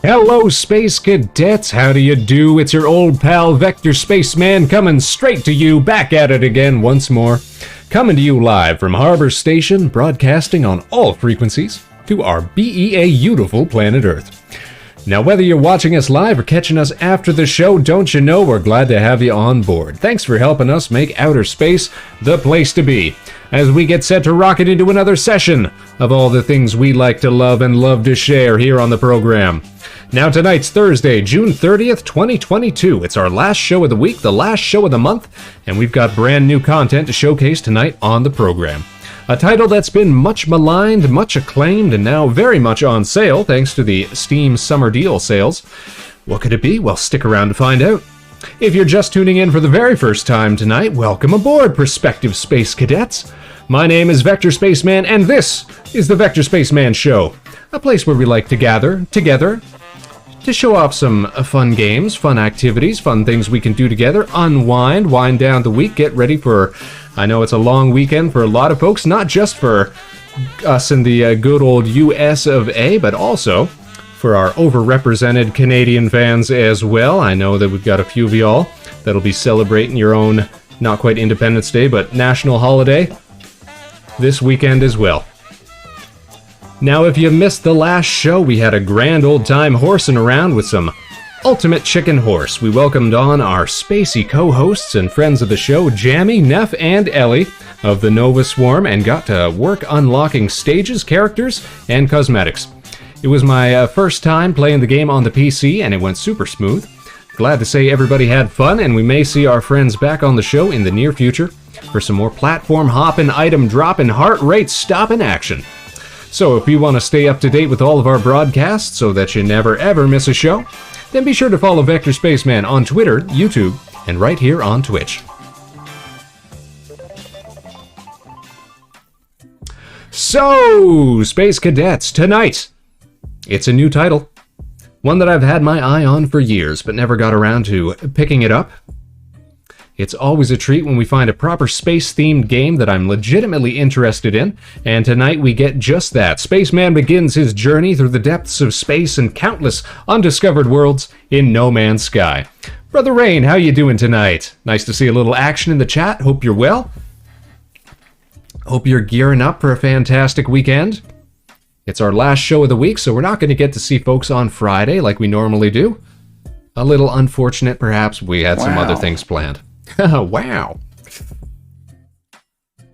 Hello, Space Cadets. How do you do? It's your old pal, Vector Spaceman, coming straight to you, back at it again once more. Coming to you live from Harbor Station, broadcasting on all frequencies to our beautiful planet Earth. Now, whether you're watching us live or catching us after the show, don't you know we're glad to have you on board. Thanks for helping us make outer space the place to be, as we get set to rocket into another session of all the things we like to love and love to share here on the program. Now, tonight's Thursday, June 30th, 2022. It's our last show of the week, the last show of the month, and we've got brand new content to showcase tonight on the program. A title that's been much maligned, much acclaimed, and now very much on sale thanks to the Steam Summer Deal sales. What could it be? Well, stick around to find out. If you're just tuning in for the very first time tonight, welcome aboard, prospective space cadets. My name is Vector Spaceman, and this is the Vector Spaceman Show, a place where we like to gather together to show off some fun games, fun activities, fun things we can do together, unwind, wind down the week, get ready for, I know it's a long weekend for a lot of folks, not just for us in the good old US of A, but also for our overrepresented Canadian fans as well. I know that we've got a few of y'all that'll be celebrating your own, not quite Independence Day, but national holiday this weekend as well. Now, if you missed the last show, we had a grand old time horsing around with some Ultimate Chicken Horse. We welcomed on our spacey co-hosts and friends of the show, Jammy, Neff, and Ellie of the Nova Swarm, and got to work unlocking stages, characters, and cosmetics. It was my first time playing the game on the PC, and it went super smooth. Glad to say everybody had fun, and we may see our friends back on the show in the near future for some more platform hopping, item dropping, heart rate stopping action. So if you want to stay up to date with all of our broadcasts so that you never ever miss a show, then be sure to follow Vector Spaceman on Twitter, YouTube, and right here on Twitch. So, Space Cadets, tonight, it's a new title. One that I've had my eye on for years, but never got around to picking it up. It's always a treat when we find a proper space-themed game that I'm legitimately interested in, and tonight we get just that. Spaceman begins his journey through the depths of space and countless undiscovered worlds in No Man's Sky. Brother Rain, how you doing tonight? Nice to see a little action in the chat. Hope you're well. Hope you're gearing up for a fantastic weekend. It's our last show of the week, so we're not going to get to see folks on Friday like we normally do. A little unfortunate, perhaps. We had some other things planned. Wow.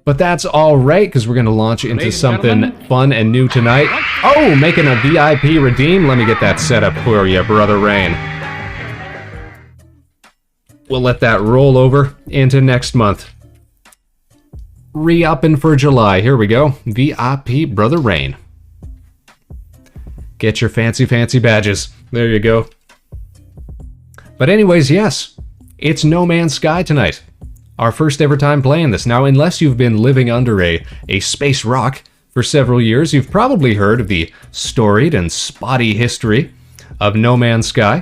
But that's all right, because we're going to launch into something fun and new tonight. Oh, making a VIP redeem. Let me get that set up for you, Brother Rain. We'll let that roll over into next month. Re-upping for July. Here we go. VIP Brother Rain. Get your fancy badges. There you go. But anyways, yes. It's No Man's Sky tonight. Our first ever time playing this. Now, unless you've been living under a space rock for several years, you've probably heard of the storied and spotty history of No Man's Sky,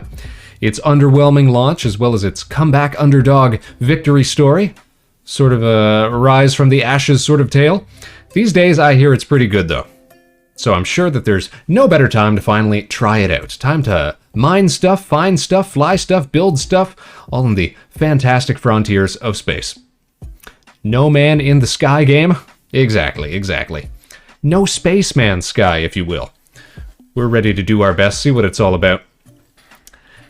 its underwhelming launch, as well as its comeback underdog victory story. Sort of a rise from the ashes sort of tale. These days, I hear it's pretty good, though. So I'm sure that there's no better time to finally try it out. Time to mine stuff, find stuff, fly stuff, build stuff, all in the fantastic frontiers of space. No Man in the Sky game? Exactly. No Spaceman Sky, if you will. We're ready to do our best, see what it's all about.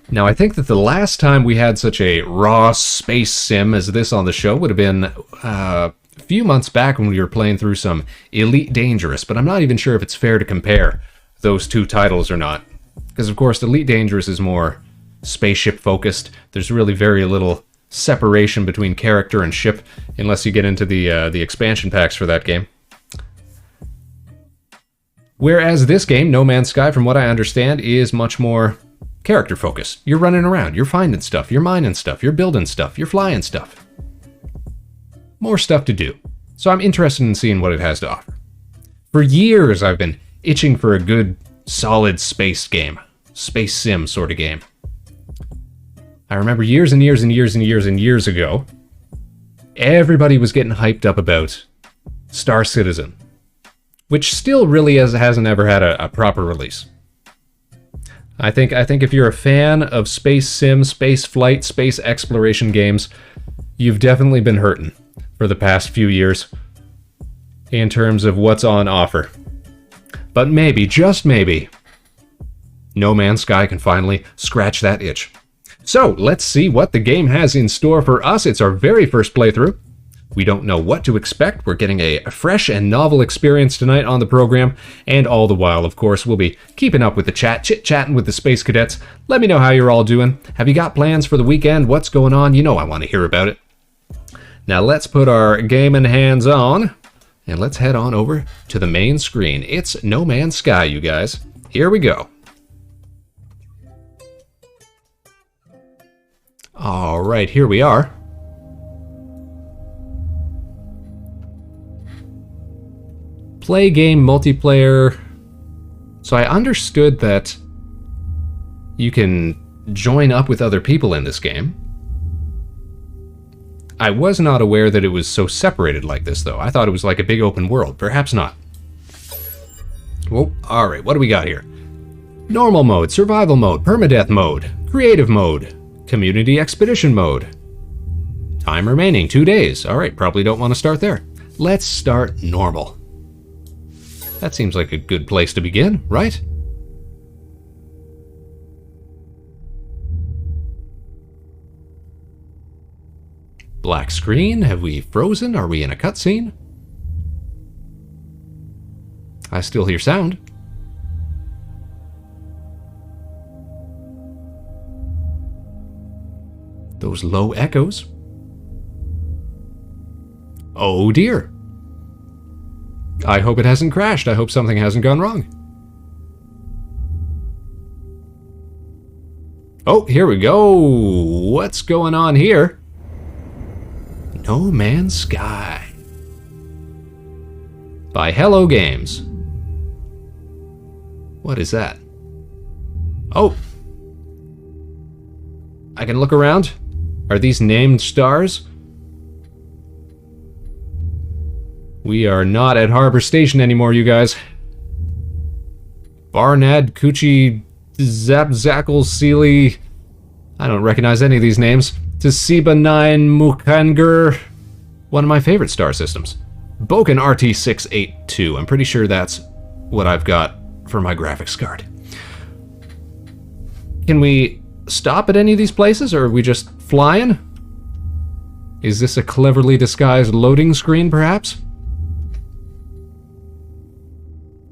Now, I think that the last time we had such a raw space sim as this on the show would have been a few months back when we were playing through some Elite Dangerous, but I'm not even sure if it's fair to compare those two titles or not. Because, of course, Elite Dangerous is more spaceship-focused. There's really very little separation between character and ship, unless you get into the expansion packs for that game. Whereas this game, No Man's Sky, from what I understand, is much more character-focused. You're running around, you're finding stuff, you're mining stuff, you're building stuff, you're flying stuff. More stuff to do. So I'm interested in seeing what it has to offer. For years, I've been itching for a good, solid space game. Space sim sort of game. I remember years and years ago, everybody was getting hyped up about Star Citizen, which still really hasn't ever had a proper release. I think if you're a fan of space sim, space flight, space exploration games, you've definitely been hurting for the past few years in terms of what's on offer. But maybe, just maybe, No Man's Sky can finally scratch that itch. So, let's see what the game has in store for us. It's our very first playthrough. We don't know what to expect. We're getting a fresh and novel experience tonight on the program, and all the while, of course, we'll be keeping up with the chat, chit-chatting with the Space Cadets. Let me know how you're all doing. Have you got plans for the weekend? What's going on? You know I want to hear about it. Now let's put our gaming hands on, and let's head on over to the main screen. It's No Man's Sky, you guys. Here we go. All right, here we are. Play game multiplayer. So I understood that you can join up with other people in this game. I was not aware that it was so separated like this, though. I thought it was like a big open world. Perhaps not. Well, alright, what do we got here? Normal mode, survival mode, permadeath mode, creative mode, community expedition mode. Time remaining, 2 days. Alright, probably don't want to start there. Let's start normal. That seems like a good place to begin, right? Black screen. Have we frozen? Are we in a cutscene? I still hear sound. Those low echoes. Oh dear. I hope it hasn't crashed. I hope something hasn't gone wrong. Oh, here we go. What's going on here? No Man's Sky. By Hello Games. What is that? Oh. I can look around. Are these named stars? We are not at Harbor Station anymore, you guys. Barnad, Coochie, Zapzackle, Sealy. I don't recognize any of these names. Tasiba 9, Mukanger. One of my favorite star systems. Boken RT682. I'm pretty sure that's what I've got for my graphics card. Can we stop at any of these places, or are we just flying? Is this a cleverly disguised loading screen, perhaps?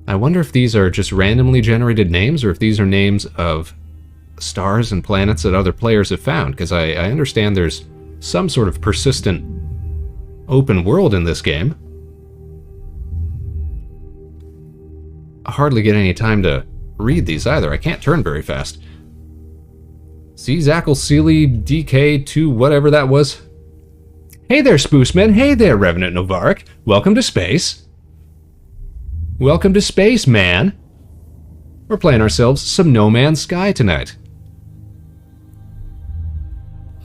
I wonder if these are just randomly generated names, or if these are names of stars and planets that other players have found, because I understand there's some sort of persistent open world in this game. I hardly get any time to read these either. I can't turn very fast. See, Zackle, Sealy, DK2, whatever that was. Hey there, Spaceman. Hey there, Revenant Novarik. Welcome to space. Welcome to Spaceman. We're playing ourselves some No Man's Sky tonight.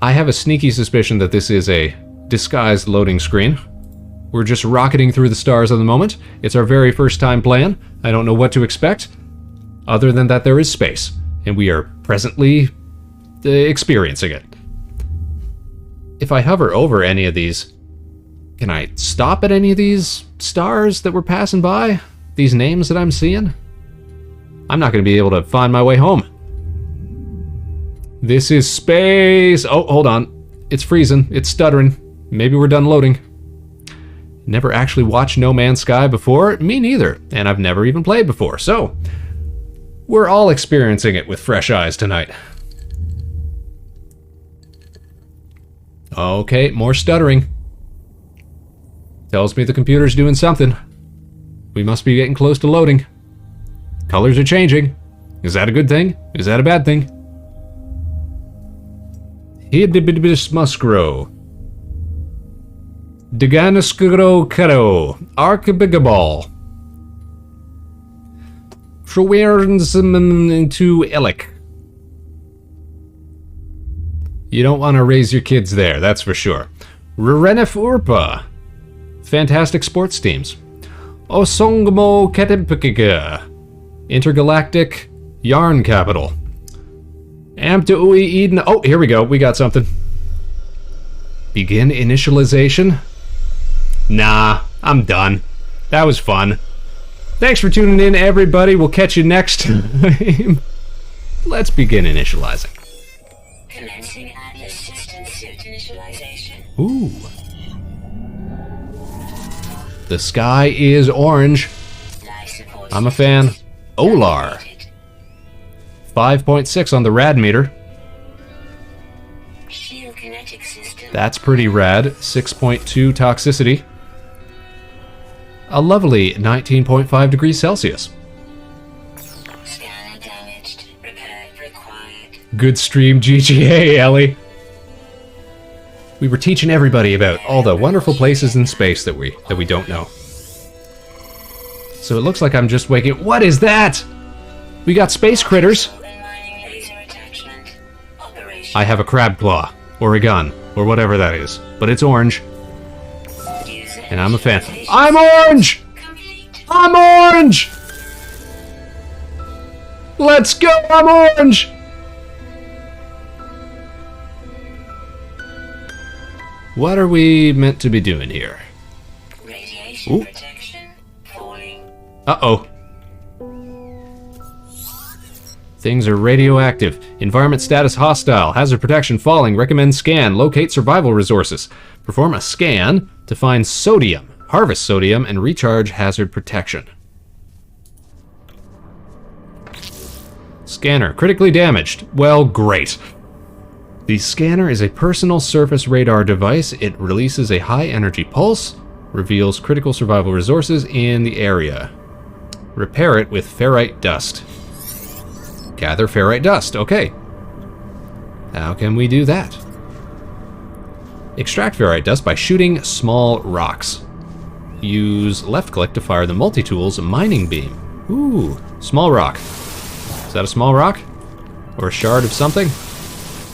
I have a sneaky suspicion that this is a disguised loading screen. We're just rocketing through the stars at the moment. It's our very first time playing. I don't know what to expect, other than that there is space, and we are presently experiencing it. If I hover over any of these, can I stop at any of these stars that we're passing by? These names that I'm seeing? I'm not going to be able to find my way home. This is space. Oh, hold on. It's freezing. It's stuttering. Maybe we're done loading. Never actually watched No Man's Sky before. Me neither. And I've never even played before. So, we're all experiencing it with fresh eyes tonight. Okay, more stuttering. Tells me the computer's doing something. We must be getting close to loading. Colors are changing. Is that a good thing? Is that a bad thing? Hidibidibis muskro. Diganaskuro karo. Arkabigabal. Showern into Elik. You don't want to raise your kids there, that's for sure. Rerenif Urpa. Fantastic sports teams. Osongmo Ketempikika. Intergalactic Yarn Capital. Eden. Oh, here we go. We got something. Begin initialization. Nah, I'm done. That was fun. Thanks for tuning in, everybody. We'll catch you next time. Let's begin initializing. Commencing Atlas system suit initialization. Ooh. The sky is orange. I'm a fan. Olar. 5.6 on the rad meter. Shield kinetic system. That's pretty rad. 6.2 toxicity. A lovely 19.5 degrees Celsius. Scanner damaged. Repair required. Good stream, GGA, Ellie. We were teaching everybody about all the wonderful places in space that we don't know. So it looks like I'm just waking. What is that? We got space critters. I have a crab claw, or a gun, or whatever that is, but it's orange. And I'm a fan. I'm orange! I'm orange! Let's go, I'm orange! What are we meant to be doing here? Radiation protection falling. Uh-oh. Things are radioactive. Environment status hostile. Hazard protection falling. Recommend scan. Locate survival resources. Perform a scan to find sodium. Harvest sodium and recharge hazard protection. Scanner. Critically damaged. Well, great. The scanner is a personal surface radar device. It releases a high energy pulse. Reveals critical survival resources in the area. Repair it with ferrite dust. Gather ferrite dust. Okay. How can we do that? Extract ferrite dust by shooting small rocks. Use left click to fire the multi-tool's mining beam. Ooh, small rock. Is that a small rock? Or a shard of something?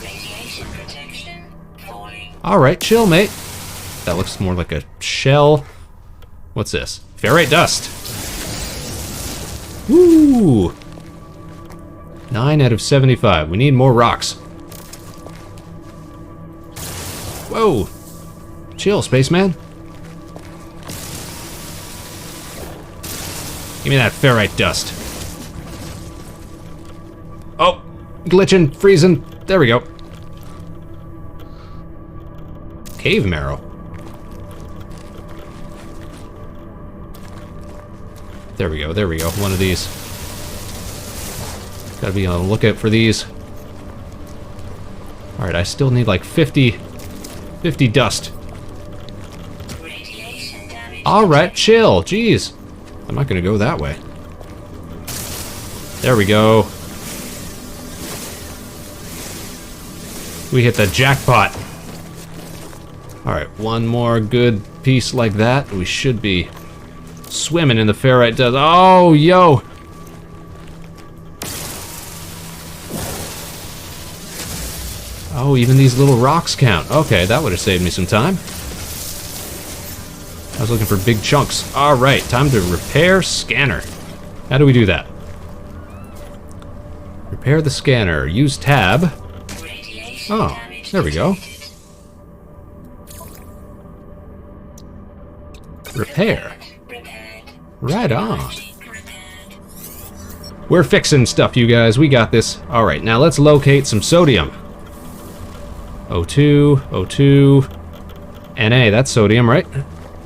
Radiation protection falling. Alright, chill, mate. That looks more like a shell. What's this? Ferrite dust. Woo! 9 out of 75. We need more rocks. Whoa. Chill, spaceman. Give me that ferrite dust. Oh, glitching, freezing. There we go. Cave marrow. There we go, there we go. One of these. Gotta be on the lookout for these. Alright, I still need like 50 dust. Alright, chill. Jeez. I'm not gonna go that way. There we go. We hit the jackpot. Alright, one more good piece like that. We should be swimming in the ferrite dust. Oh, yo! Oh, even these little rocks count. Okay, that would have saved me some time. I was looking for big chunks. Alright, time to repair scanner. How do we do that? Repair the scanner. Use tab. Oh, there we go. Repair. Right on. We're fixing stuff, you guys. We got this. Alright, now let's locate some sodium. O2, O2, Na, that's sodium, right?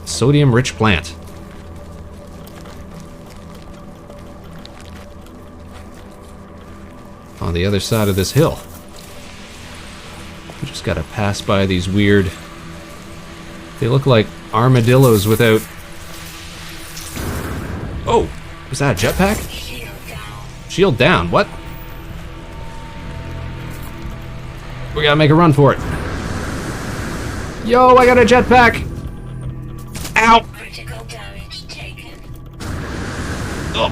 Sodium-rich plant. On the other side of this hill. We just gotta pass by these weird... They look like armadillos without... Oh! Was that a jetpack? Shield down. What? We gotta make a run for it. Yo, I got a jetpack! Ow! Critical damage taken. Oh.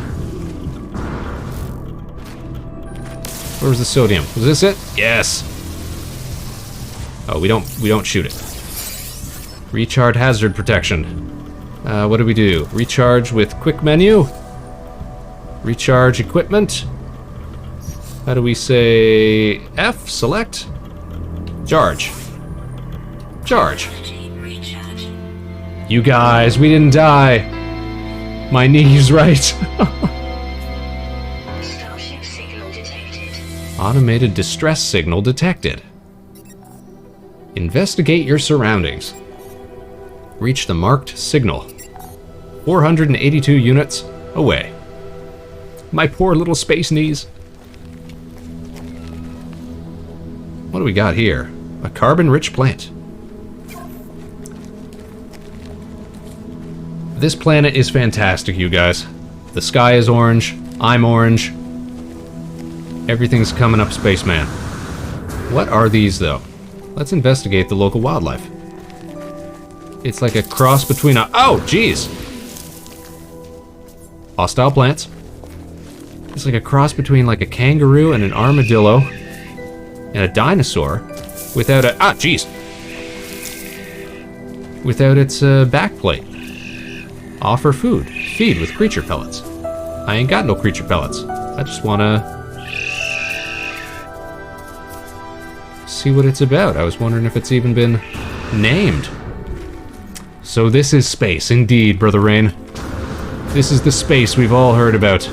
Where was the sodium? Was this it? Yes. Oh, we don't shoot it. Recharge hazard protection. What do we do? Recharge with quick menu. Recharge equipment. How do we say F? Select? Charge. Charge. Recharge. You guys, we didn't die. My knee's right. Starship signal detected. Automated distress signal detected. Investigate your surroundings. Reach the marked signal. 482 units away. My poor little space knees. What do we got here? A carbon-rich plant. This planet is fantastic, you guys. The sky is orange. I'm orange. Everything's coming up, Spaceman. What are these, though? Let's investigate the local wildlife. It's like a cross between a... Oh, jeez! Hostile plants. It's like a cross between like a kangaroo and an armadillo and a dinosaur without a... Ah, jeez! Without its backplate. Offer food. Feed with creature pellets. I ain't got no creature pellets. I just wanna... see what it's about. I was wondering if it's even been named. So this is space, indeed, Brother Rain. This is the space we've all heard about.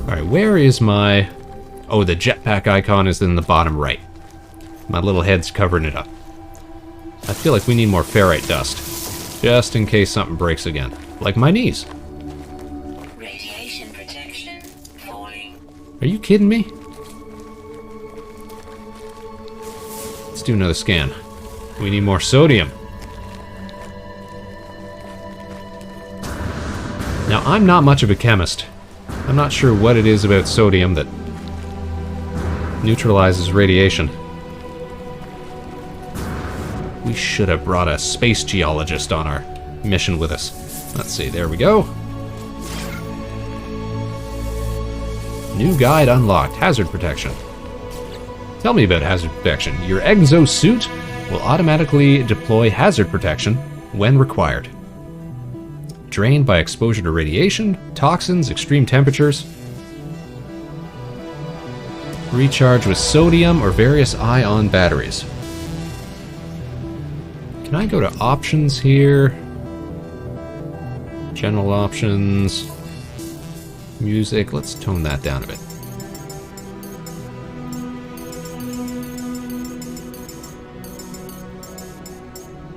Alright, where is my... Oh, the jetpack icon is in the bottom right. My little head's covering it up. I feel like we need more ferrite dust. Just in case something breaks again. Like my knees. Radiation protection falling. Are you kidding me? Let's do another scan. We need more sodium. Now, I'm not much of a chemist. I'm not sure what it is about sodium that neutralizes radiation. We should have brought a space geologist on our mission with us. Let's see, there we go. New guide unlocked. Hazard protection. Tell me about hazard protection. Your exosuit will automatically deploy hazard protection when required. Drained by exposure to radiation, toxins, extreme temperatures. Recharge with sodium or various ion batteries. Can I go to options here? General options. Music. Let's tone that down a bit.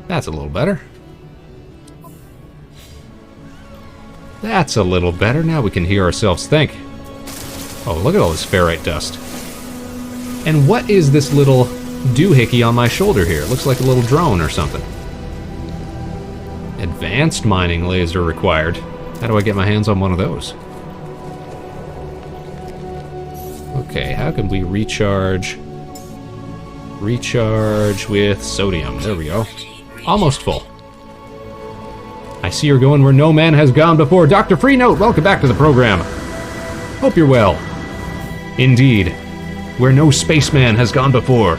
That's a little better. That's a little better. Now we can hear ourselves think. Oh, look at all this ferrite dust. And what is this little doohickey on my shoulder here? It looks like a little drone or something. Advanced mining laser required. How do I get my hands on one of those? Okay, how can we recharge? Recharge with sodium. There we go. Almost full. I see you're going where no man has gone before. Dr. Freenote, welcome back to the program. Hope you're well. Indeed, where no spaceman has gone before.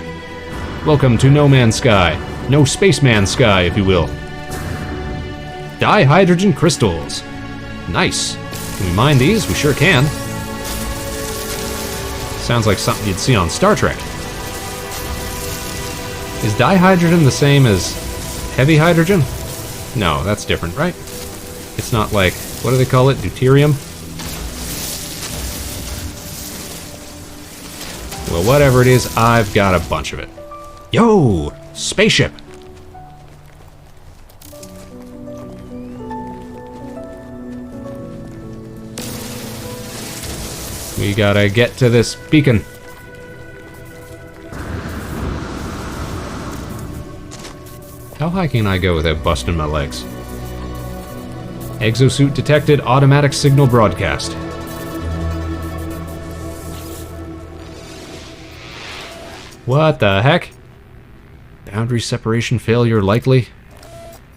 Welcome to No Man's Sky. No Spaceman Sky, if you will. Dihydrogen crystals. Nice. Can we mine these? We sure can. Sounds like something you'd see on Star Trek. Is dihydrogen the same as heavy hydrogen? No, that's different, right? It's not like, what do they call it? Deuterium? Well, whatever it is, I've got a bunch of it. Yo! Spaceship! We gotta get to this beacon. How high can I go without busting my legs? Exosuit detected. Automatic signal broadcast. What the heck? Boundary separation failure likely.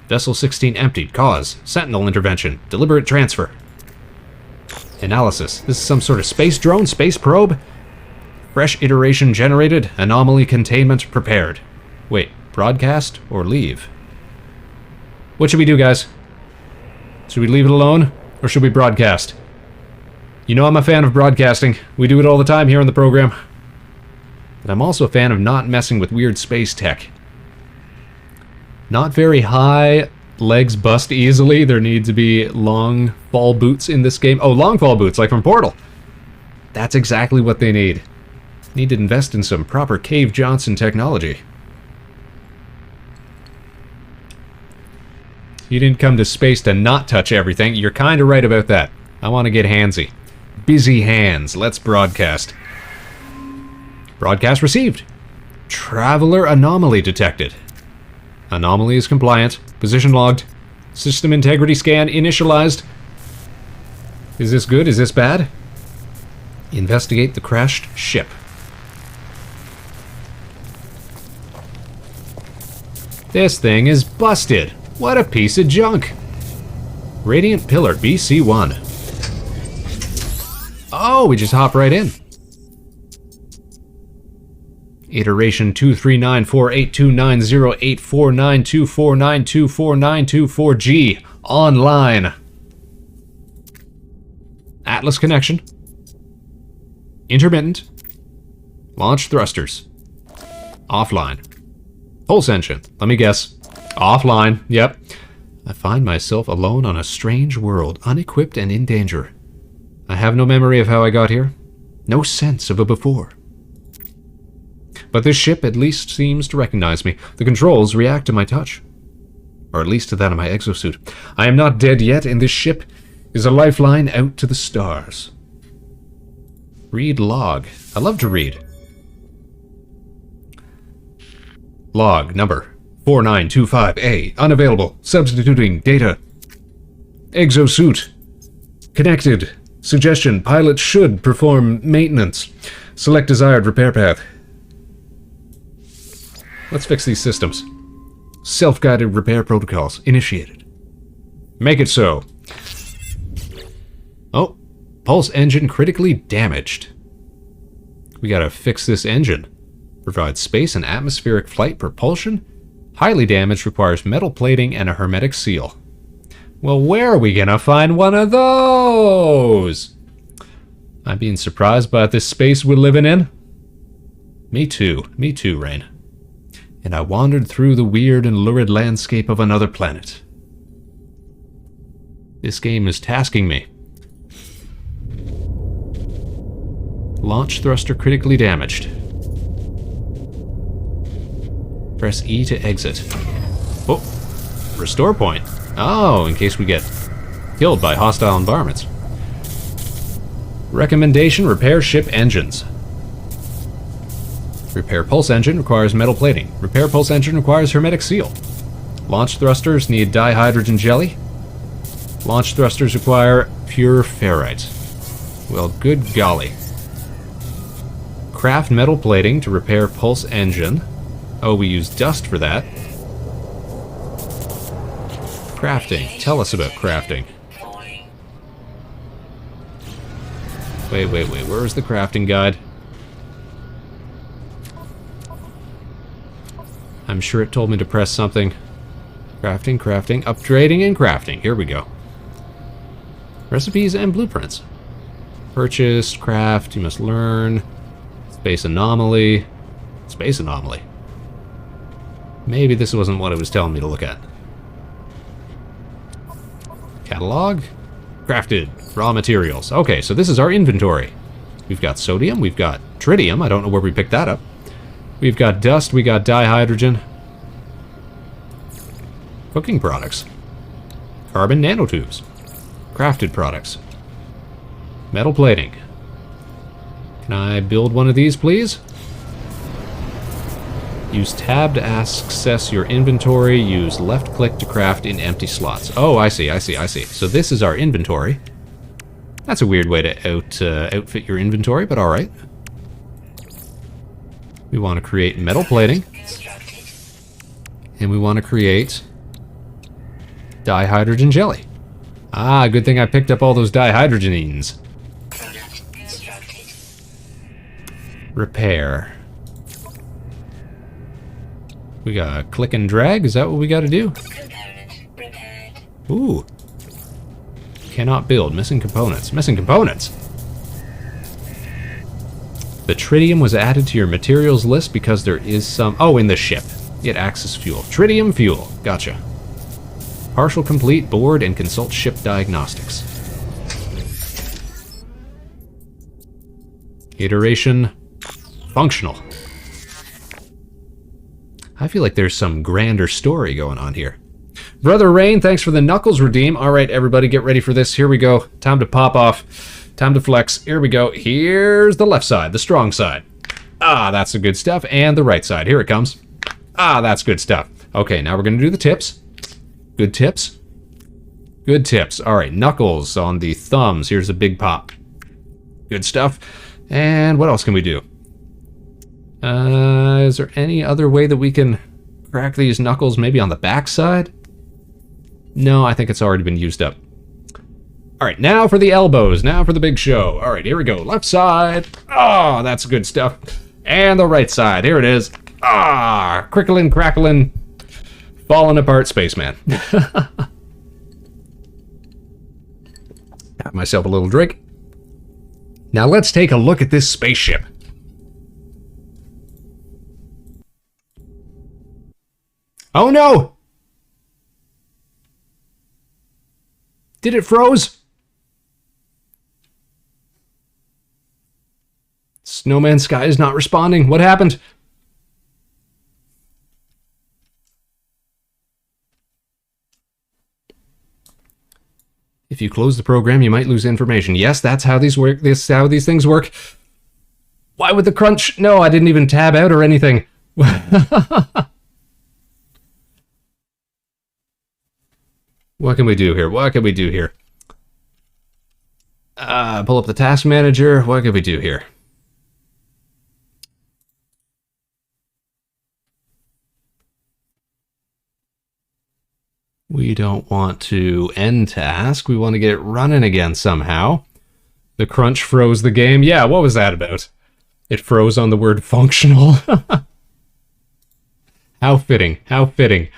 Vessel 16 emptied. Cause. Sentinel intervention. Deliberate transfer. Analysis. This is some sort of space drone? Space probe? Fresh iteration generated. Anomaly containment prepared. Wait. Broadcast or leave? What should we do, guys? Should we leave it alone or should we broadcast? You know I'm a fan of broadcasting. We do it all the time here on the program. But I'm also a fan of not messing with weird space tech. Not very high, legs bust easily. There need to be long fall boots in this game. Oh, long fall boots, like from Portal. That's exactly what they need. Need to invest in some proper Cave Johnson technology. You didn't come to space to not touch everything. You're kind of right about that. I want to get handsy. Busy hands. Let's broadcast. Broadcast received. Traveler anomaly detected. Anomaly is compliant. Position logged. System integrity scan initialized. Is this good? Is this bad? Investigate the crashed ship. This thing is busted. What a piece of junk. Radiant Pillar BC1. Oh, we just hop right in. Iteration 239482908492492492494G. Online. Atlas connection. Intermittent. Launch thrusters. Offline. Pulse engine. Let me guess. Offline. Yep. I find myself alone on a strange world, unequipped and in danger. I have no memory of how I got here. No sense of a before. But this ship at least seems to recognize me. The controls react to my touch. Or at least to that of my exosuit. I am not dead yet, and this ship is a lifeline out to the stars. Read log. I love to read. Log number 4925A. Unavailable. Substituting data. Exosuit. Connected. Suggestion. Pilot should perform maintenance. Select desired repair path. Let's fix these systems. Self-guided repair protocols initiated. Make it so. Oh, pulse engine critically damaged. We gotta fix this engine. Provides space and atmospheric flight propulsion. Highly damaged, requires metal plating and a hermetic seal. Well, where are we gonna find one of those? I'm being surprised by this space we're living in. Me too, Rain. And I wandered through the weird and lurid landscape of another planet. This game is tasking me. Launch thruster critically damaged. Press E to exit. Oh, restore point. Oh, in case we get killed by hostile environments. Recommendation, repair ship engines. Repair pulse engine requires metal plating. Repair pulse engine requires hermetic seal. Launch thrusters need dihydrogen jelly. Launch thrusters require pure ferrite. Well, good golly. Craft metal plating to repair pulse engine. Oh, we use dust for that. Crafting. Tell us about crafting. Wait. Where's the crafting guide? I'm sure it told me to press something. Crafting, upgrading, and crafting. Here we go. Recipes and blueprints. Purchased, craft, you must learn. Space anomaly. Space anomaly. Maybe this wasn't what it was telling me to look at. Catalog. Crafted. Raw materials. Okay, so this is our inventory. We've got sodium, we've got tritium. I don't know where we picked that up. We've got dust, we got dihydrogen. Cooking products. Carbon nanotubes. Crafted products. Metal plating. Can I build one of these, please? Use tab to access your inventory. Use left click to craft in empty slots. Oh, I see. So this is our inventory. That's a weird way to outfit your inventory, but alright. We want to create metal plating. And we want to create dihydrogen jelly. Ah, good thing I picked up all those dihydrogenines. Repair. We gotta click and drag? Is that what we gotta do? Ooh. Cannot build. Missing components. Missing components? The tritium was added to your materials list because there is some... Oh, in the ship. It acts as fuel. Tritium fuel. Gotcha. Partial complete, board, and consult ship diagnostics. Iteration functional. I feel like there's some grander story going on here. Brother Rain, thanks for the Knuckles redeem. All right, everybody, get ready for this. Here we go. Time to pop off. Time to flex. Here we go. Here's the left side, the strong side. Ah, that's the good stuff. And the right side. Here it comes. Ah, that's good stuff. Okay, now we're going to do the tips. Good tips. Good tips. All right, Knuckles on the thumbs. Here's a big pop. Good stuff. And what else can we do? Is there any other way that we can crack these Knuckles? Maybe on the back side? No, I think it's already been used up. All right, now for the elbows. Now for the big show. All right, here we go. Left side. Oh, that's good stuff. And the right side. Here it is. Ah, crickling, crackling, falling apart Spaceman. Got myself a little drink. Now let's take a look at this spaceship. Oh no! Did it froze? Snowman Sky is not responding. What happened? If you close the program, you might lose information. Yes, that's how these work. This is how these things work. Why would the crunch? No, I didn't even tab out or anything. What can we do here? What can we do here? Pull up the task manager. What can we do here? We don't want to end task. We want to get it running again somehow. The crunch froze the game. Yeah, what was that about? It froze on the word functional. How fitting. How fitting.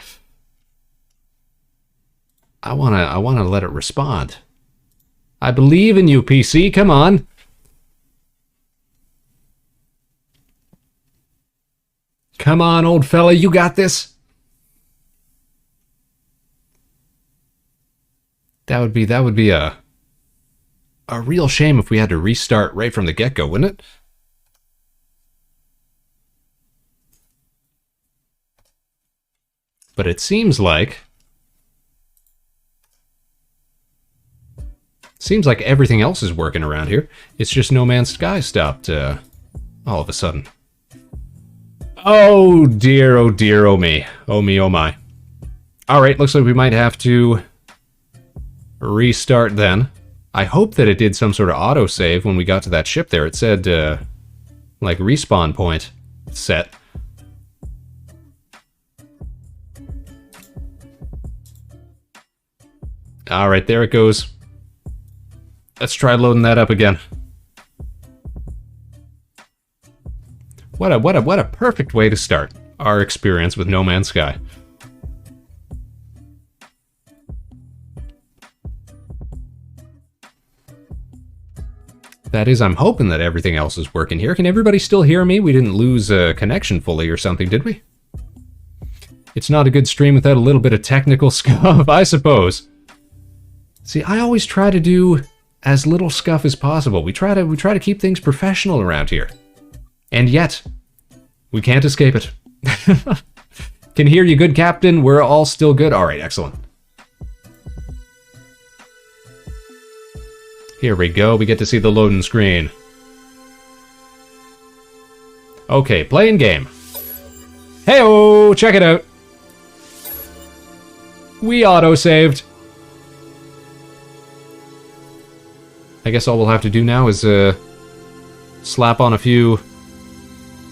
I wanna let it respond. I believe in you, PC. Come on. Come on, old fella. You got this. That would be a real shame if we had to restart right from the get-go, wouldn't it? But it seems like everything else is working around here. It's just No Man's Sky stopped all of a sudden. Oh dear, oh dear, oh me. Oh me, oh my. Alright, looks like we might have to restart then. I hope that it did some sort of autosave when we got to that ship there. It said, like, respawn point set. Alright, there it goes. Let's try loading that up again. What a perfect way to start our experience with No Man's Sky. That is, I'm hoping that everything else is working here. Can everybody still hear me? We didn't lose a connection fully or something, did we? It's not a good stream without a little bit of technical scuff, I suppose. See, I always try to do as little scuff as possible. We try to keep things professional around here. And yet, we can't escape it. Can hear you good, Captain. We're all still good. All right, excellent. Here we go. We get to see the loading screen. Okay, playing game. Hey-oh, check it out. We auto-saved. I guess all we'll have to do now is slap on a few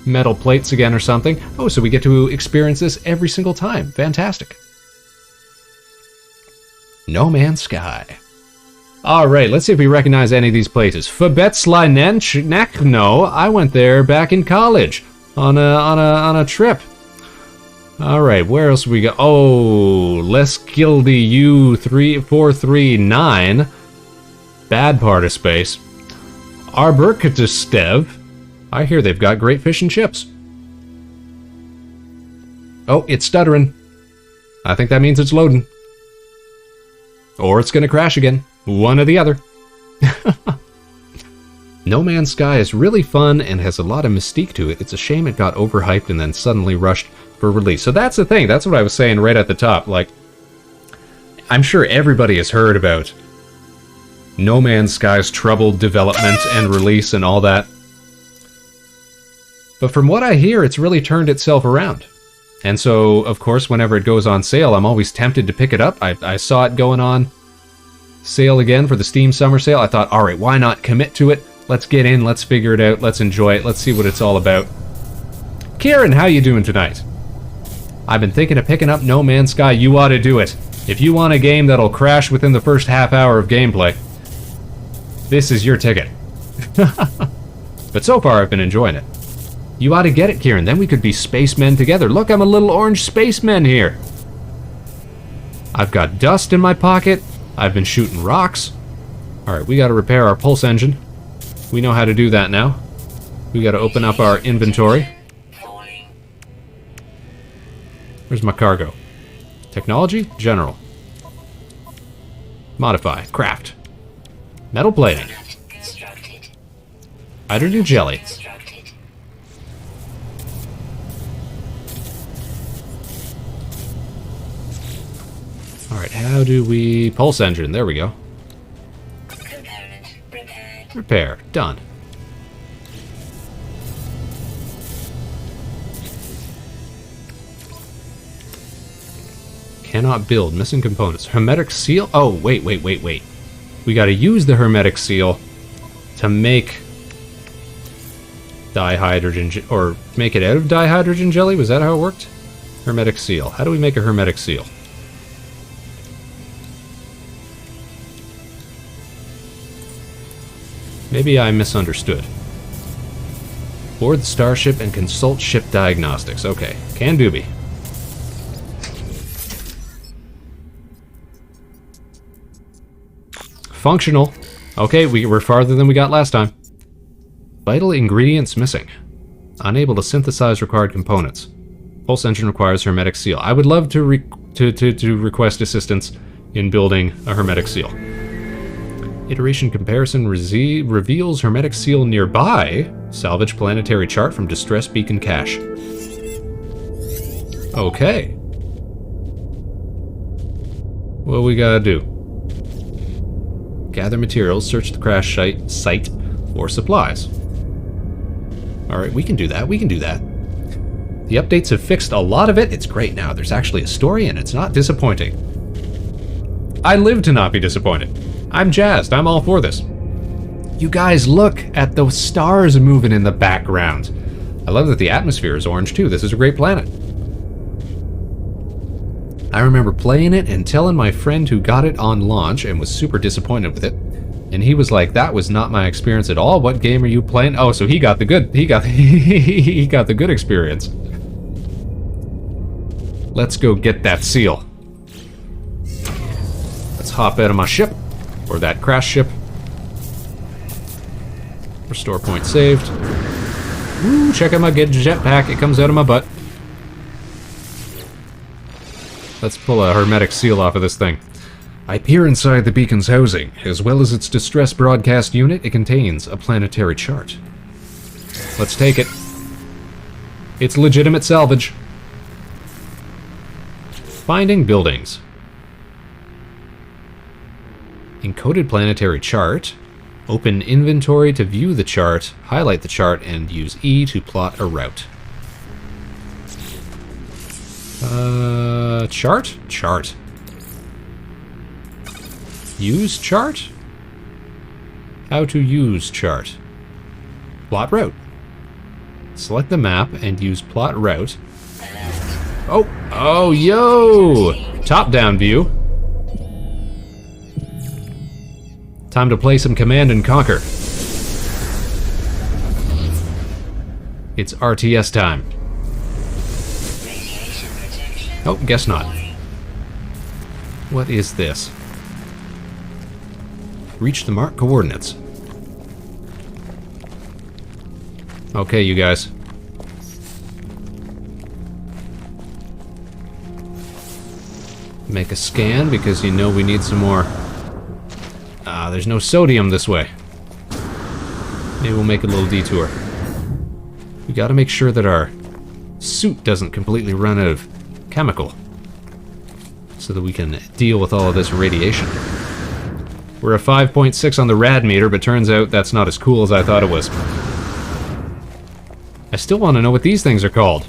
metal plates again or something. Oh, so we get to experience this every single time. Fantastic. No Man's Sky. Alright, let's see if we recognize any of these places. No, I went there back in college on a trip. Alright, where else we go? Oh, Leskildy U3439. Bad part of space. Arburkatistev. I hear they've got great fish and chips. Oh, it's stuttering. I think that means it's loading. Or it's gonna crash again. One or the other. No Man's Sky is really fun and has a lot of mystique to it. It's a shame it got overhyped and then suddenly rushed for release. So that's the thing. That's what I was saying right at the top. Like, I'm sure everybody has heard about No Man's Sky's troubled development and release and all that. But from what I hear, it's really turned itself around. And so, of course, whenever it goes on sale, I'm always tempted to pick it up. I saw it going on sale again for the Steam Summer Sale. I thought, alright, why not commit to it? Let's get in, let's figure it out, let's enjoy it, let's see what it's all about. Kieran, how you doing tonight? I've been thinking of picking up No Man's Sky. You ought to do it. If you want a game that'll crash within the first half hour of gameplay, this is your ticket. But so far, I've been enjoying it. You ought to get it, Kieran. Then we could be spacemen together. Look, I'm a little orange spaceman here. I've got dust in my pocket. I've been shooting rocks. Alright, we gotta repair our pulse engine. We know how to do that now. We gotta open up our inventory. Where's my cargo? Technology? General. Modify. Craft. Metal plating. Hydrogen jelly. Alright, how do we... Pulse engine, there we go. Repair, done. Cannot build, missing components. Hermetic seal? Oh, wait. We gotta use the hermetic seal to make dihydrogen... or make it out of dihydrogen jelly? Was that how it worked? Hermetic seal. How do we make a hermetic seal? Maybe I misunderstood. Board the starship and consult ship diagnostics. Okay, can doobie. Functional. Okay, we're farther than we got last time. Vital ingredients missing. Unable to synthesize required components. Pulse engine requires hermetic seal. I would love to request assistance in building a hermetic seal. Iteration comparison reveals hermetic seal nearby. Salvage planetary chart from distress beacon cache. Okay. What we gotta do? Gather materials, search the crash site for supplies. Alright, we can do that, The updates have fixed a lot of it. It's great now. There's actually a story and it's not disappointing. I live to not be disappointed. I'm jazzed. I'm all for this. You guys, look at those stars moving in the background. I love that the atmosphere is orange too. This is a great planet. I remember playing it and telling my friend who got it on launch and was super disappointed with it. And he was like, that was not my experience at all. What game are you playing? Oh, so he got the good, he got the good experience. Let's go get that seal. Let's hop out of my ship. Or that crash ship. Restore point saved. Woo, check out my jetpack. It comes out of my butt. Let's pull a hermetic seal off of this thing. I peer inside the beacon's housing. As well as its distress broadcast unit, it contains a planetary chart. Let's take it. It's legitimate salvage. Finding buildings. Encoded planetary chart. Open inventory to view the chart, highlight the chart, and use E to plot a route. Chart? Chart. Use chart? How to use chart. Plot route. Select the map and use plot route. Oh, yo! Top-down view. Time to play some Command and Conquer. It's RTS time. Oh, guess not. What is this? Reach the marked coordinates. Okay, you guys. Make a scan because you know we need some more. Ah, there's no sodium this way. Maybe we'll make a little detour. We gotta make sure that our suit doesn't completely run out of chemical, so that we can deal with all of this radiation. We're a 5.6 on the rad meter, but turns out that's not as cool as I thought it was. I still want to know what these things are called.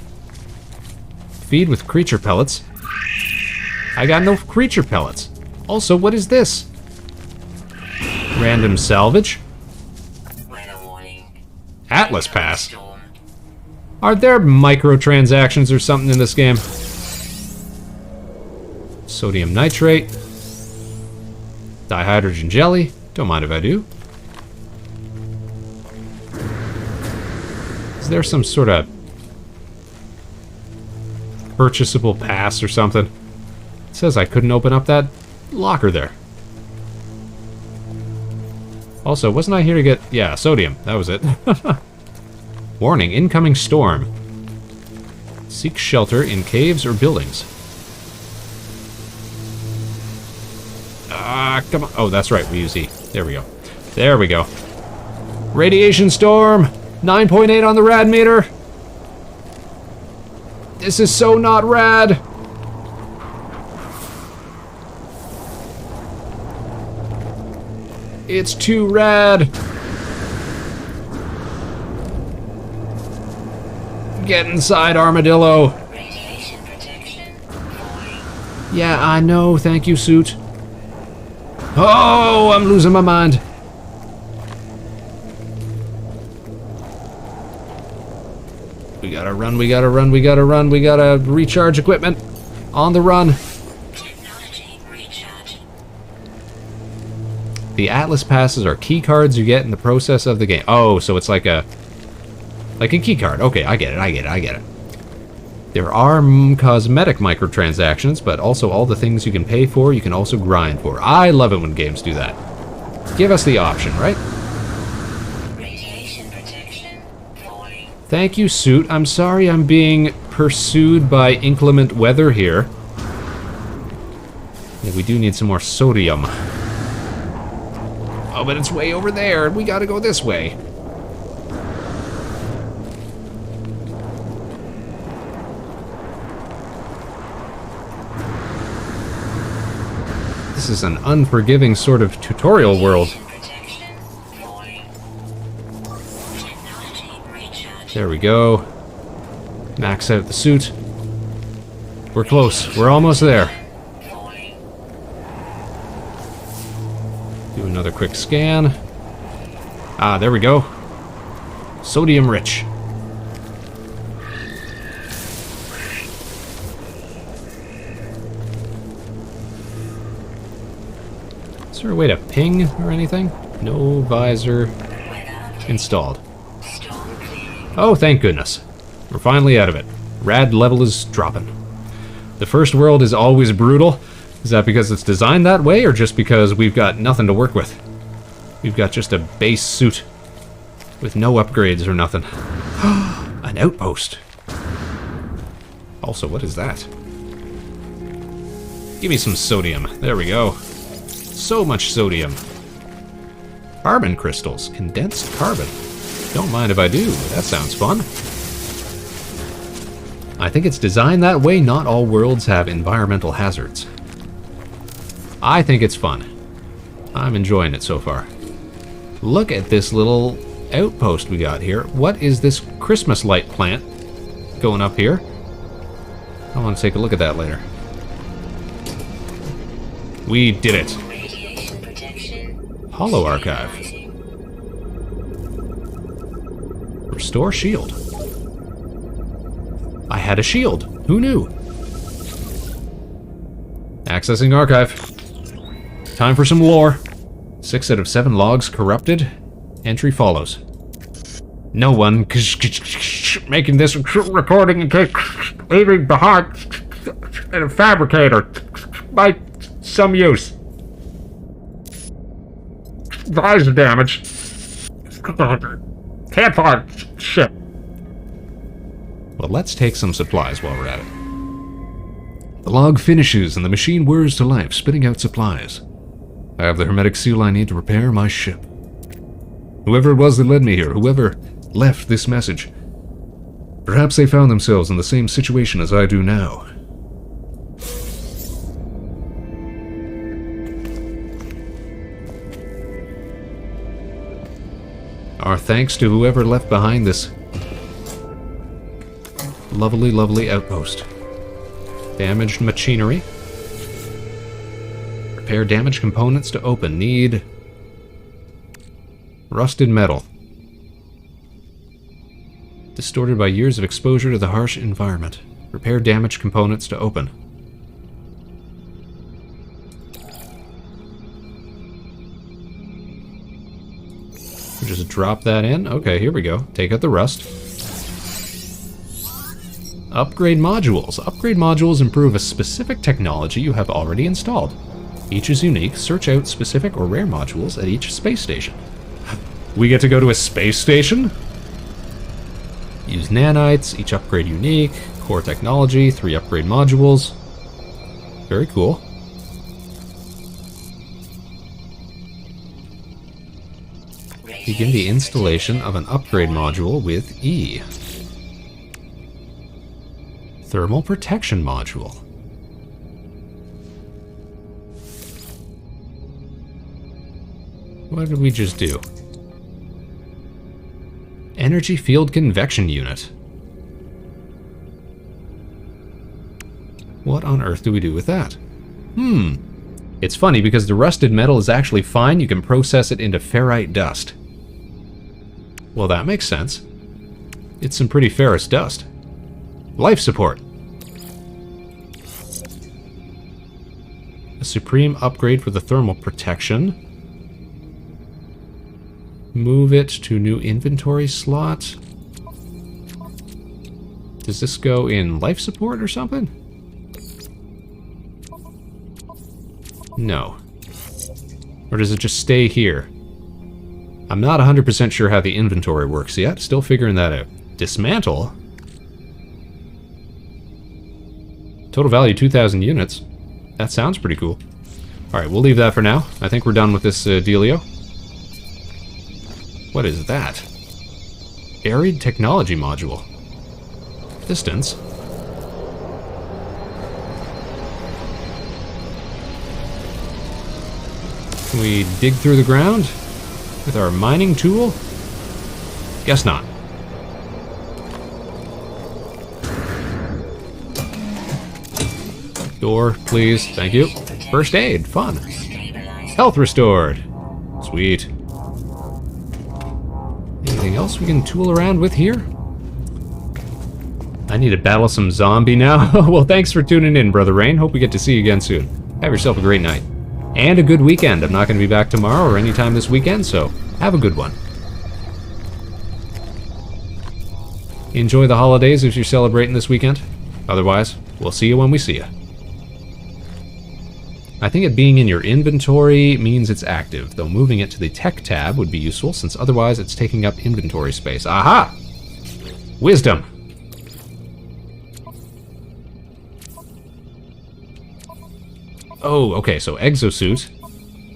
Feed with creature pellets. I got no creature pellets. Also, what is this? Random salvage? Weather warning. Atlas Pass? Storm. Are there microtransactions or something in this game? Sodium nitrate. Dihydrogen jelly. Don't mind if I do. Is there some sort of purchasable pass or something? It says I couldn't open up that locker there. Also, wasn't I here to get... Yeah, sodium. That was it. Warning, incoming storm. Seek shelter in caves or buildings. Ah, come on. Oh, that's right. We use E. There we go. There we go. Radiation storm. 9.8 on the rad meter. This is so not rad. It's too rad. Get inside, Armadillo. Radiation protection. Yeah, I know. Thank you, suit. Oh, I'm losing my mind. We gotta run, we gotta run, we gotta run, we gotta recharge equipment. On the run. Technology recharge. The Atlas passes are key cards you get in the process of the game. Oh, so it's like a key card. Okay, I get it. There are cosmetic microtransactions, but also all the things you can pay for, you can also grind for. I love it when games do that. Give us the option, right? Radiation protection. Falling. Thank you, suit. I'm sorry I'm being pursued by inclement weather here. Yeah, we do need some more sodium. Oh, but it's way over there. We gotta go this way. This is an unforgiving sort of tutorial world. Protection. Falling. Technology recharge. There we go. Max out the suit. We're close. We're almost there. Falling. Do another quick scan. Ah, there we go. Sodium rich. Is there a way to ping or anything? No visor installed. Storm clearing. Oh, thank goodness. We're finally out of it. Rad level is dropping. The first world is always brutal. Is that because it's designed that way, or just because we've got nothing to work with? We've got just a base suit with no upgrades or nothing. An outpost. Also, what is that? Give me some sodium. There we go. So much sodium. Carbon crystals. Condensed carbon. Don't mind if I do. That sounds fun. I think it's designed that way. Not all worlds have environmental hazards. I think it's fun. I'm enjoying it so far. Look at this little outpost we got here. What is this Christmas light plant going up here? I want to take a look at that later. We did it. Radiation protection. Holo archive. Restore shield. I had a shield. Who knew? Accessing archive. Time for some lore. 6 out of 7 logs corrupted. Entry follows. No one making this recording in case leaving behind in a fabricator by some use. Visor damage. Can't find shit. Well, let's take some supplies while we're at it. The log finishes and the machine whirs to life, spitting out supplies. I have the hermetic seal I need to repair my ship. Whoever it was that led me here, whoever left this message, perhaps they found themselves in the same situation as I do now. Our thanks to whoever left behind this lovely, lovely outpost. Damaged machinery. Repair damaged components to open. Need rusted metal. Distorted by years of exposure to the harsh environment. Repair damaged components to open. Just drop that in. Okay, here we go. Take out the rust. Upgrade modules. Upgrade modules improve a specific technology you have already installed. Each is unique. Search out specific or rare modules at each space station. We get to go to a space station? Use nanites. Each upgrade unique. Core technology. 3 upgrade modules. Very cool. Begin the installation of an upgrade module with E. Thermal protection module. What did we just do? Energy field convection unit. What on earth do we do with that? It's funny because the rusted metal is actually fine. You can process it into ferrite dust. Well, that makes sense. It's some pretty ferrous dust. Life support. A supreme upgrade for the thermal protection. Move it to new inventory slot. Does this go in life support or something? No. Or does it just stay here? I'm not 100% sure how the inventory works yet. Still figuring that out. Dismantle? Total value 2,000 units. That sounds pretty cool. Alright, we'll leave that for now. I think we're done with this dealio. What is that? Buried technology module. Distance. Can we dig through the ground with our mining tool? Guess not. Door, please. Thank you. First aid. Fun. Health restored. Sweet. Anything else we can tool around with here? I need to battle some zombie now. Well, thanks for tuning in, Brother Rain. Hope we get to see you again soon. Have yourself a great night. And a good weekend. I'm not going to be back tomorrow or anytime this weekend, so have a good one. Enjoy the holidays if you're celebrating this weekend. Otherwise, we'll see you when we see you. I think it being in your inventory means it's active, though moving it to the tech tab would be useful, since otherwise it's taking up inventory space. Aha! Wisdom! Oh, okay, so exosuit,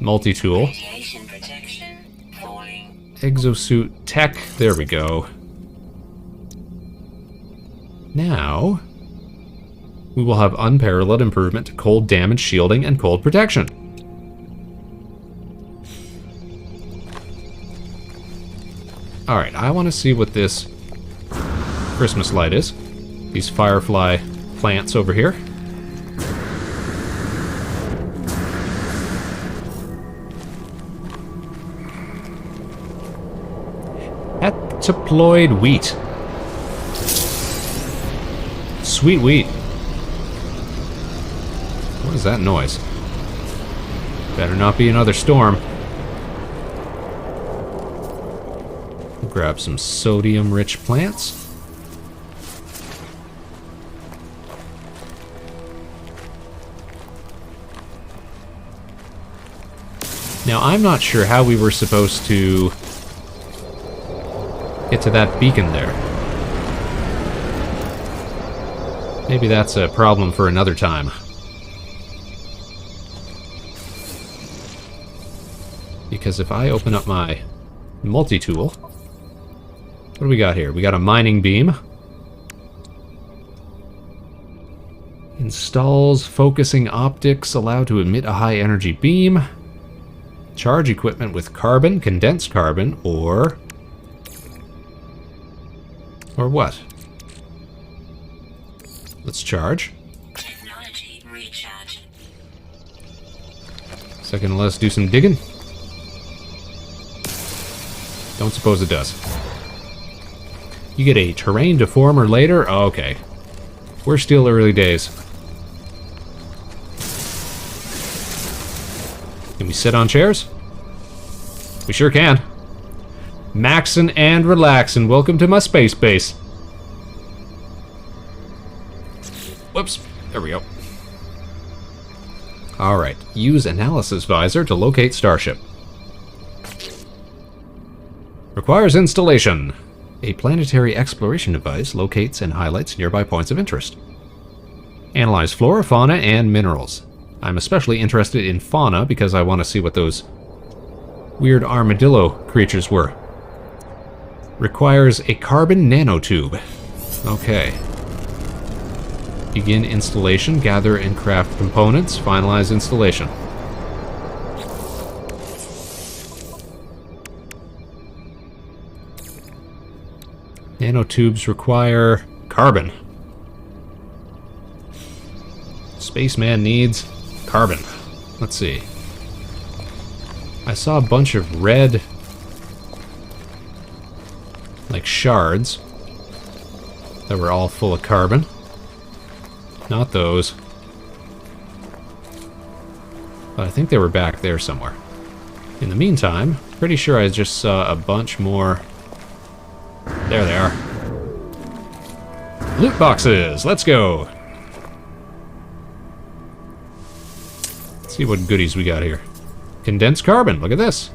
multi-tool, Radiation protection. Falling. exosuit tech, there we go. Now, we will have unparalleled improvement to cold damage shielding and cold protection. Alright, I want to see what this Christmas light is. These firefly plants over here. Heptaploid wheat. Sweet wheat. What is that noise? Better not be another storm. We'll grab some sodium-rich plants. Now, I'm not sure how we were supposed to get to that beacon there. Maybe that's a problem for another time. Because if I open up my multi-tool... What do we got here? We got a mining beam. Installs focusing optics allowed to emit a high energy beam. Charge equipment with carbon, condensed carbon, or what? Let's charge. Technology recharge. Second, let's do some digging. Don't suppose it does. You get a terrain deformer later? Oh, okay. We're still early days. Can we sit on chairs? We sure can. Maxin' and relaxin'. Welcome to my space base. Whoops. There we go. Alright. Use analysis visor to locate starship. Requires installation. A planetary exploration device locates and highlights nearby points of interest. Analyze flora, fauna, and minerals. I'm especially interested in fauna because I want to see what those weird armadillo creatures were. Requires a carbon nanotube. Okay. Begin installation, gather and craft components, finalize installation. Nanotubes require carbon. Spaceman needs carbon. Let's see. I saw a bunch of red, like shards, that were all full of carbon. Not those. But I think they were back there somewhere. In the meantime, pretty sure I just saw a bunch more. There they are. Loot boxes! Let's go! Let's see what goodies we got here. Condensed carbon, look at this.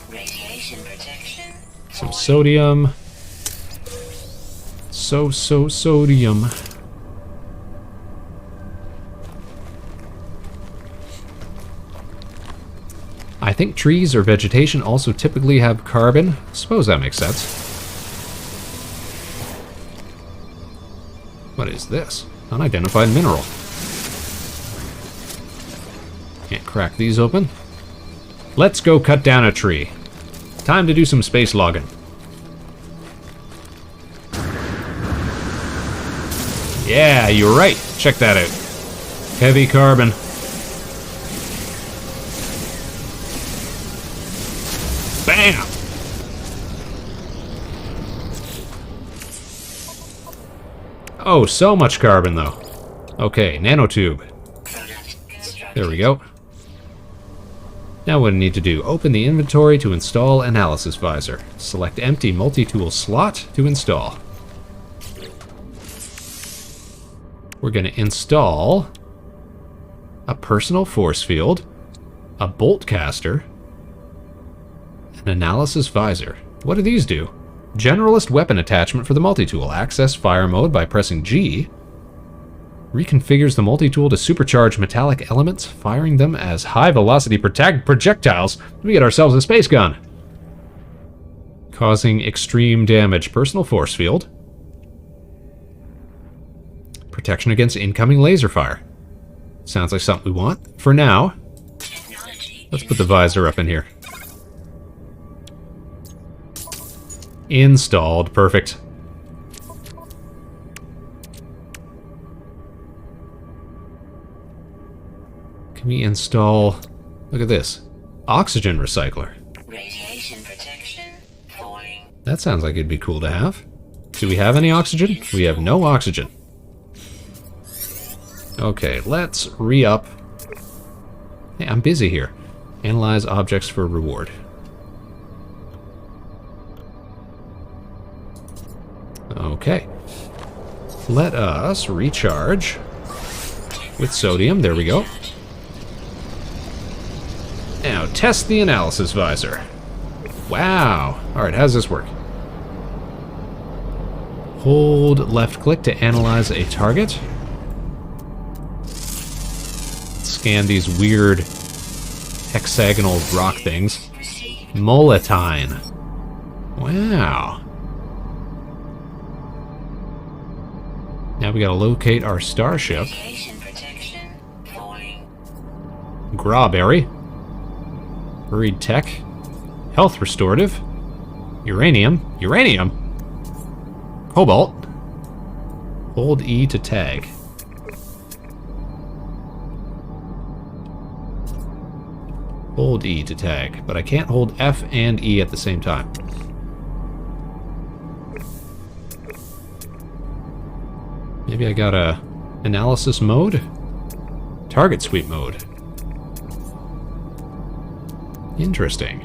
Radiation protection. Some sodium. Sodium. I think trees or vegetation also typically have carbon. Suppose that makes sense. What is this? Unidentified mineral. Can't crack these open. Let's go cut down a tree. Time to do some space logging. Yeah, you're right. Check that out. Heavy carbon. Bam! Oh, so much carbon, though. Okay, nanotube. There we go. Now what I need to do, open the inventory to install analysis visor. Select empty multi-tool slot to install. We're going to install a personal force field, a bolt caster, an analysis visor. What do these do? Generalist weapon attachment for the multi-tool. Access fire mode by pressing G. Reconfigures the multi-tool to supercharge metallic elements, firing them as high-velocity projectiles. We get ourselves a space gun. Causing extreme damage. Personal force field. Protection against incoming laser fire. Sounds like something we want. For now, let's put the visor up in here. Installed. Perfect. Can we install... Look at this. Oxygen recycler. Radiation protection. Falling. That sounds like it'd be cool to have. Do we have any oxygen? We have no oxygen. Okay, let's re-up. Hey, I'm busy here. Analyze objects for reward. Okay. Let us recharge with sodium. There we go. Now, test the analysis visor. Wow. Alright, how does this work? Hold left click to analyze a target. Scan these weird hexagonal rock things. Molotine. Wow. Now we gotta locate our starship. Radiation protection falling. Grawberry. Buried tech. Health restorative. Uranium. Uranium? Cobalt. Hold E to tag. Hold E to tag, but I can't hold F and E at the same time. Maybe I got a analysis mode? Target sweep mode. Interesting.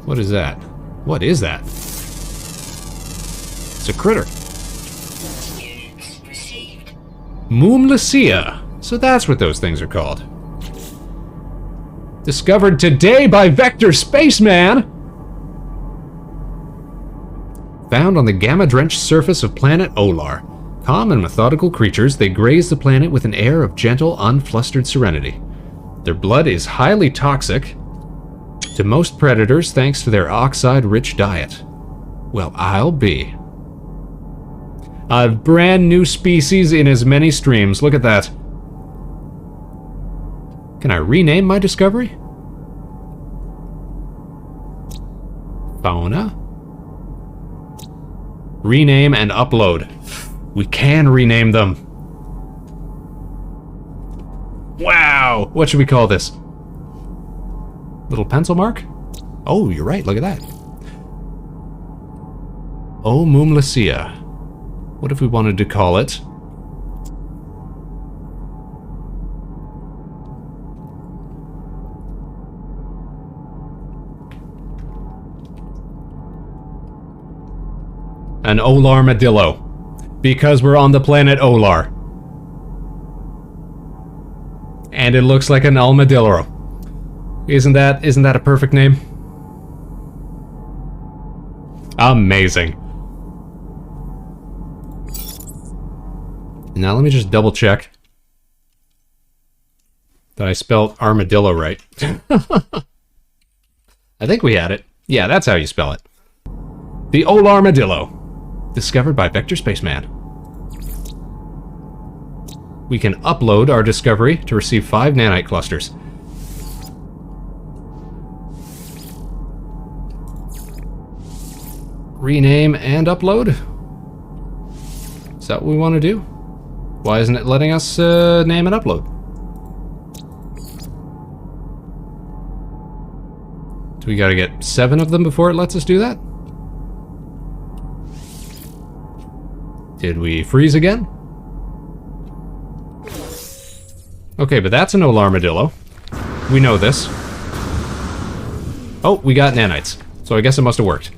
What is that? What is that? It's a critter. Units received. Moomlacia. So that's what those things are called. Discovered today by Vector Spaceman! Found on the gamma-drenched surface of planet Olar. Calm and methodical creatures, they graze the planet with an air of gentle, unflustered serenity. Their blood is highly toxic to most predators thanks to their oxide-rich diet. Well, I'll be. A brand new species in as many streams. Look at that. Can I rename my discovery? Fauna. Rename and upload. We can rename them. Wow! What should we call this? Little pencil mark? Oh, you're right, look at that. Oh, Moomlacia. What if we wanted to call it? An Olarmadillo. Because we're on the planet Olar. And it looks like an armadillo. Isn't that a perfect name? Amazing. Now let me just double check that I spelled armadillo right. I think we had it. Yeah, that's how you spell it. The Olarmadillo. Discovered by Vector Spaceman. We can upload our discovery to receive 5 nanite clusters. Rename and upload? Is that what we want to do? Why isn't it letting us name and upload? Do we gotta get 7 of them before it lets us do that? Did we freeze again? Okay, but that's an Olarmadillo. We know this. Oh, we got nanites. So I guess it must have worked.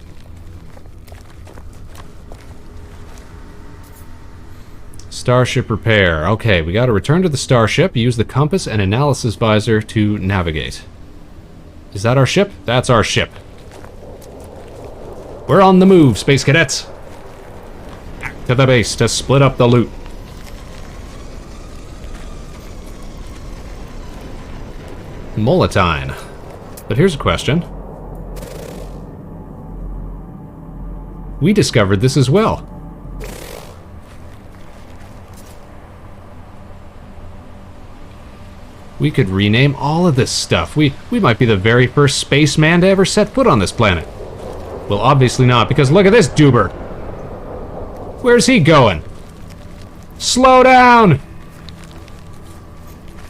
Starship repair. Okay, we gotta return to the starship, use the compass and analysis visor to navigate. Is that our ship? That's our ship. We're on the move, Space Cadets. Back to the base to split up the loot. Molotine. But here's a question. We discovered this as well. We could rename all of this stuff. We might be the very first spaceman to ever set foot on this planet. Well, obviously not, because look at this doober. Where's he going? Slow down!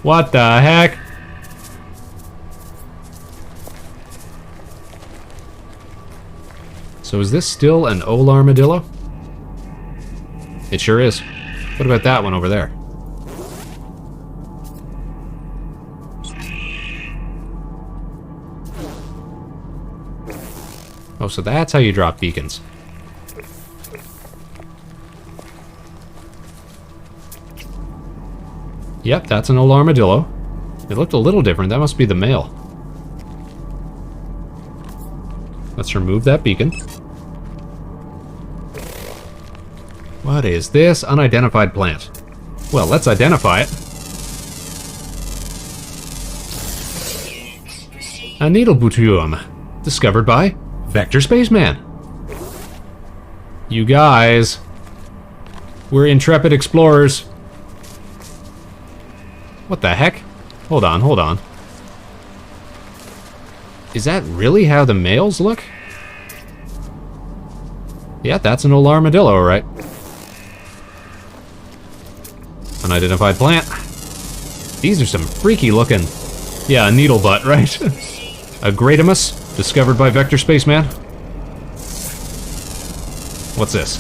What the heck? So is this still an Olarmadillo? It sure is. What about that one over there? Oh, so that's how you drop beacons. Yep, that's an Olarmadillo. It looked a little different. That must be the male. Let's remove that beacon. What is this? Unidentified plant. Well, let's identify it. A needle butium, discovered by Vector Spaceman. You guys, we're intrepid explorers. What the heck? Hold on, hold on. Is that really how the males look? Yeah, that's an Olarmadillo, all right. Unidentified plant. These are some freaky looking... Yeah, a needle butt, right? A Gratimus, discovered by Vector Spaceman. What's this?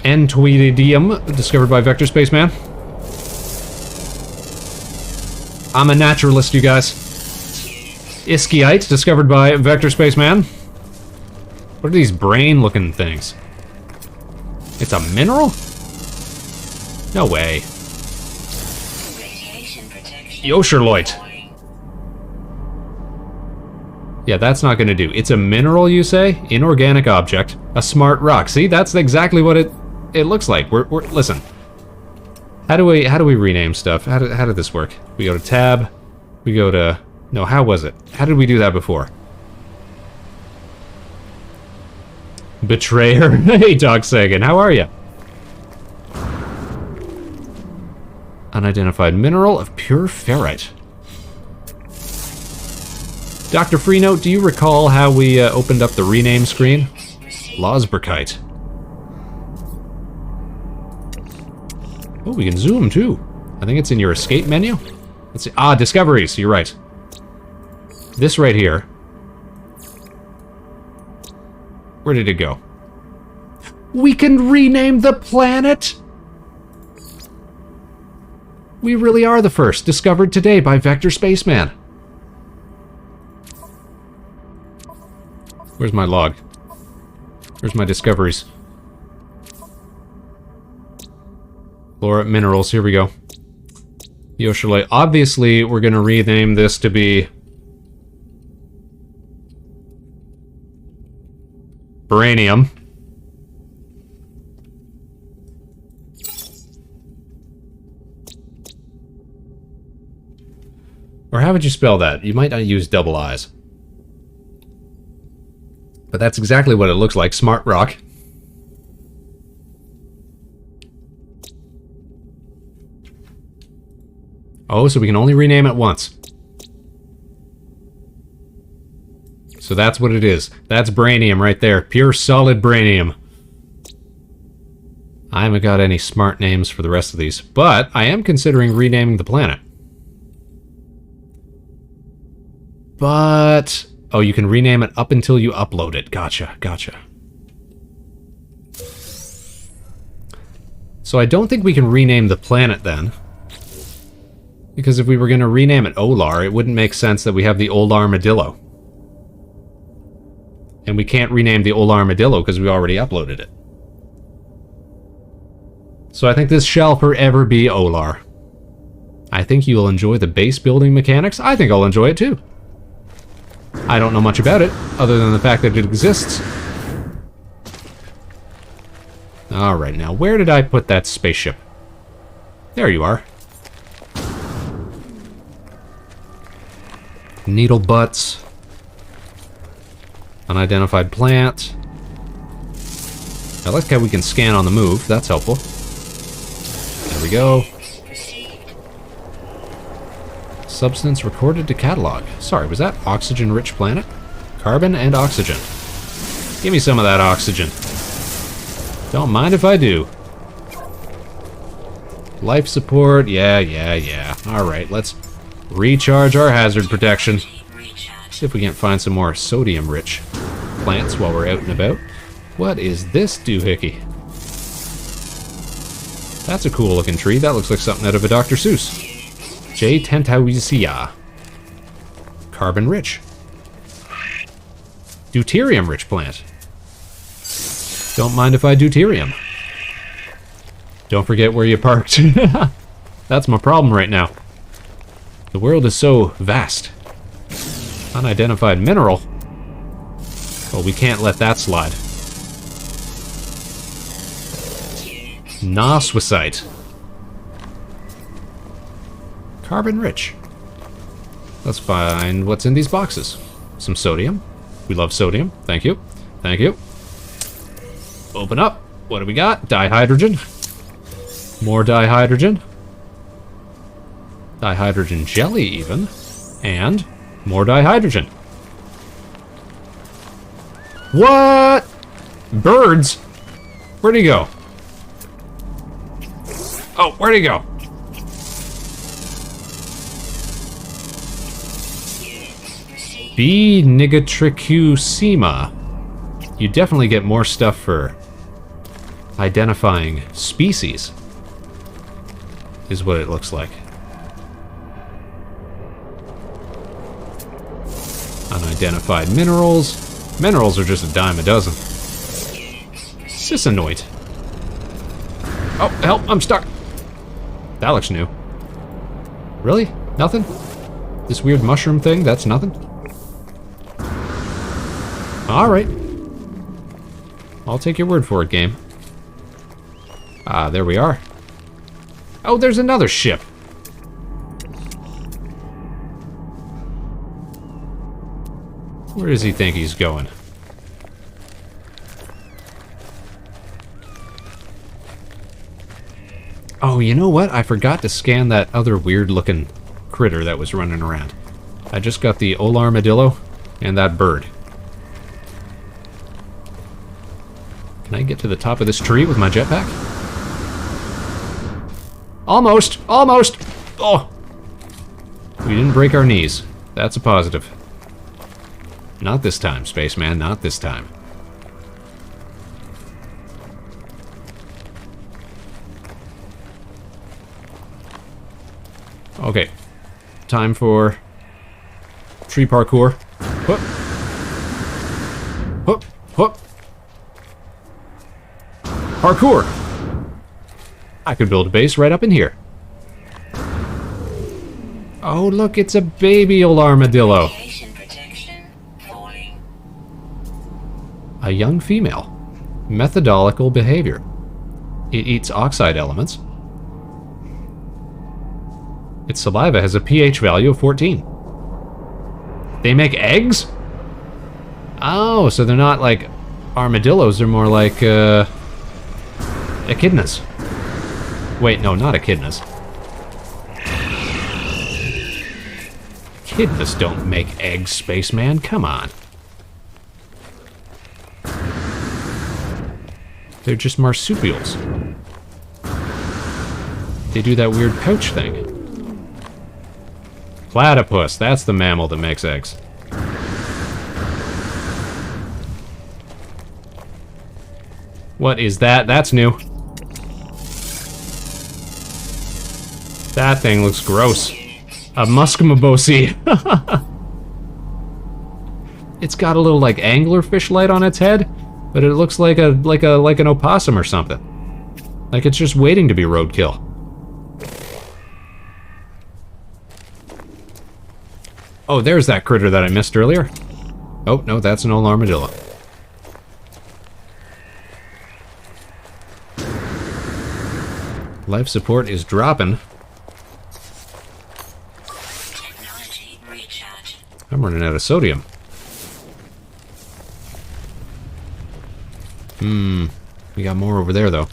Entoidium, discovered by Vector Spaceman. I'm a naturalist, you guys. Ischite, discovered by Vector Spaceman. What are these brain-looking things? It's a mineral? No way. Yosherloit. Yeah, that's not gonna do. It's a mineral, you say? Inorganic object. A smart rock. See, that's exactly what it looks like. We're listen. How do we rename stuff? How did this work? We go to tab. We go to... No, how was it? How did we do that before? Betrayer. Hey, Dog Sagan, how are you? Unidentified mineral of pure ferrite. Dr. Freenote, do you recall how we opened up the rename screen? Losberkite. Oh, we can zoom too. I think it's in your escape menu. Let's see. Ah, discoveries. You're right. This right here. Where did it go? We can rename the planet! We really are the first, discovered today by Vector Spaceman. Where's my log? Where's my discoveries? Flora minerals, here we go. Yosherloit. Obviously, we're gonna rename this to be... Baranium. Or how would you spell that? You might not use double I's. But that's exactly what it looks like. Smart rock. Oh, so we can only rename it once. So that's what it is. That's Branium right there. Pure solid Branium. I haven't got any smart names for the rest of these, but I am considering renaming the planet. But... Oh, you can rename it up until you upload it. Gotcha, gotcha. So I don't think we can rename the planet then. Because if we were going to rename it Olar, it wouldn't make sense that we have the Olarmadillo. And we can't rename the Olarmadillo because we already uploaded it. So I think this shall forever be Olar. I think you'll enjoy the base building mechanics. I think I'll enjoy it too. I don't know much about it, other than the fact that it exists. Alright, now where did I put that spaceship? There you are. Needle butts. Unidentified plant. I like how we can scan on the move. That's helpful. There we go. Substance recorded to catalog. Sorry, was that oxygen-rich planet? Carbon and oxygen. Give me some of that oxygen. Don't mind if I do. Life support. Yeah. Alright, let's recharge our hazard protection. See if we can't find some more sodium-rich plants while we're out and about. What is this doohickey? That's a cool-looking tree. That looks like something out of a Dr. Seuss. J. Tentausia. Carbon-rich. Deuterium-rich plant. Don't mind if I deuterium. Don't forget where you parked. That's my problem right now. The world is so vast. Unidentified mineral. Well, we can't let that slide. Noswicite. Carbon rich. Let's find what's in these boxes. Some sodium. We love sodium. Thank you. Thank you. Open up. What do we got? Dihydrogen. More dihydrogen. Dihydrogen jelly, even. And more dihydrogen. What? Birds? Where'd he go? Oh, where'd he go? B. nigatricucema. You definitely get more stuff for identifying species, is what it looks like. Unidentified minerals. Minerals are just a dime a dozen. Sisanoid. Oh, help, I'm stuck. That looks new. Really? Nothing? This weird mushroom thing, that's nothing? Alright. I'll take your word for it, game. Ah, there we are. Oh, there's another ship. Where does he think he's going? Oh, you know what? I forgot to scan that other weird-looking critter that was running around. I just got the Olarmadillo and that bird. Can I get to the top of this tree with my jetpack? Almost! Almost! Oh! We didn't break our knees. That's a positive. Not this time, Spaceman. Not this time. Okay. Time for tree parkour. Whoop. Whoop. Whoop. Parkour! I could build a base right up in here. Oh, look, it's a baby Olarmadillo. A young female. Methodological behavior. It eats oxide elements. Its saliva has a pH value of 14. They make eggs? Oh, so they're not like armadillos, they're more like, echidnas. Wait, no, not echidnas. Echidnas don't make eggs, Spaceman. Come on. They're just marsupials. They do that weird pouch thing. Platypus, that's the mammal that makes eggs. What is that? That's new. That thing looks gross. A muscumabosi. It's got a little like anglerfish light on its head, but it looks like an opossum or something. Like it's just waiting to be roadkill. Oh, there's that critter that I missed earlier. Oh, no, that's an Olarmadillo. Life support is dropping. Technology recharge. I'm running out of sodium. We got more over there, though.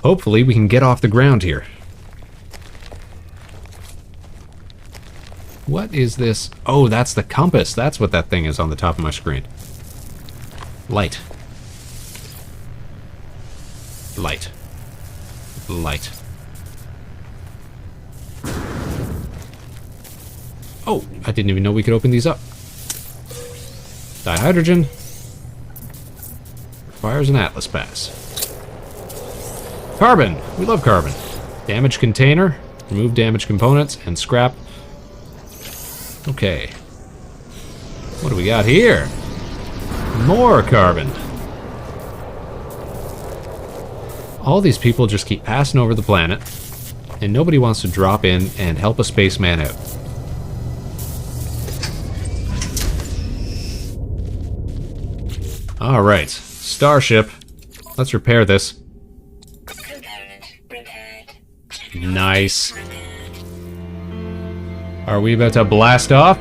Hopefully, we can get off the ground here. What is this? Oh, that's the compass. That's what that thing is on the top of my screen. Light. Light. Light. Oh, I didn't even know we could open these up. Dihydrogen. Requires an Atlas pass. Carbon. We love carbon. Damage container. Remove damaged components and scrap. Okay. What do we got here? More carbon. All these people just keep passing over the planet, and nobody wants to drop in and help a spaceman out. Alright. Starship. Let's repair this. Nice. Are we about to blast off?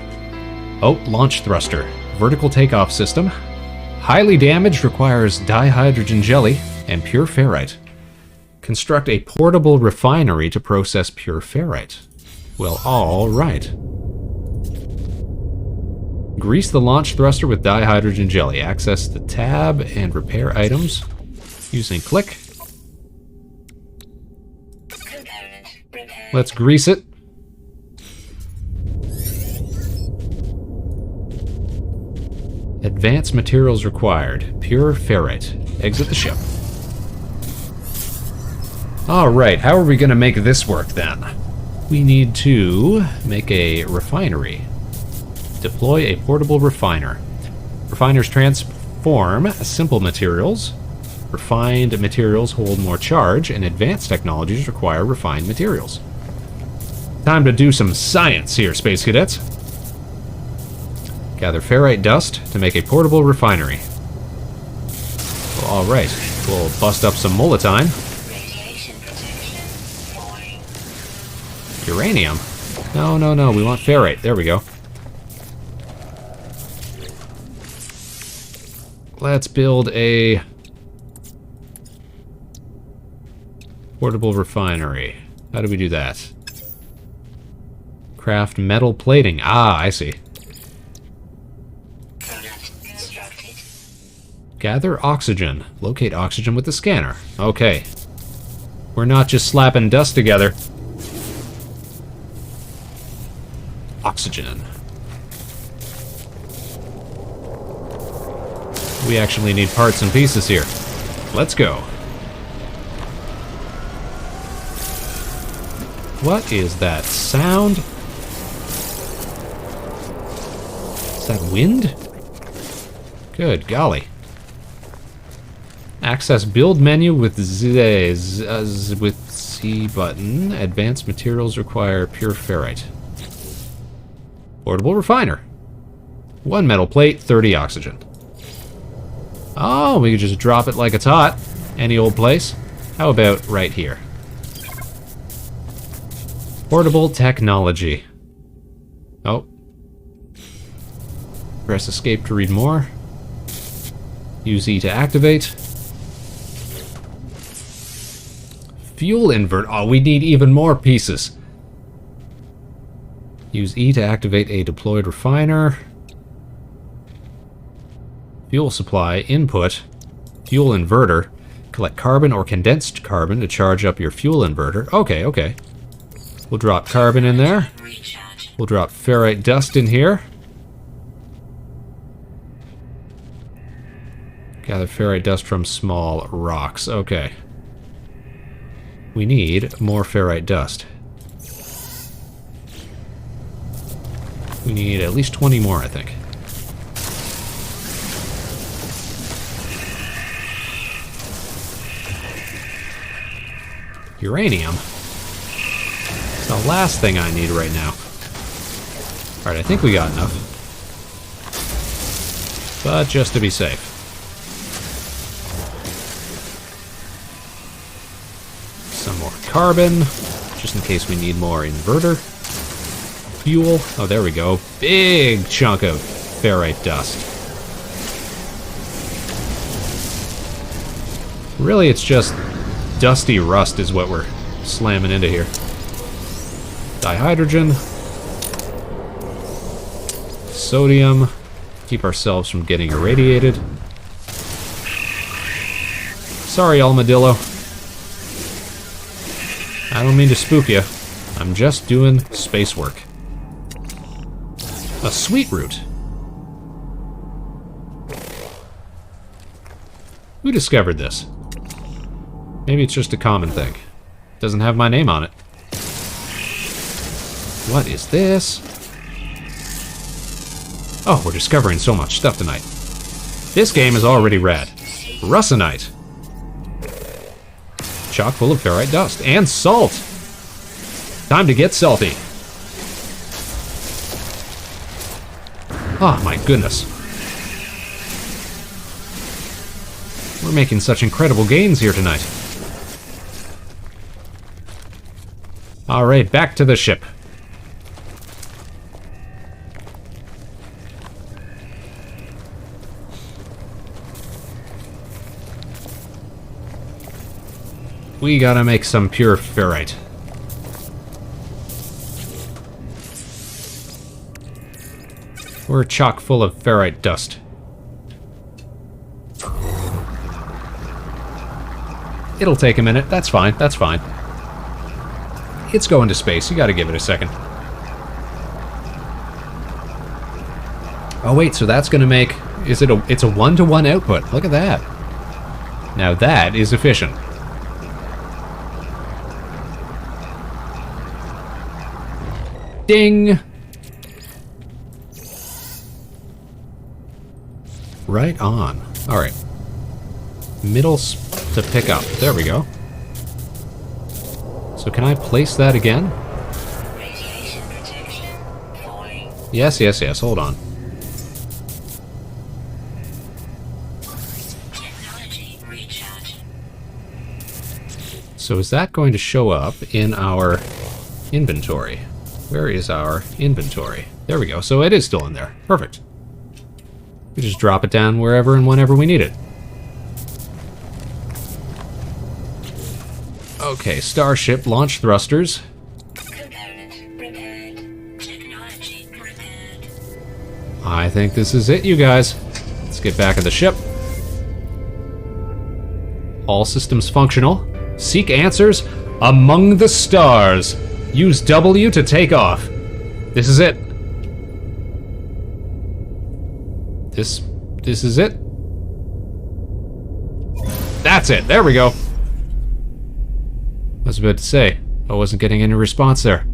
Oh, launch thruster. Vertical takeoff system. Highly damaged, requires dihydrogen jelly and pure ferrite. Construct a portable refinery to process pure ferrite. Well, alright. Grease the launch thruster with dihydrogen jelly. Access the tab and repair items using click. Let's grease it. Advanced materials required. Pure ferrite. Exit the ship. Alright, how are we going to make this work then? We need to make a refinery. Deploy a portable refiner. Refiners transform simple materials. Refined materials hold more charge, and advanced technologies require refined materials. Time to do some science here, Space Cadets. Gather ferrite dust to make a portable refinery. Well, alright, we'll bust up some molotine. Uranium? No, we want ferrite. There we go. Let's build a portable refinery. How do we do that? Craft metal plating. Ah, I see. Gather oxygen. Locate oxygen with the scanner. Okay. We're not just slapping dust together. Oxygen. We actually need parts and pieces here. Let's go. What is that sound? Is that wind? Good golly. Access build menu with C button. Advanced materials require pure ferrite. Portable refiner. 1 metal plate, 30 oxygen. Oh, we could just drop it like it's hot. Any old place. How about right here? Portable technology. Oh. Press escape to read more. Use E to activate. Fuel invert. Oh, we need even more pieces. Use E to activate a deployed refiner. Fuel supply, input, fuel inverter. Collect carbon or condensed carbon to charge up your fuel inverter. Okay. We'll drop carbon in there. We'll drop ferrite dust in here. Gather ferrite dust from small rocks. Okay. We need more ferrite dust. We need at least 20 more, I think. Uranium? It's the last thing I need right now. Alright, I think we got enough. But just to be safe. Some more carbon, just in case we need more inverter. Fuel. Oh, there we go. Big chunk of ferrite dust. Really, it's just dusty rust is what we're slamming into here. Dihydrogen. Sodium. Keep ourselves from getting irradiated. Sorry, Olarmadillo. I don't mean to spook you. I'm just doing space work. A sweet root. Who discovered this? Maybe it's just a common thing. Doesn't have my name on it. What is this? Oh, we're discovering so much stuff tonight. This game is already rad. Russinite. Chock full of ferrite dust. And salt! Time to get salty. Oh my goodness. We're making such incredible gains here tonight. Alright, back to the ship. We gotta make some pure ferrite. We're chock full of ferrite dust. It'll take a minute. That's fine. That's fine. It's going to space. You gotta give it a second. Oh wait, so that's gonna make... It's a 1-to-1 output. Look at that. Now that is efficient. Ding! Right on. Alright. Middle to pick up. There we go. So can I place that again? Radiation protection falling. Yes, yes, yes. Hold on. Technology recharge. So is that going to show up in our inventory? Where is our inventory? There we go. So it is still in there. Perfect. We just drop it down wherever and whenever we need it. Okay, Starship launch thrusters. Component repaired. Technology repaired. I think this is it, you guys. Let's get back in the ship. All systems functional. Seek answers among the stars. Use W to take off. This is it. This is it. That's it. There we go. I was about to say, I wasn't getting any response there.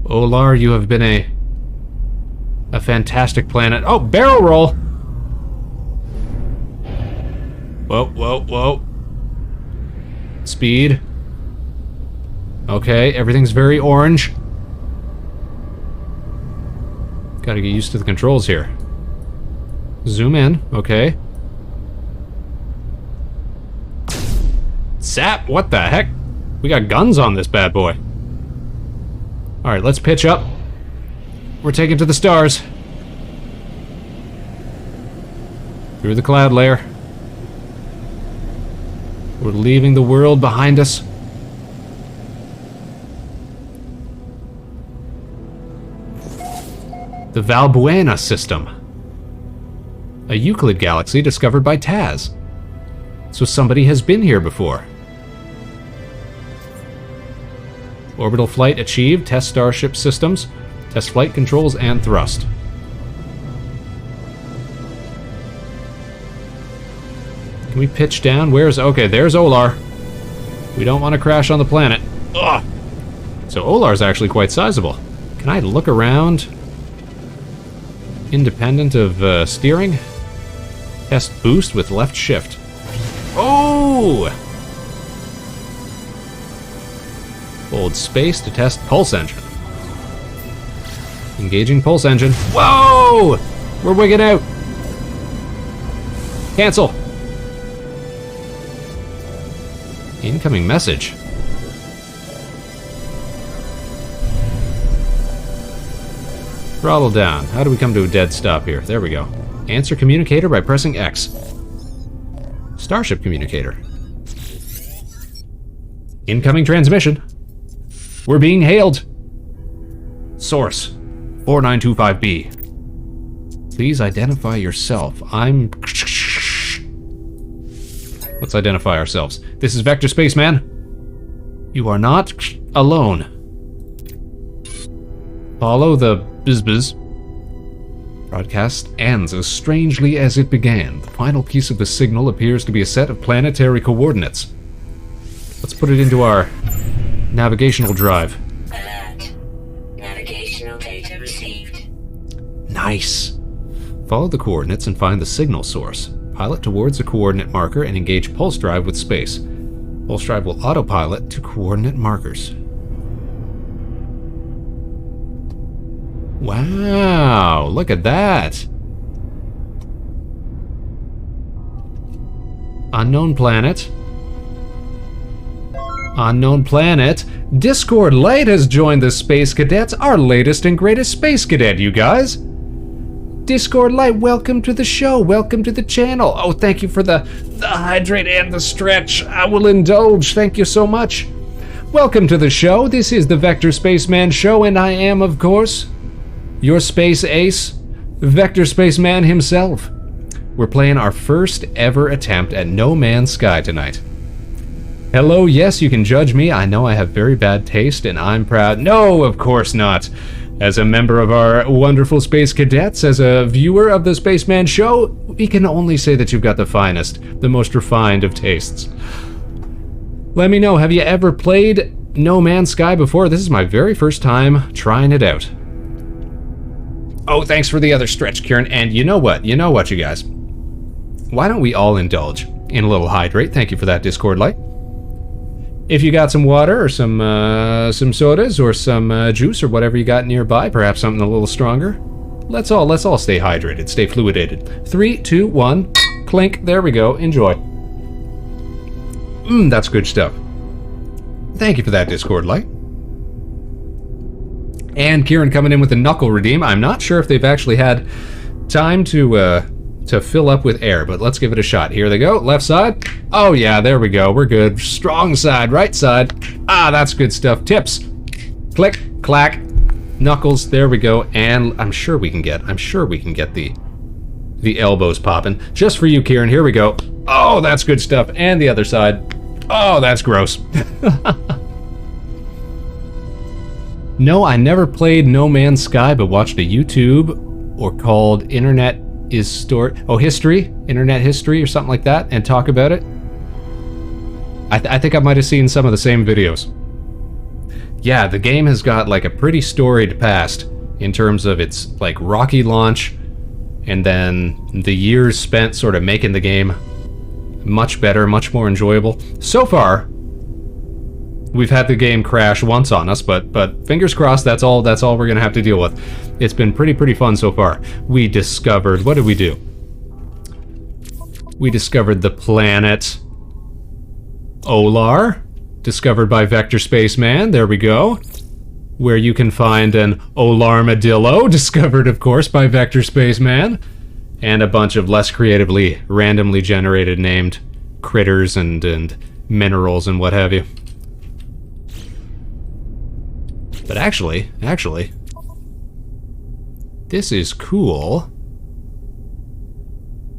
Olar, you have been a fantastic planet. Oh, barrel roll! Whoa, whoa, whoa. Speed. Okay, everything's very orange. Gotta get used to the controls here. Zoom in, okay. Sap, what the heck? We got guns on this bad boy. Alright, let's pitch up. We're taking to the stars. Through the cloud layer. We're leaving the world behind us. The Valbuena system. A Euclid galaxy discovered by Taz. So somebody has been here before. Orbital flight achieved. Test Starship systems. Test flight controls and thrust. Can we pitch down? Where's... Okay, there's Olar. We don't want to crash on the planet. Ugh. So Olar's actually quite sizable. Can I look around? Independent of steering? Test boost with left shift. Oh! Hold space to test pulse engine. Engaging pulse engine. Whoa! We're wigging out. Cancel. Incoming message. Throttle down. How do we come to a dead stop here? There we go. Answer communicator by pressing X. Starship communicator. Incoming transmission. We're being hailed. Source 4925B. Please identify yourself. Let's identify ourselves. This is Vector Spaceman. You are not alone. Follow the bizbiz. Broadcast ends as strangely as it began. The final piece of the signal appears to be a set of planetary coordinates. Let's put it into our navigational drive. Alert. Navigational data received. Nice. Follow the coordinates and find the signal source. Pilot towards the coordinate marker and engage pulse drive with space. Pulse drive will autopilot to coordinate markers. Wow, look at that. Unknown planet. Unknown planet. Discord Light has joined the Space Cadets, our latest and greatest Space Cadet, you guys. Discord Light, welcome to the show. Welcome to the channel. Oh, thank you for the hydrate and the stretch. I will indulge. Thank you so much. Welcome to the show. This is the Vector Spaceman Show, and I am, of course, your space ace, Vector Spaceman himself. We're playing our first ever attempt at No Man's Sky tonight. Hello, yes, you can judge me. I know I have very bad taste, and I'm proud. No, of course not. As a member of our wonderful Space Cadets, as a viewer of the Spaceman Show, we can only say that you've got the finest, the most refined of tastes. Let me know, have you ever played No Man's Sky before? This is my very first time trying it out. Oh, thanks for the other stretch, Kieran. And you know what? You guys? Why don't we all indulge in a little hydrate? Thank you for that, Discord Light. If you got some water or some sodas or some juice or whatever you got nearby, perhaps something a little stronger, let's all stay hydrated, stay fluidated. 3, 2, 1, clink. There we go. Enjoy. That's good stuff. Thank you for that, Discord Light. And Kieran coming in with the knuckle redeem. I'm not sure if they've actually had time to fill up with air, but let's give it a shot. Here they go. Left side. Oh yeah, there we go. We're good. Strong side. Right side. Ah, that's good stuff. Tips. Click. Clack. Knuckles. There we go. And I'm sure we can get the elbows popping. Just for you, Kieran. Here we go. Oh, that's good stuff. And the other side. Oh, that's gross. No, I never played No Man's Sky, but watched a YouTube or called Internet History or something like that, and talk about it. I think I might have seen some of the same videos. Yeah, the game has got like a pretty storied past in terms of its like rocky launch, and then the years spent sort of making the game much better, much more enjoyable. So far, we've had the game crash once on us, but fingers crossed, that's all we're gonna have to deal with. It's been pretty fun so far. We discovered, what did we do? We discovered the planet Olar, discovered by Vector Spaceman, there we go. Where you can find an Olarmadillo, discovered of course by Vector Spaceman. And a bunch of less creatively, randomly generated named critters and minerals and what have you. But actually, this is cool.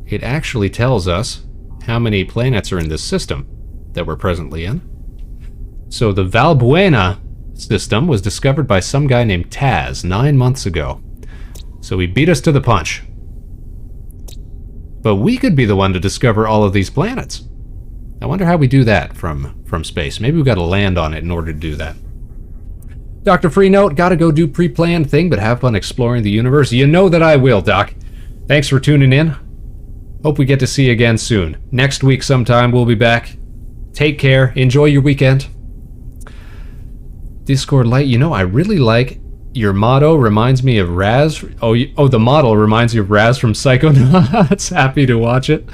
It actually tells us how many planets are in this system that we're presently in. So the Valbuena system was discovered by some guy named Taz 9 months ago. So he beat us to the punch. But we could be the one to discover all of these planets. I wonder how we do that from space. Maybe we've got to land on it in order to do that. Dr. Freenote, gotta go do pre-planned thing, but have fun exploring the universe. You know that I will, Doc. Thanks for tuning in. Hope we get to see you again soon. Next week sometime we'll be back. Take care. Enjoy your weekend. Discord Light, you know, I really like your motto. Reminds me of Raz. Oh, the model reminds you of Raz from Psychonauts. Happy to watch it.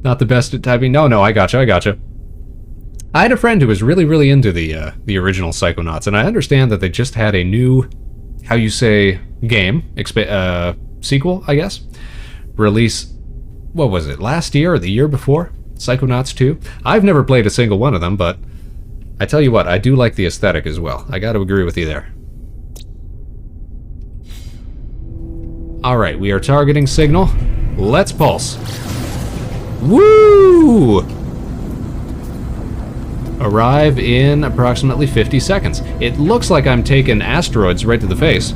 Not the best at typing. No, I gotcha. I had a friend who was really into the original Psychonauts, and I understand that they just had a new, how you say, game, sequel, I guess, release, what was it, last year or the year before? Psychonauts 2. I've never played a single one of them, but I tell you what, I do like the aesthetic as well. I gotta agree with you there. Alright, we are targeting signal. Let's pulse. Woo! Arrive in approximately 50 seconds. It looks like I'm taking asteroids right to the face.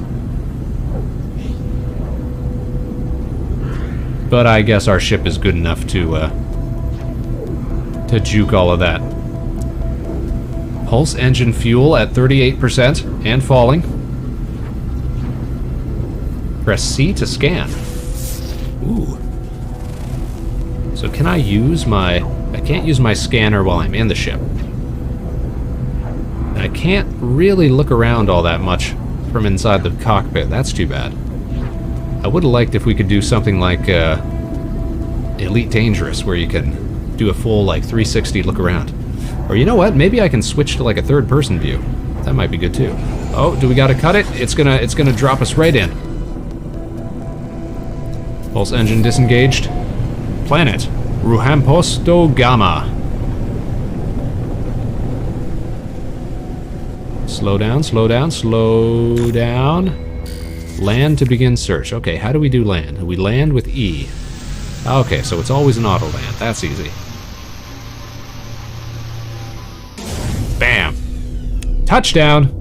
But I guess our ship is good enough to juke all of that. Pulse engine fuel at 38% and falling. Press C to scan. Ooh. So can I use my... I can't use my scanner while I'm in the ship. I can't really look around all that much from inside the cockpit. That's too bad. I would have liked if we could do something like Elite Dangerous, where you can do a full, like, 360 look around. Or you know what? Maybe I can switch to, like, a third-person view. That might be good, too. Oh, do we gotta cut it? It's gonna drop us right in. Pulse engine disengaged. Planet. Ruhamposto Gamma. Slow down, slow down, slow down. Land to begin search. Okay, how do we do land? We land with E. Okay, so it's always an auto land. That's easy. Bam. Touchdown.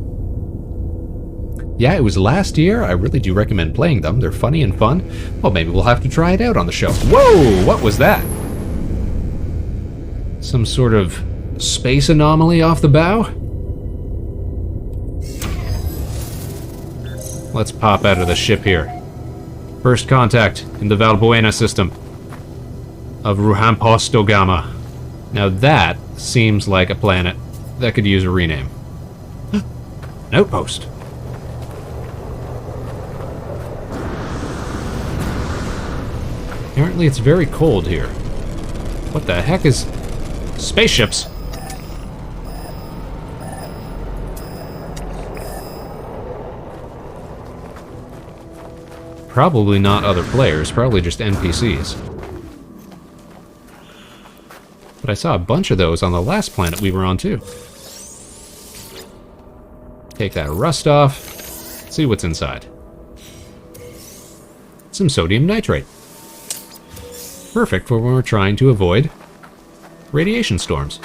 Yeah, it was last year. I really do recommend playing them. They're funny and fun. Well, maybe we'll have to try it out on the show. Whoa, what was that? Some sort of space anomaly off the bow? Let's pop out of the ship here. First contact in the Valbuena system of Ruhamposto Gamma. Now that seems like a planet that could use a rename. An outpost. Apparently it's very cold here. What the heck is... spaceships? Probably not other players, probably just NPCs. But I saw a bunch of those on the last planet we were on too. Take that rust off. See what's inside. Some sodium nitrate. Perfect for when we're trying to avoid radiation storms.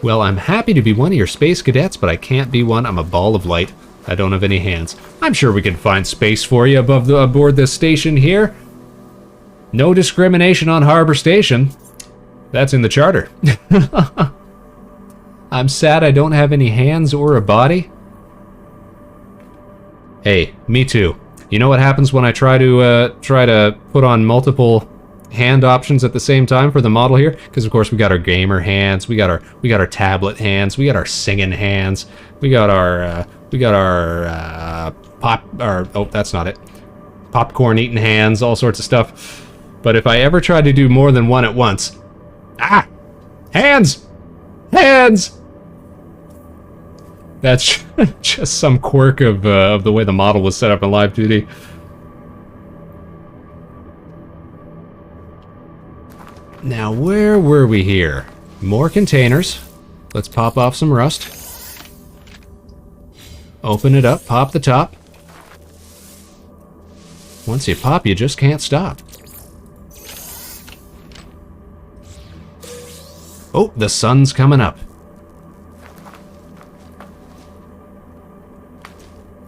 Well, I'm happy to be one of your space cadets, but I can't be one. I'm a ball of light. I don't have any hands. I'm sure we can find space for you aboard this station here. No discrimination on Harbor Station. That's in the charter. I'm sad I don't have any hands or a body. Hey, me too. You know what happens when I try to put on multiple hand options at the same time for the model here? Because of course we got our gamer hands, we got our tablet hands, we got our singing hands, we got our oh, that's not it. Popcorn eating hands, all sorts of stuff. But if I ever try to do more than one at once, hands, hands. That's just some quirk of the way the model was set up in Live 2D. Now, where were we here? More containers. Let's pop off some rust. Open it up, pop the top. Once you pop, you just can't stop. Oh, the sun's coming up.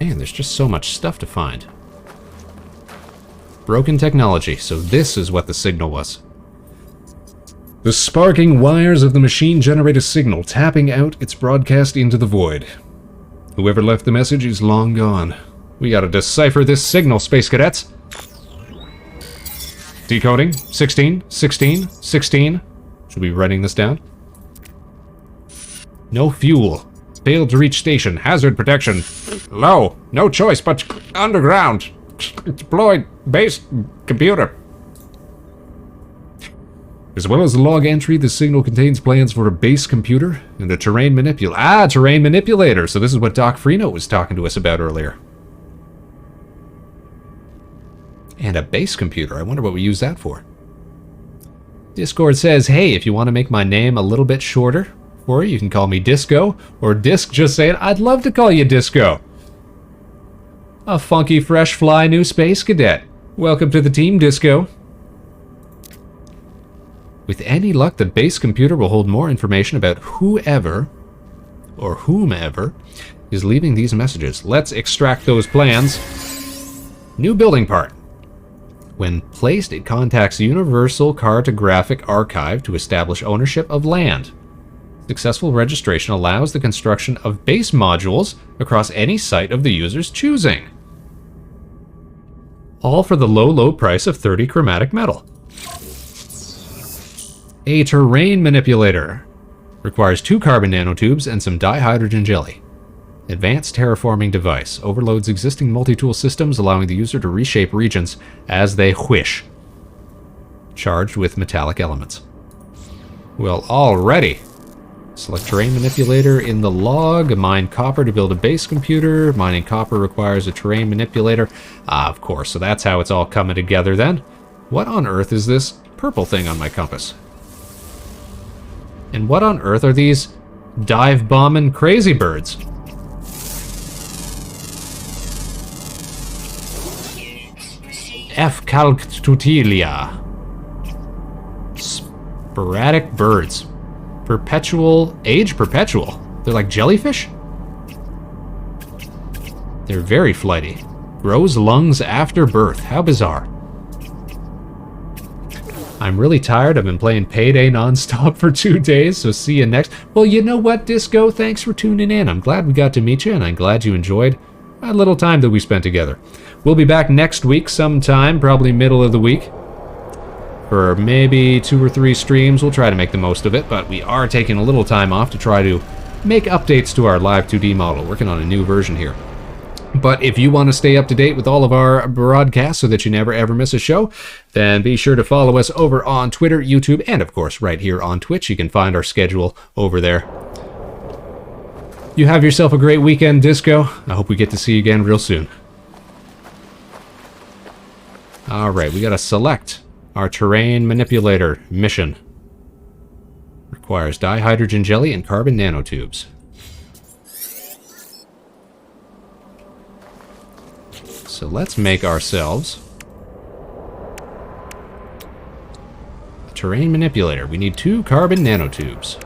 Man, there's just so much stuff to find. Broken technology, so this is what the signal was. The sparking wires of the machine generate a signal, tapping out its broadcast into the void. Whoever left the message is long gone. We gotta decipher this signal, Space Cadets. Decoding. 16, 16, 16. Should we be writing this down? No fuel. Failed to reach station. Hazard protection. Low. No choice but underground. Deployed base computer. As well as the log entry, the signal contains plans for a base computer and a terrain manipulator. Terrain manipulator. So this is what Doc Freno was talking to us about earlier. And a base computer. I wonder what we use that for. Discord says, hey, if you want to make my name a little bit shorter for you can call me Disco, or Disc just saying, I'd love to call you Disco. A funky, fresh, fly new space cadet. Welcome to the team, Disco. With any luck, the base computer will hold more information about whoever, or whomever, is leaving these messages. Let's extract those plans. New building part. When placed, it contacts Universal Cartographic Archive to establish ownership of land. Successful registration allows the construction of base modules across any site of the user's choosing. All for the low, low price of 30 chromatic metal. A terrain manipulator. Requires 2 carbon nanotubes and some dihydrogen jelly. Advanced terraforming device. Overloads existing multi-tool systems, allowing the user to reshape regions as they wish. Charged with metallic elements. Well, already. Select terrain manipulator in the log. Mine copper to build a base computer. Mining copper requires a terrain manipulator. Ah, of course. So that's how it's all coming together then. What on earth is this purple thing on my compass? And what on earth are these dive-bombing crazy birds? F. calctutilia. Sporadic birds. Perpetual. Age perpetual. They're like jellyfish? They're very flighty. Grows lungs after birth. How bizarre. I'm really tired. I've been playing Payday nonstop for 2 days, so see you next. Well, you know what, Disco? Thanks for tuning in. I'm glad we got to meet you, and I'm glad you enjoyed a little time that we spent together. We'll be back next week sometime, probably middle of the week, for maybe 2 or 3 streams. We'll try to make the most of it, but we are taking a little time off to try to make updates to our Live 2D model, working on a new version here. But if you want to stay up to date with all of our broadcasts so that you never ever miss a show, then be sure to follow us over on Twitter, YouTube, and of course right here on Twitch. You can find our schedule over there. You have yourself a great weekend, Disco. I hope we get to see you again real soon. Alright, we gotta select our terrain manipulator mission. Requires dihydrogen jelly and carbon nanotubes. So let's make ourselves a terrain manipulator. We need 2 carbon nanotubes.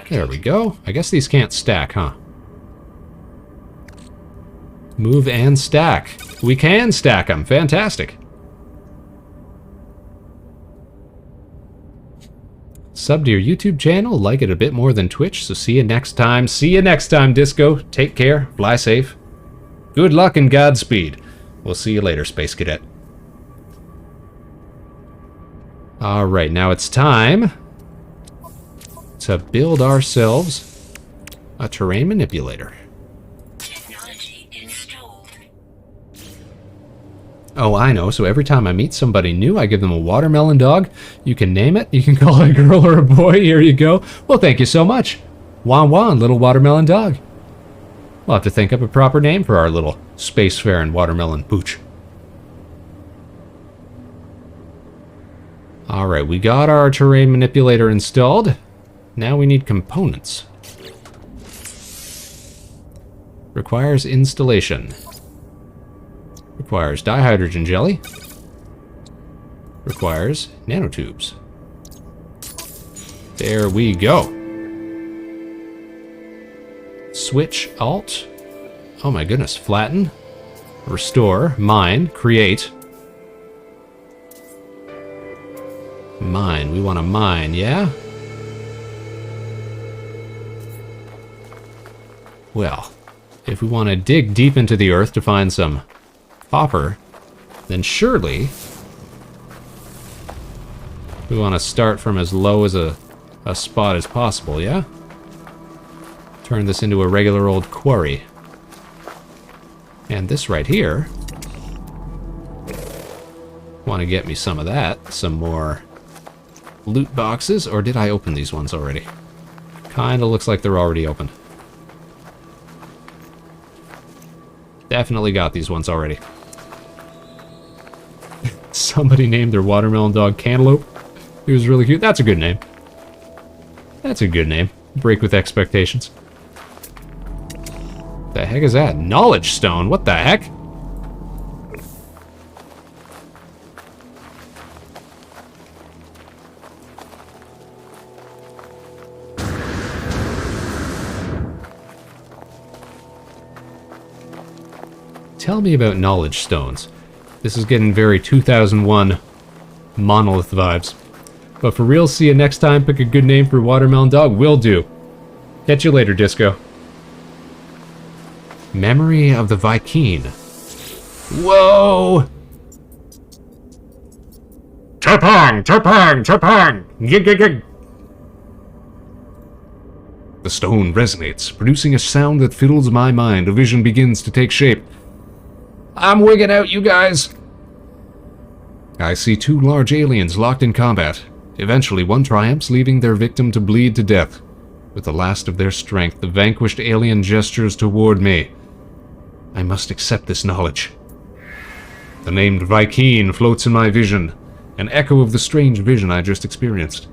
There we go. I guess these can't stack, huh? Move and stack. We can stack them. Fantastic. Sub to your YouTube channel, like it a bit more than Twitch, so see you next time. See you next time, Disco. Take care, fly safe. Good luck and Godspeed. We'll see you later, Space Cadet. Alright, now it's time to build ourselves a terrain manipulator. Technology installed. Oh, I know. So every time I meet somebody new, I give them a watermelon dog. You can name it. You can call it a girl or a boy. Here you go. Well, thank you so much. Wan Wan, little watermelon dog. We'll have to think up a proper name for our little spacefaring watermelon pooch. Alright, we got our terrain manipulator installed. Now we need components. Requires installation. Requires dihydrogen jelly. Requires nanotubes. There we go. Switch, Alt. Oh my goodness, flatten. Restore, mine, create. Mine, we want to mine, yeah? Well, if we want to dig deep into the earth to find some copper, then surely we want to start from as low as a spot as possible, yeah? Turn this into a regular old quarry. And this right here, want to get me some of that, some more loot boxes, or did I open these ones already? Kinda looks like they're already open. Definitely got these ones already. Somebody named their watermelon dog Cantaloupe. He was really cute. That's a good name. That's a good name. Break with expectations. The heck is that? Knowledge stone. What the heck? Tell me about knowledge stones. This is getting very 2001 Monolith vibes. But for real, see you next time. Pick a good name for watermelon dog. Will do. Catch you later, Disco. Memory of the Viking. Whoa! Chirpong! Chirpong! Chirpong! Yig yig yig! The stone resonates, producing a sound that fills my mind. A vision begins to take shape. I'm wigging out, you guys! I see two large aliens locked in combat. Eventually, one triumphs, leaving their victim to bleed to death. With the last of their strength, the vanquished alien gestures toward me. I must accept this knowledge. The named Vy'keen floats in my vision, an echo of the strange vision I just experienced.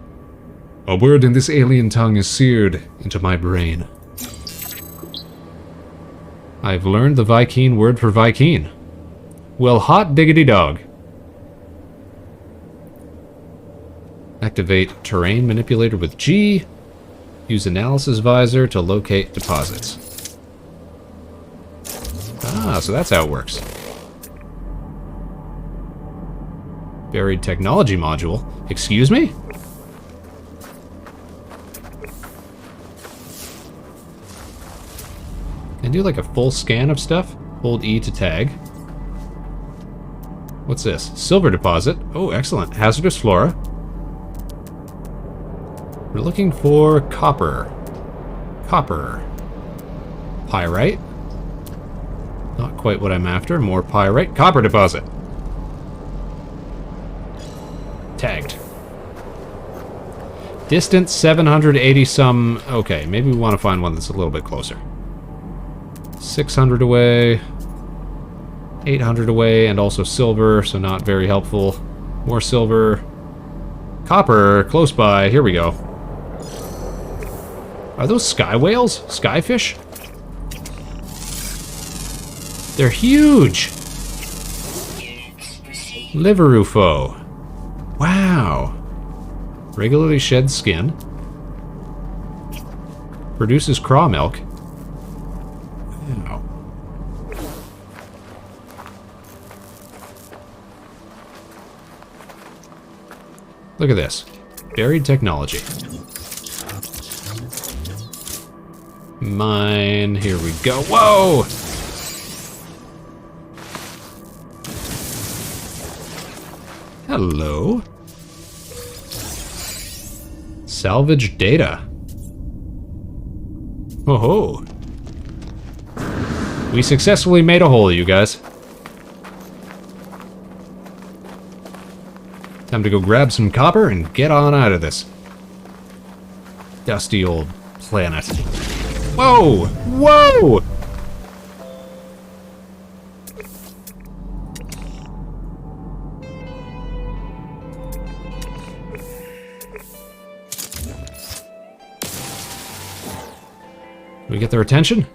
A word in this alien tongue is seared into my brain. I've learned the Vy'keen word for Vy'keen. Well, hot diggity dog. Activate terrain manipulator with G. Use analysis visor to locate deposits. Ah, so that's how it works. Buried technology module. Excuse me? Can I do like a full scan of stuff? Hold E to tag. What's this? Silver deposit. Oh, excellent. Hazardous flora. We're looking for copper. Copper. Pyrite. Not quite what I'm after. More pyrite. Copper deposit. Tagged. Distance 780 some... Okay, maybe we want to find one that's a little bit closer. 600 away. 800 away, and also silver, so not very helpful. More silver. Copper, close by. Here we go. Are those sky whales? Skyfish? They're huge! Liverufo. Wow. Regularly sheds skin. Produces craw milk. Wow. Look at this. Buried technology. Mine. Here we go. Whoa! Hello. Salvage data. Oh ho. We successfully made a hole, you guys. Time to go grab some copper and get on out of this dusty old planet. Whoa! Whoa! We get their attention?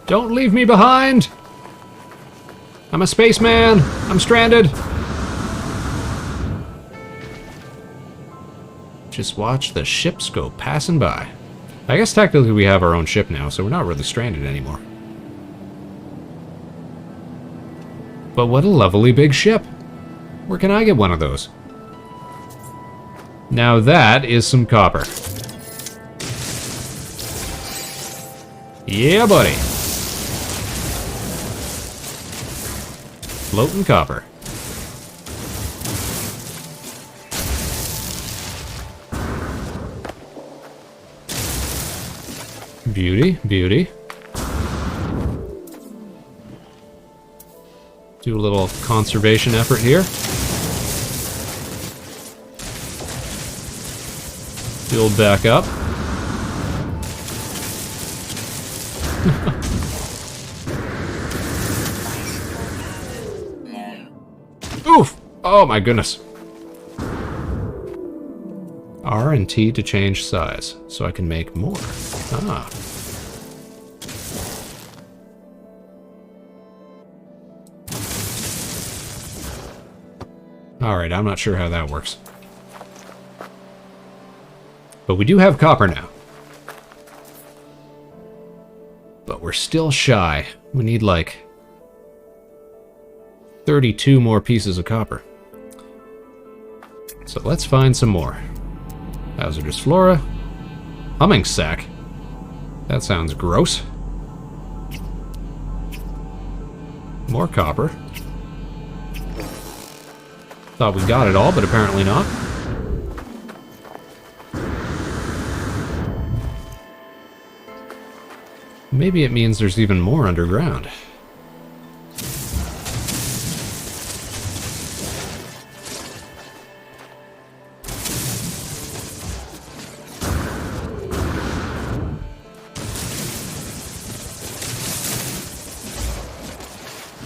Don't leave me behind! I'm a spaceman! I'm stranded! Just watch the ships go passing by. I guess technically we have our own ship now, so we're not really stranded anymore. But what a lovely big ship! Where can I get one of those? Now that is some copper. Yeah, buddy. Floating copper. Beauty, beauty. Do a little conservation effort here. Build back up. Oof! Oh my goodness. R and T to change size, so I can make more. Ah. Alright, I'm not sure how that works. But we do have copper now. But we're still shy. We need like 32 more pieces of copper. So let's find some more. Hazardous flora. Humming sack. That sounds gross. More copper. Thought we got it all, but apparently not. Maybe it means there's even more underground.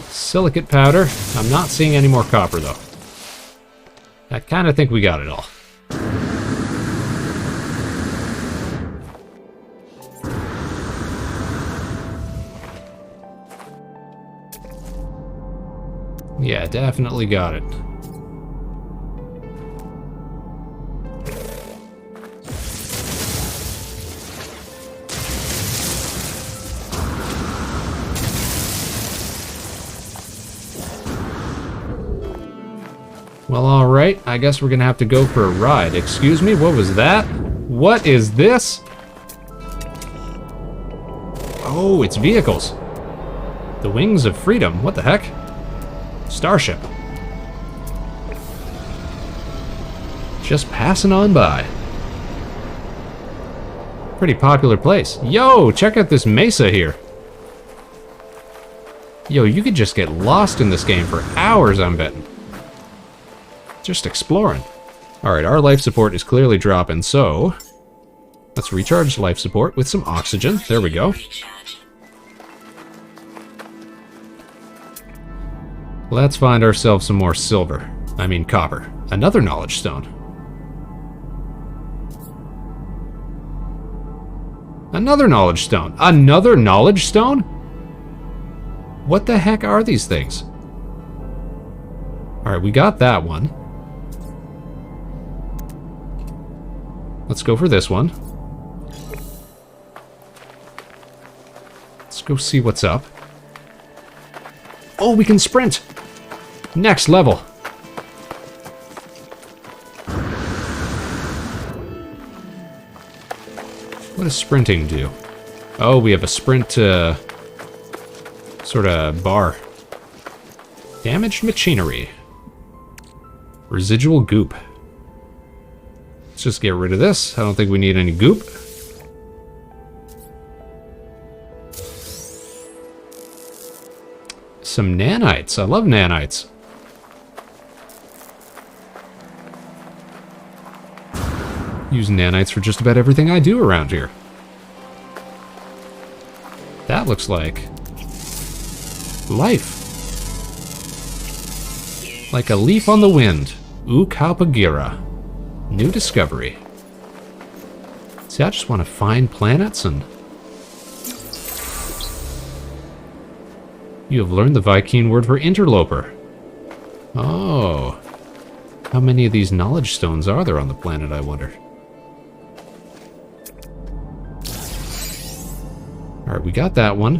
Silicate powder. I'm not seeing any more copper, though. I kind of think we got it all. Yeah, definitely got it. Well, alright. I guess we're gonna have to go for a ride. Excuse me, what was that? What is this? Oh, it's vehicles. The Wings of Freedom. What the heck? Starship. Just passing on by. Pretty popular place. Yo, check out this mesa here. Yo, you could just get lost in this game for hours, I'm betting. Just exploring. Alright, our life support is clearly dropping, so let's recharge life support with some oxygen. There we go. Let's find ourselves some more silver. I mean copper. Another knowledge stone. Another knowledge stone. Another knowledge stone? What the heck are these things? Alright, we got that one. Let's go for this one. Let's go see what's up. Oh, we can sprint! Next level. What does sprinting do? Oh, we have a sprint, sort of bar. Damaged machinery. Residual goop. Let's just get rid of this. I don't think we need any goop. Some nanites. I love nanites. Use nanites for just about everything I do around here. That looks like life. Like a leaf on the wind. Ukalpagira. New discovery. See, I just want to find planets and... You have learned the Viking word for interloper. Oh. How many of these knowledge stones are there on the planet, I wonder? Alright, we got that one.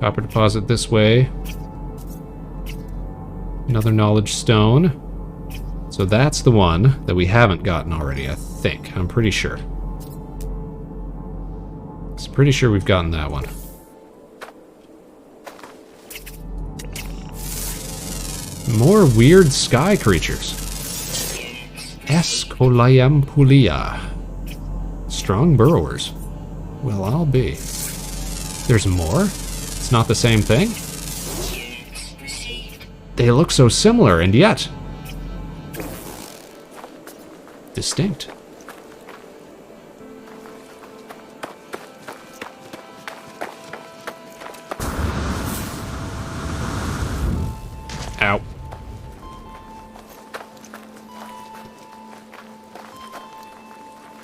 Copper deposit this way. Another knowledge stone. So that's the one that we haven't gotten already, I think. I'm pretty sure. I'm pretty sure we've gotten that one. More weird sky creatures. Escolayampulia. Strong burrowers. Well, I'll be. There's more? It's not the same thing? They look so similar, and yet... distinct. Ow.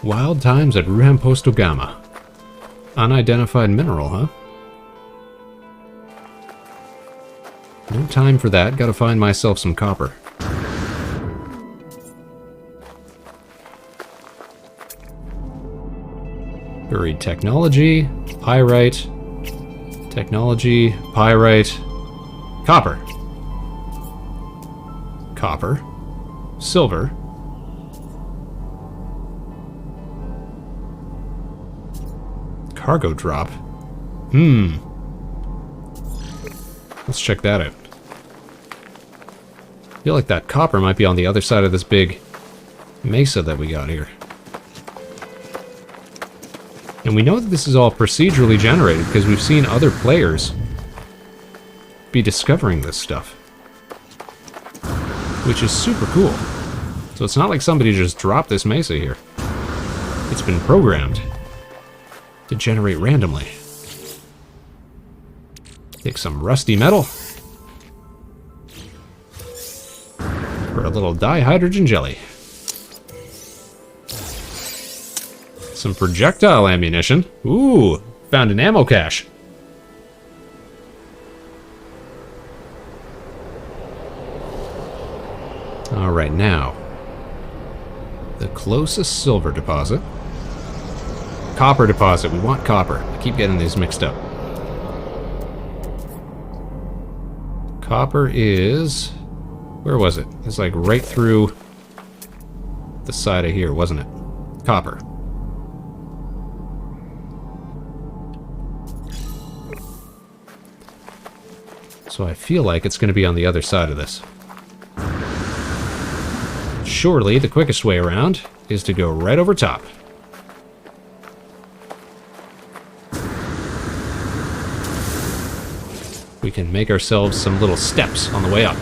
Wild times at Ruhampostogama. Unidentified mineral, huh? No time for that. Gotta find myself some copper. Buried technology, pyrite, technology, pyrite, copper. Copper, silver, cargo drop. Let's check that out. I feel like that copper might be on the other side of this big mesa that we got here. And we know that this is all procedurally generated because we've seen other players be discovering this stuff. Which is super cool. So it's not like somebody just dropped this mesa here. It's been programmed to generate randomly. Take some rusty metal for a little dihydrogen jelly. Some projectile ammunition. Ooh, found an ammo cache. Alright, now. The closest silver deposit. Copper deposit. We want copper. I keep getting these mixed up. Copper is... Where was it? It's like right through the side of here, wasn't it? Copper. So I feel like it's going to be on the other side of this. Surely the quickest way around is to go right over top. We can make ourselves some little steps on the way up.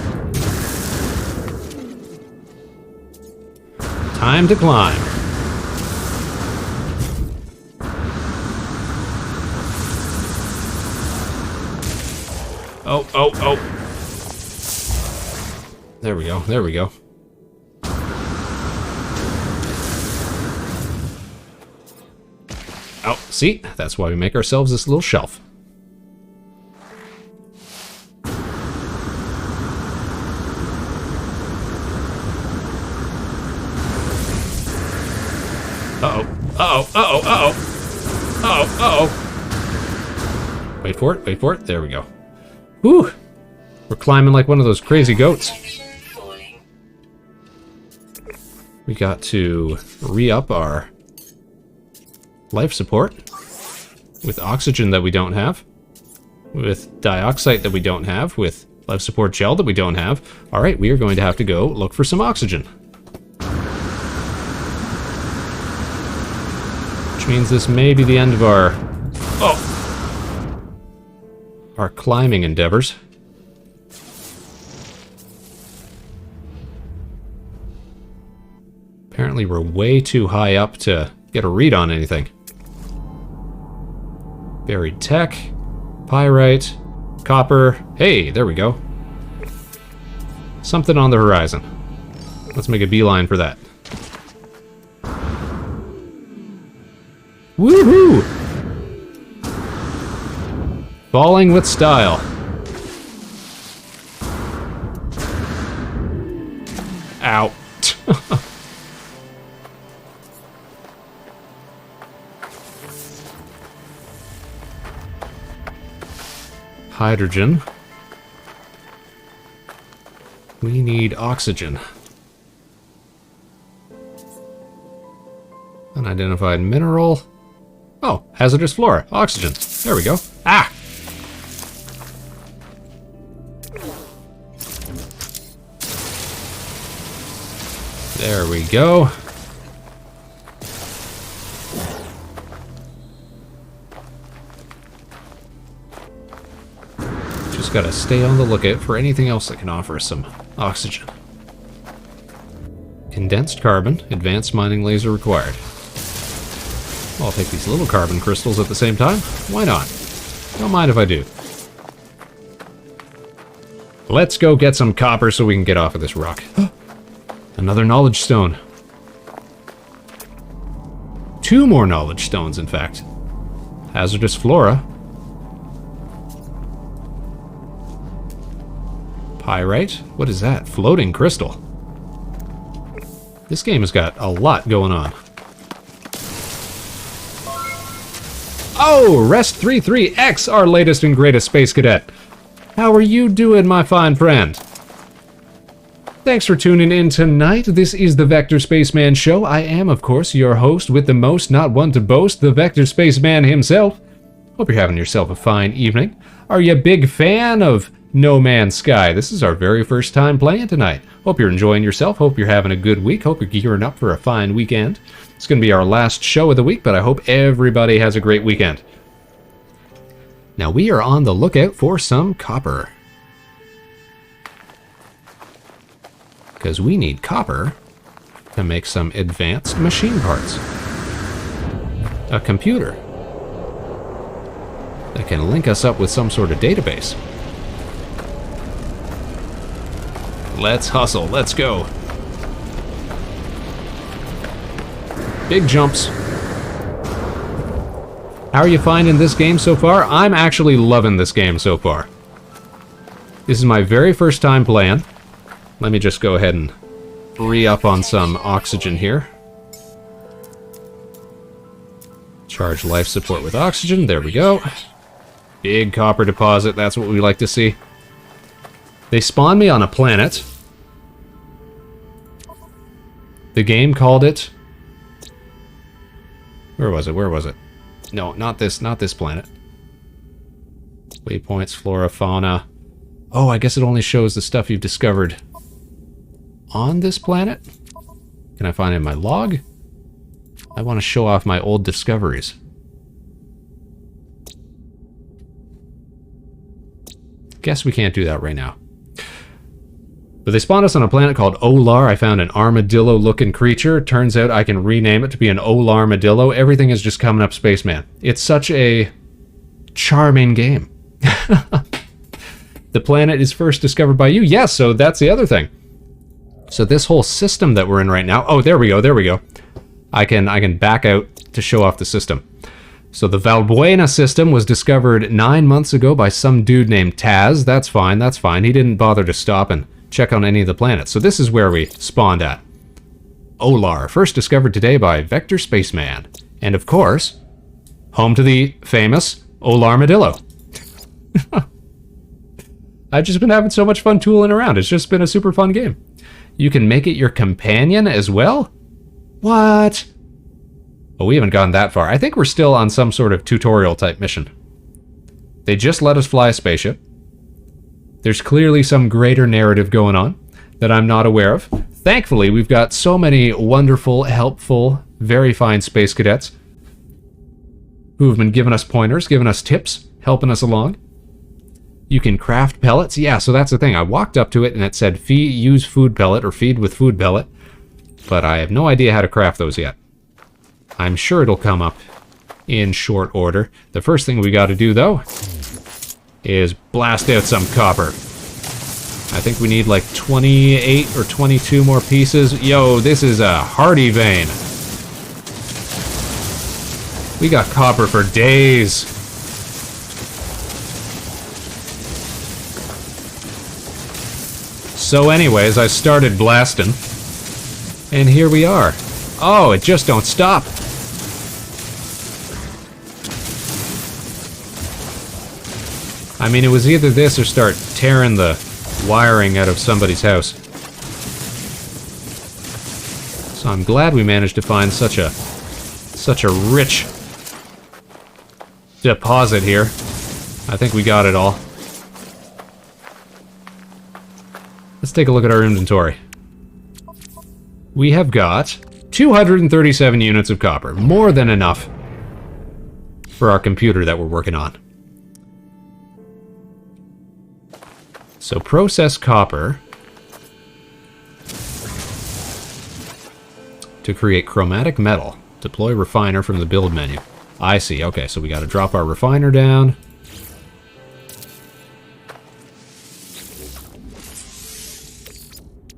Time to climb. Oh, oh, oh. There we go, there we go. Oh, see? That's why we make ourselves this little shelf. Uh-oh. Uh-oh. Uh-oh. Uh-oh. Uh-oh. Uh-oh. Wait for it. Wait for it. There we go. Whew. We're climbing like one of those crazy goats. We got to re-up our life support with oxygen that we don't have, with dioxide that we don't have, with life support gel that we don't have. All right, we are going to have to go look for some oxygen. Which means this may be the end of our... our climbing endeavors. Apparently we're way too high up to get a read on anything. Buried tech, pyrite, copper. Hey, there we go. Something on the horizon. Let's make a beeline for that. Woohoo! Falling with style. Ow. Hydrogen. We need oxygen. Unidentified mineral. Oh, hazardous flora. Oxygen. There we go. Ah! There we go. Just gotta stay on the lookout for anything else that can offer us some oxygen. Condensed carbon, advanced mining laser required. I'll take these little carbon crystals at the same time. Why not? Don't mind if I do. Let's go get some copper so we can get off of this rock. Another knowledge stone. 2 more knowledge stones, in fact. Hazardous flora. Pyrite? What is that? Floating crystal. This game has got a lot going on. Oh, Rest33X, our latest and greatest space cadet. How are you doing, my fine friend? Thanks for tuning in tonight. This is the Vector Spaceman Show. I am, of course, your host with the most, not one to boast, the Vector Spaceman himself. Hope you're having yourself a fine evening. Are you a big fan of No Man's Sky? This is our very first time playing tonight. Hope you're enjoying yourself. Hope you're having a good week. Hope you're gearing up for a fine weekend. It's going to be our last show of the week, but I hope everybody has a great weekend. Now we are on the lookout for some copper. Because we need copper to make some advanced machine parts. A computer that can link us up with some sort of database. Let's hustle, let's go. Big jumps. How are you finding this game so far? I'm actually loving this game so far. This is my very first time playing. Let me just go ahead and re-up on some oxygen here. Charge life support with oxygen. There we go. Big copper deposit. That's what we like to see. They spawned me on a planet. The game called it... Where was it? Where was it? No, not this planet. Waypoints, flora, fauna. Oh, I guess it only shows the stuff you've discovered on this planet? Can I find it in my log? I want to show off my old discoveries. Guess we can't do that right now. But they spawned us on a planet called Olar. I found an armadillo-looking creature. Turns out I can rename it to be an Olarmadillo. Everything is just coming up Spaceman. It's such a charming game. The planet is first discovered by you. Yes, so that's the other thing. So this whole system that we're in right now... Oh, there we go, there we go. I can back out to show off the system. So the Valbuena system was discovered 9 months ago by some dude named Taz. That's fine, that's fine. He didn't bother to stop and check on any of the planets. So this is where we spawned at. Olar, first discovered today by Vector Spaceman. And of course, home to the famous Olarmadillo. I've just been having so much fun tooling around. It's just been a super fun game. You can make it your companion as well? What? Oh, we haven't gone that far. I think we're still on some sort of tutorial type mission. They just let us fly a spaceship. There's clearly some greater narrative going on that I'm not aware of. Thankfully, we've got so many wonderful, helpful, very fine space cadets who have been giving us pointers, giving us tips, helping us along. You can craft pellets. Yeah, so that's the thing. I walked up to it and it said use food pellet or feed with food pellet. But I have no idea how to craft those yet. I'm sure it'll come up in short order. The first thing we got to do, though, is blast out some copper. I think we need like 28 or 22 more pieces. Yo, this is a hardy vein. We got copper for days. So anyways, I started blasting. And here we are. Oh, it just don't stop. I mean, it was either this or start tearing the wiring out of somebody's house. So I'm glad we managed to find such a rich deposit here. I think we got it all. Let's take a look at our inventory. We have got 237 units of copper. More than enough for our computer that we're working on. So process copper to create chromatic metal. Deploy refiner from the build menu. I see. Okay, so we got to drop our refiner down.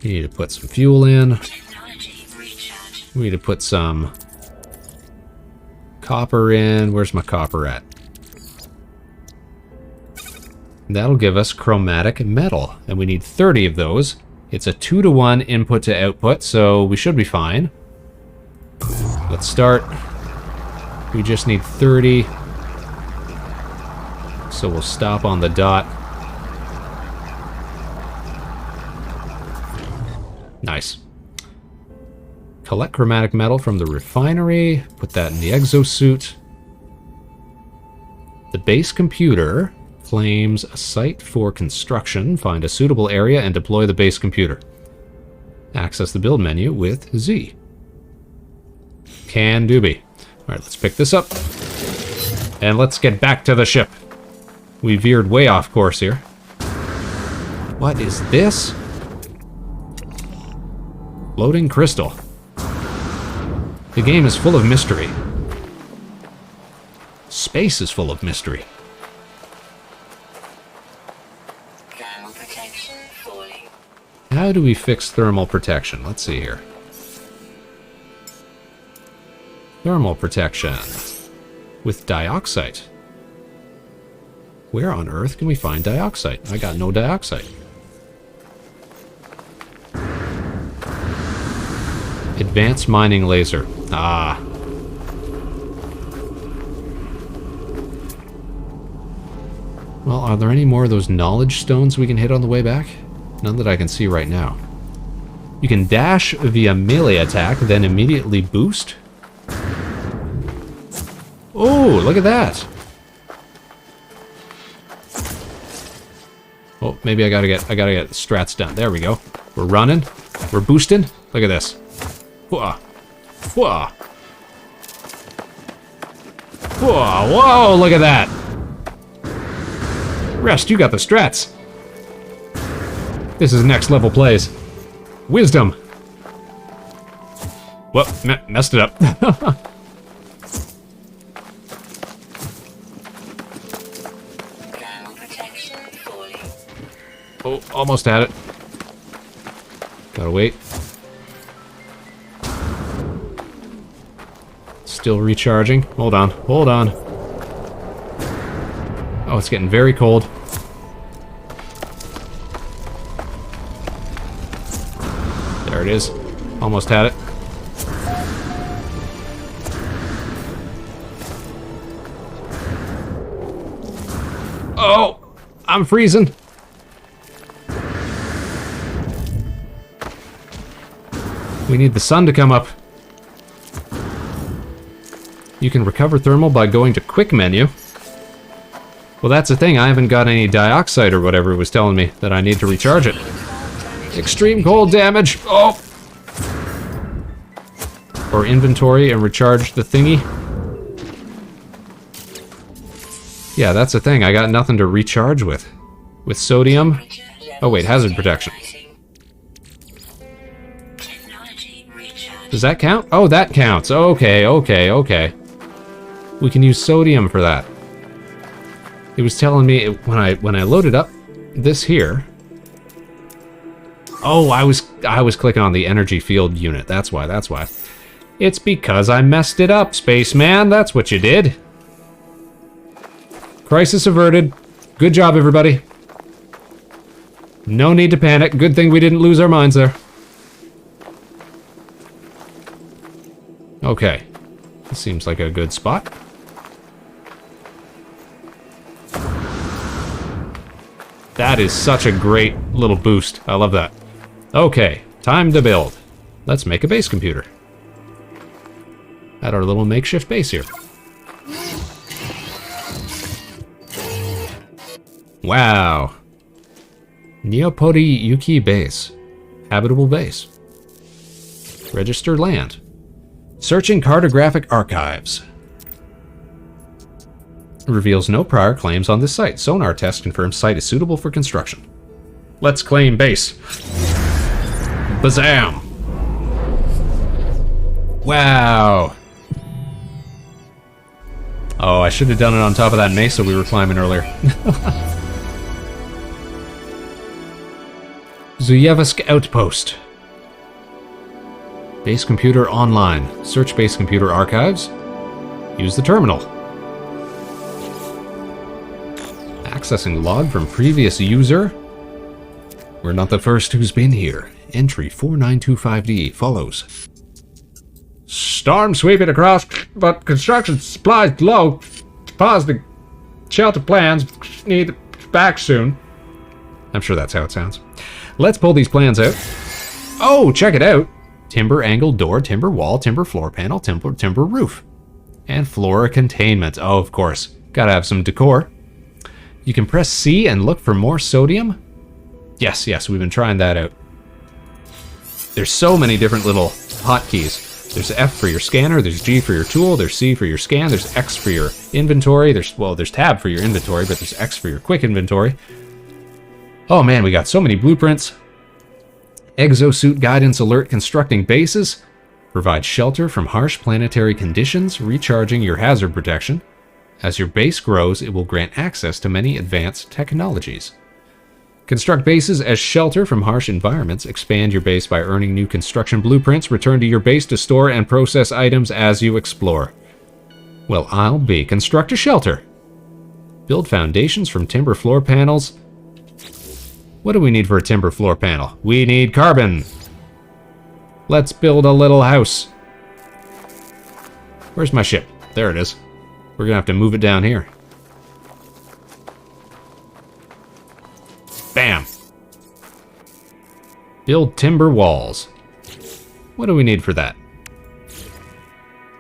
We need to put some fuel in. We need to put some copper in. Where's my copper at? That'll give us chromatic metal, and we need 30 of those. It's a 2-to-1 input to output, so we should be fine. Let's start. We just need 30. So we'll stop on the dot. Collect chromatic metal from the refinery. Put that in the exosuit. The base computer claims a site for construction. Find a suitable area and deploy the base computer. Access the build menu with Z. Can do be. Alright, let's pick this up. And let's get back to the ship. We veered way off course here. What is this? Floating crystal. The game is full of mystery. Space is full of mystery. Thermal protection falling. How do we fix thermal protection? Let's see here. Thermal protection. With dioxide. Where on earth can we find dioxide? I got no dioxide. Advanced mining laser. Ah. Well, are there any more of those knowledge stones we can hit on the way back? None that I can see right now. You can dash via melee attack, then immediately boost. Oh, look at that. Oh, maybe I gotta get the strats done. There we go. We're running. We're boosting. Look at this. Whoa. Whoa. Whoa, whoa, look at that. Rest, you got the strats. This is next level plays. Wisdom. Whoop, messed it up. Oh, almost had it. Gotta wait. Still recharging. Hold on, hold on. Oh, it's getting very cold. There it is. Almost had it. Oh, I'm freezing. We need the sun to come up. You can recover thermal by going to quick menu. Well, that's the thing. I haven't got any dioxide or whatever it was telling me that I need to recharge it. Extreme cold damage. Oh! Or inventory and recharge the thingy. Yeah, that's the thing. I got nothing to recharge with. With sodium. Oh wait, hazard protection. Does that count? Oh, that counts. Okay, okay, okay. We can use sodium for that. It was telling me when I loaded up this here. Oh, I was clicking on the energy field unit. That's why. That's why. It's because I messed it up, Spaceman. That's what you did. Crisis averted. Good job, everybody. No need to panic. Good thing we didn't lose our minds there. Okay. This seems like a good spot. That is such a great little boost. I love that. Okay, time to build. Let's make a base computer. At our little makeshift base here. Wow. Neopodi Yuki base. Habitable base. Register land. Searching cartographic archives. Reveals no prior claims on this site. Sonar test confirms site is suitable for construction. Let's claim base. Bazam! Wow. Oh, I should have done it on top of that mesa we were climbing earlier. Zuyevsk Outpost. Base computer online. Search base computer archives. Use the terminal. Accessing log from previous user. We're not the first who's been here. Entry 4925D follows. Storm sweeping across, but construction supplies low. Pause the shelter plans. Need back soon. I'm sure that's how it sounds. Let's pull these plans out. Oh, check it out. timber angled door, timber wall, timber floor panel, timber roof. And floor containment. Oh, of course. Gotta have some decor. You can press C and look for more sodium. Yes, we've been trying that out. There's so many different little hotkeys. There's F for your scanner, there's G for your tool, there's C for your scan, there's X for your inventory, there's tab for your inventory, but there's X for your quick inventory. Oh man, we got so many blueprints. Exosuit guidance alert constructing bases. Provide shelter from harsh planetary conditions, recharging your hazard protection. As your base grows, it will grant access to many advanced technologies. Construct bases as shelter from harsh environments. Expand your base by earning new construction blueprints. Return to your base to store and process items as you explore. Well, I'll be. Construct a shelter. Build foundations from timber floor panels. What do we need for a timber floor panel? We need carbon. Let's build a little house. Where's my ship? There it is. We're gonna have to move it down here. Bam! Build timber walls. What do we need for that?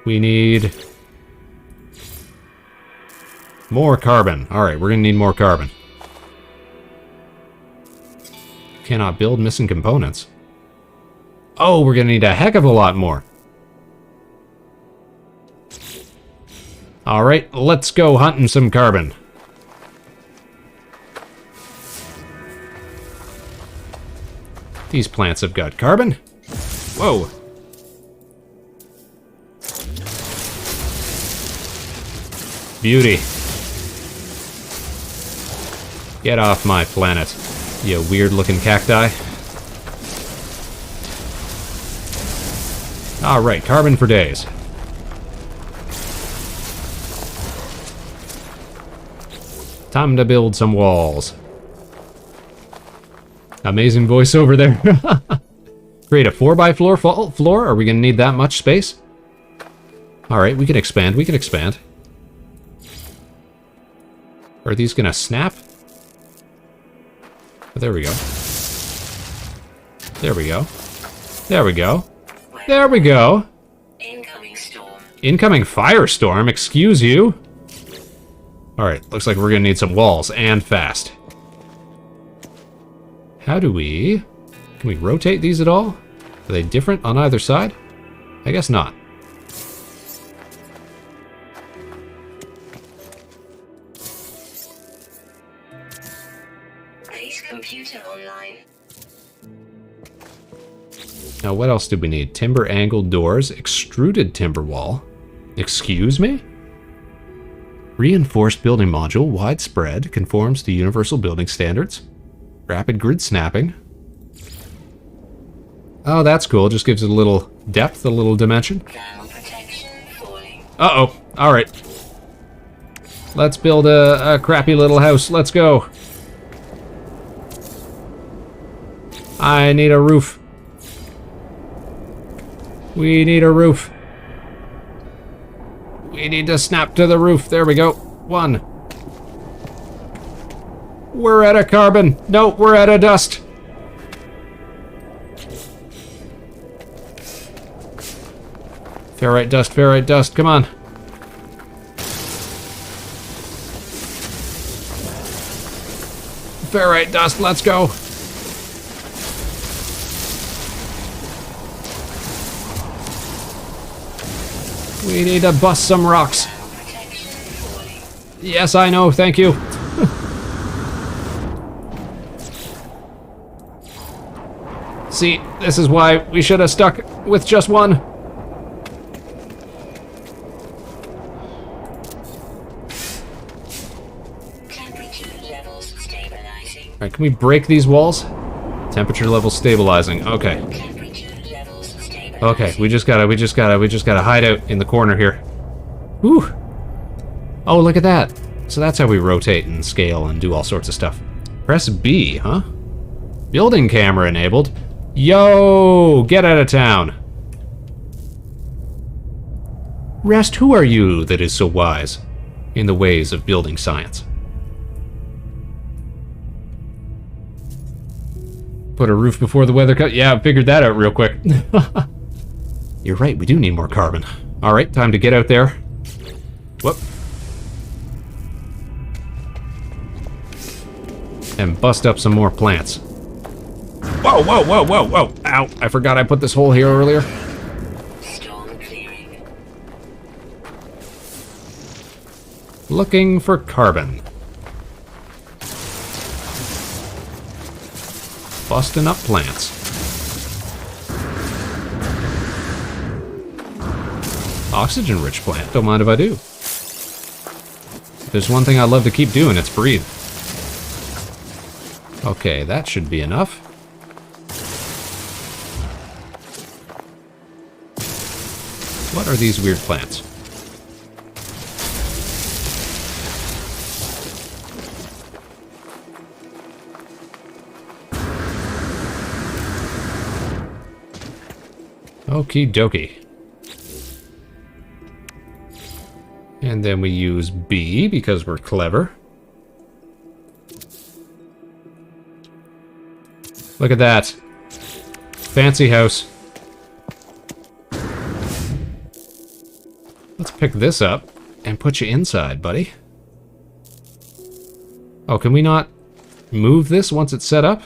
We need more carbon. Alright, we're gonna need more carbon. Cannot build missing components. Oh, we're gonna need a heck of a lot more. Alright, let's go hunting some carbon. These plants have got carbon. Whoa. Beauty. Get off my planet, you weird-looking cacti. Alright, carbon for days. Time to build some walls. Amazing voiceover there. Create a 4x4 floor? Are we going to need that much space? Alright, we can expand. We can expand. Are these going to snap? Oh, there we go. There we go. There we go. There we go. Incoming storm. Incoming firestorm? Excuse you? Alright, looks like we're going to need some walls, and fast. How do we... Can we rotate these at all? Are they different on either side? I guess not. Base computer online. Now what else did we need? Timber angled doors, extruded timber wall. Excuse me? Reinforced building module, widespread, conforms to universal building standards. Rapid grid snapping. Oh, that's cool. Just gives it a little depth, a little dimension. Thermal protection falling. Uh-oh. Alright. Let's build a crappy little house. Let's go. I need a roof. We need a roof. We need to snap to the roof. There we go. One. We're out of carbon. No, we're out of dust. Ferrite dust, come on. Ferrite dust, let's go. We need to bust some rocks. Yes, I know, thank you. See, this is why we should have stuck with just one. Temperature levels stabilizing. Alright, can we break these walls? Temperature level stabilizing. Okay. Temperature levels stabilizing. Okay, we just gotta hide out in the corner here. Whew. Oh, look at that. So that's how we rotate and scale and do all sorts of stuff. Press B, huh? Building camera enabled. Yo, get out of town. Rest, who are you that is so wise in the ways of building science? Put a roof before the weather cut. Yeah, I figured that out real quick. You're right, we do need more carbon. Alright, time to get out there. Whoop. And bust up some more plants. Whoa, whoa, whoa, whoa, whoa! Ow! I forgot I put this hole here earlier. Storm clearing. Looking for carbon. Busting up plants. Oxygen-rich plant. Don't mind if I do. If there's one thing I love to keep doing, it's breathe. Okay, that should be enough. What are these weird plants? Okie dokie. And then we use B because we're clever. Look at that. Fancy house. Let's pick this up and put you inside, buddy. Oh, can we not move this once it's set up?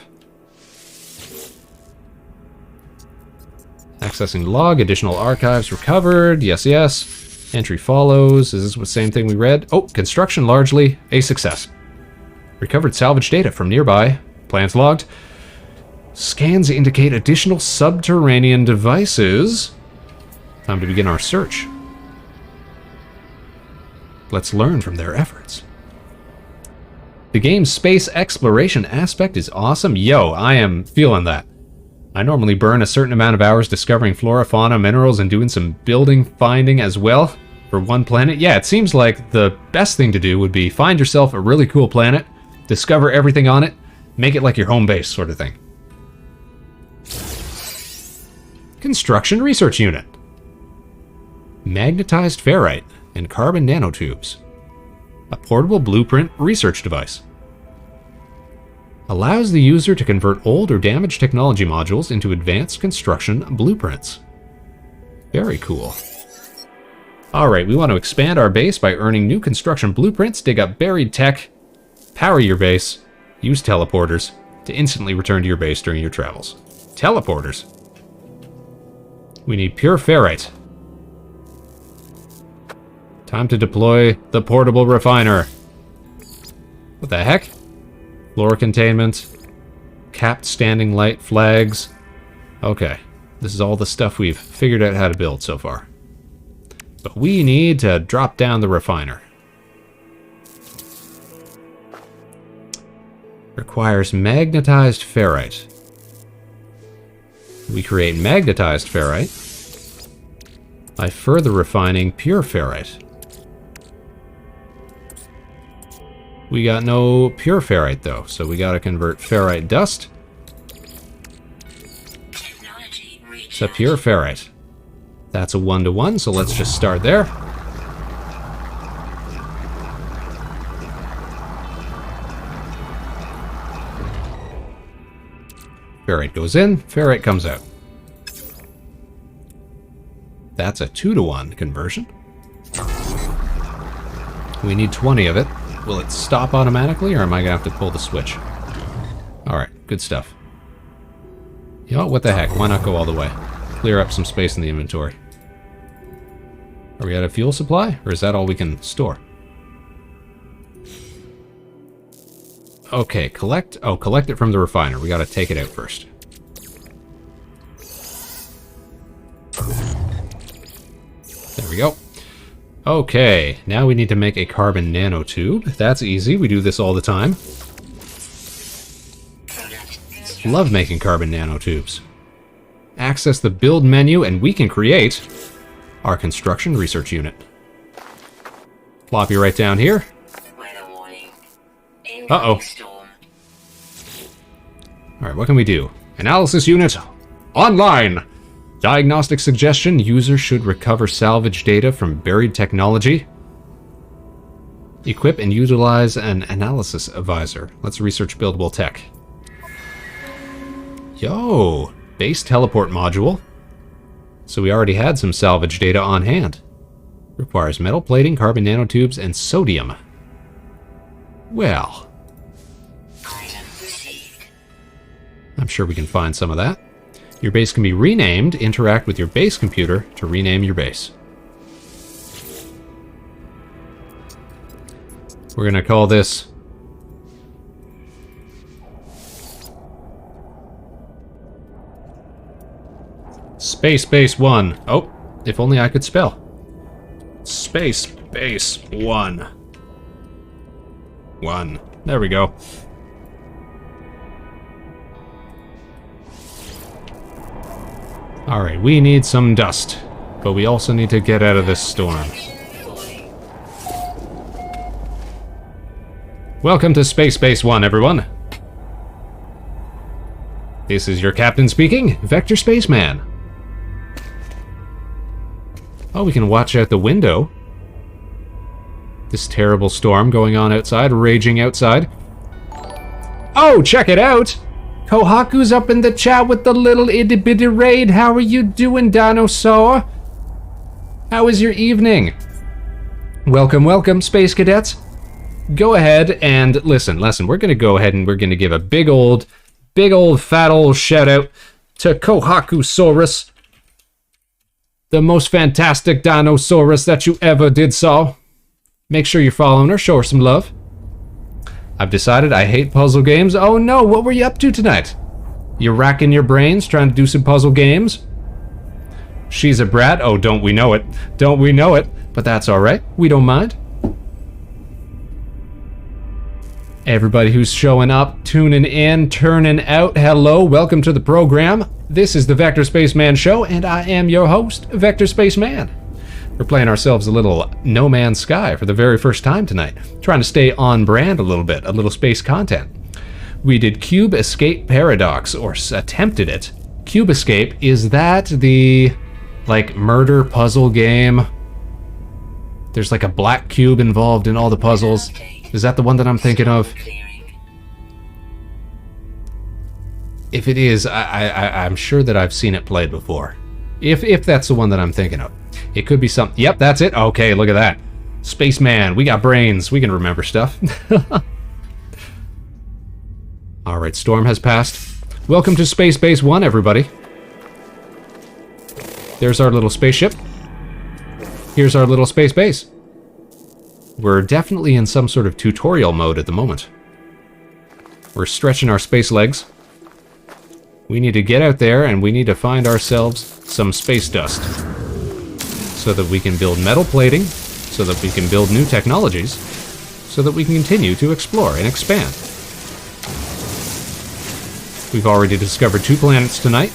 Accessing log, additional archives recovered. Yes, yes. Entry follows. Is this the same thing we read? Oh, construction largely a success. Recovered salvage data from nearby. Plans logged. Scans indicate additional subterranean devices. Time to begin our search. Let's learn from their efforts. The game's space exploration aspect is awesome. Yo, I am feeling that. I normally burn a certain amount of hours discovering flora, fauna, minerals, and doing some building finding as well for one planet. Yeah, it seems like the best thing to do would be find yourself a really cool planet, discover everything on it, make it like your home base sort of thing. Construction Research Unit. Magnetized ferrite and carbon nanotubes. A portable blueprint research device. Allows the user to convert old or damaged technology modules into advanced construction blueprints. Very cool. Alright, we want to expand our base by earning new construction blueprints, dig up buried tech, power your base, use teleporters to instantly return to your base during your travels. Teleporters. We need pure ferrite. Time to deploy the portable refiner. What the heck? Floor containment. Capped standing light flags. Okay. This is all the stuff we've figured out how to build so far. But we need to drop down the refiner. Requires magnetized ferrite. We create magnetized ferrite by further refining pure ferrite. We got no pure ferrite though, so we gotta convert ferrite dust to pure ferrite. That's a 1-to-1, so let's just start there. Ferrite goes in, ferrite comes out. That's a 2-to-1 conversion. We need 20 of it. Will it stop automatically, or am I gonna have to pull the switch? Alright, good stuff. You know, what the heck, why not go all the way? Clear up some space in the inventory. Are we out of fuel supply, or is that all we can store? Okay, collect it from the refiner. We gotta take it out first. There we go. Okay, now we need to make a carbon nanotube. That's easy, we do this all the time. Love making carbon nanotubes. Access the build menu and we can create our construction research unit. Plop you right down here. Uh-oh. Alright, what can we do? Analysis unit online! Diagnostic suggestion, user should recover salvage data from buried technology. Equip and utilize an analysis advisor. Let's research buildable tech. Yo! Base teleport module. So we already had some salvage data on hand. Requires metal plating, carbon nanotubes, and sodium. Well, I'm sure we can find some of that. Your base can be renamed. Interact with your base computer to rename your base. We're going to call this Space Base 1. Oh, if only I could spell. Space Base 1. 1. There we go. Alright, we need some dust. But we also need to get out of this storm. Welcome to Space Base 1, everyone. This is your captain speaking, Vector Spaceman. Oh, we can watch out the window. This terrible storm going on outside, raging outside. Oh, check it out! Kohaku's up in the chat with the little itty bitty raid. How are you doing, dinosaur? How was your evening? Welcome, welcome, space cadets. Go ahead and listen. We're gonna go ahead and we're gonna give a big old fat old shout out to Kohakusaurus. The most fantastic dinosaurus that you ever did saw. Make sure you're following her, show her some love. I've decided I hate puzzle games. Oh no, what were you up to tonight? You're racking your brains trying to do some puzzle games? She's a brat? Oh, don't we know it? Don't we know it? But that's alright, we don't mind. Everybody who's showing up, tuning in, turning out, hello, welcome to the program. This is the Vector Spaceman Show, and I am your host, Vector Spaceman. We're playing ourselves a little No Man's Sky for the very first time tonight, trying to stay on brand a little bit, a little space content. We did Cube Escape Paradox, or attempted it. Cube Escape, is that the, like, murder puzzle game? There's like a black cube involved in all the puzzles. Is that the one that I'm thinking of? If it is, I'm sure that I've seen it played before. If that's the one that I'm thinking of. It could be something. Yep, that's it. Okay, look at that. Spaceman, we got brains. We can remember stuff. Alright, storm has passed. Welcome to Space Base 1, everybody. There's our little spaceship. Here's our little space base. We're definitely in some sort of tutorial mode at the moment. We're stretching our space legs. We need to get out there and we need to find ourselves some space dust so that we can build metal plating, so that we can build new technologies, so that we can continue to explore and expand. We've already discovered 2 planets tonight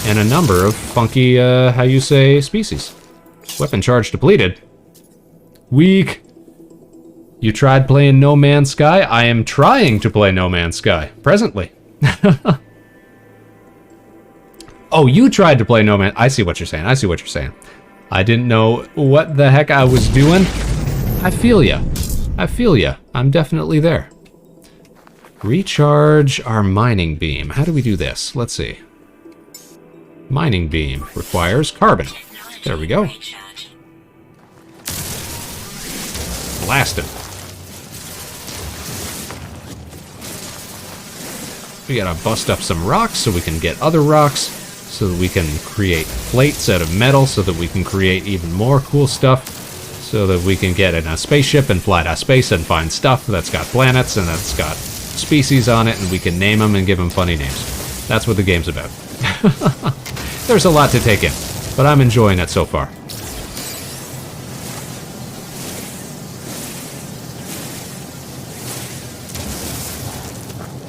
and a number of funky, how you say, species. Weapon charge depleted. Weak. You tried playing No Man's Sky? I am trying to play No Man's Sky, presently. Oh, you tried to play No Man... I see what you're saying, I see what you're saying. I didn't know what the heck I was doing. I feel ya. I feel ya. I'm definitely there. Recharge our mining beam. How do we do this? Let's see. Mining beam requires carbon. There we go. Blast him. We gotta bust up some rocks so we can get other rocks, so that we can create plates out of metal, so that we can create even more cool stuff, so that we can get in a spaceship and fly to space and find stuff that's got planets and that's got species on it, and we can name them and give them funny names. That's what the game's about. There's a lot to take in, but I'm enjoying it so far.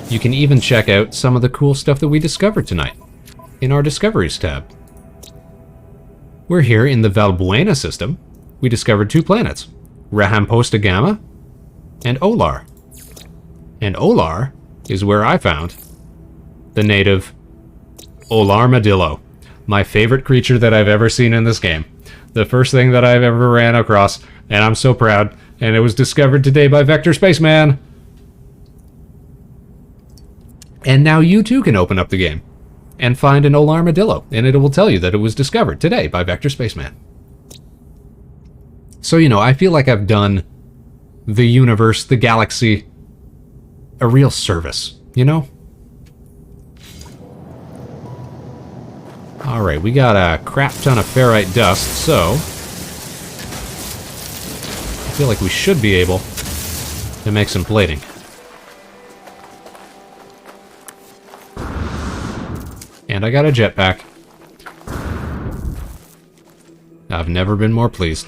You can even check out some of the cool stuff that we discovered tonight in our Discoveries tab. We're here in the Valbuena system. We discovered 2 planets, Rahamposta Gamma and Olar. And Olar is where I found the native Olarmadillo, my favorite creature that I've ever seen in this game. The first thing that I've ever ran across, and I'm so proud, and it was discovered today by Vector Spaceman. And now you too can open up the game and find an Olarmadillo, and it will tell you that it was discovered today by Vector Spaceman. So, you know, I feel like I've done the universe, the galaxy, a real service, you know? Alright, we got a crap ton of ferrite dust, so I feel like we should be able to make some plating. And I got a jetpack. I've never been more pleased.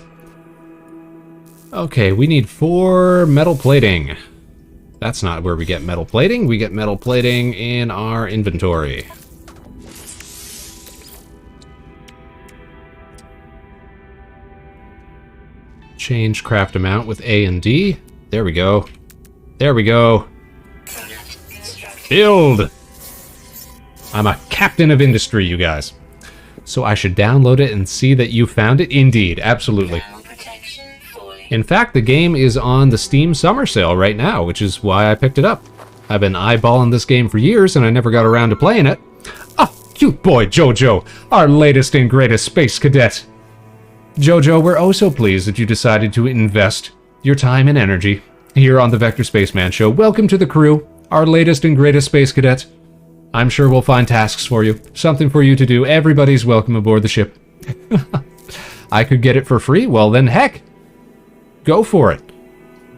Okay, we need 4 metal plating. That's not where we get metal plating. We get metal plating in our inventory. Change craft amount with A and D. There we go. There we go. Build! I'm a captain of industry, you guys. So I should download it and see that you found it? Indeed, absolutely. In fact, the game is on the Steam Summer Sale right now, which is why I picked it up. I've been eyeballing this game for years, and I never got around to playing it. Oh, cute boy Jojo, our latest and greatest space cadet. Jojo, we're oh so pleased that you decided to invest your time and energy here on the Vector Spaceman Show. Welcome to the crew, our latest and greatest space cadet. I'm sure we'll find tasks for you, something for you to do. Everybody's welcome aboard the ship. I could get it for free? Well then, heck, go for it.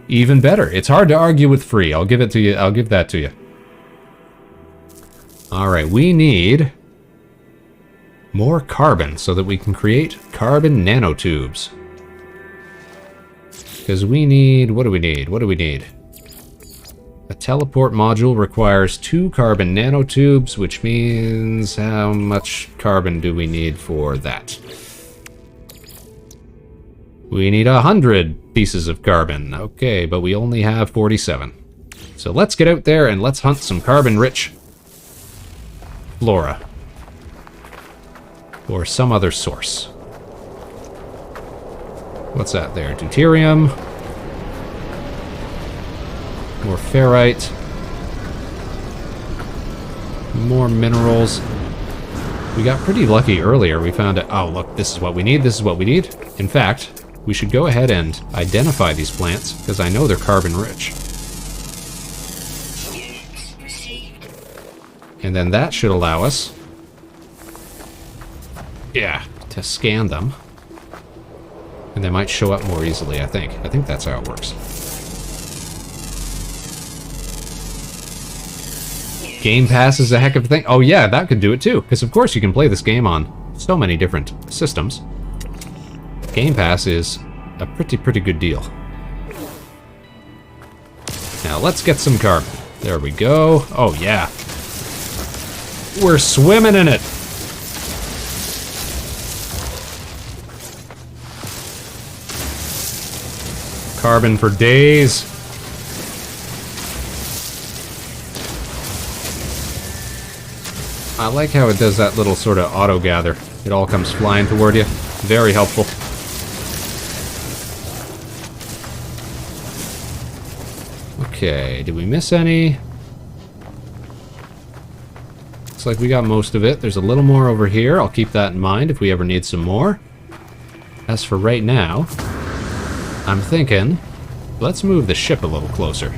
Even better. It's hard to argue with free. I'll give it to you. I'll give that to you. Alright, we need more carbon so that we can create carbon nanotubes. Because we need... what do we need? What do we need? A teleport module requires 2 carbon nanotubes, which means how much carbon do we need for that? We need 100 pieces of carbon. Okay, but we only have 47. So let's get out there and let's hunt some carbon-rich flora. Or some other source. What's that there? Deuterium. More ferrite. More minerals. We got pretty lucky earlier. We found it. Oh, look, this is what we need. This is what we need. In fact, we should go ahead and identify these plants, because I know they're carbon rich. And then that should allow us, yeah, to scan them. And they might show up more easily, I think. I think that's how it works. Game Pass is a heck of a thing. Oh yeah, that could do it too, because of course you can play this game on so many different systems. Game Pass is a pretty good deal. Now let's get some carbon. There we go. Oh yeah. We're swimming in it. Carbon for days. I like how it does that little sort of auto gather. It all comes flying toward you. Very helpful. Okay, did we miss any? Looks like we got most of it. There's a little more over here. I'll keep that in mind if we ever need some more. As for right now, I'm thinking, let's move the ship a little closer.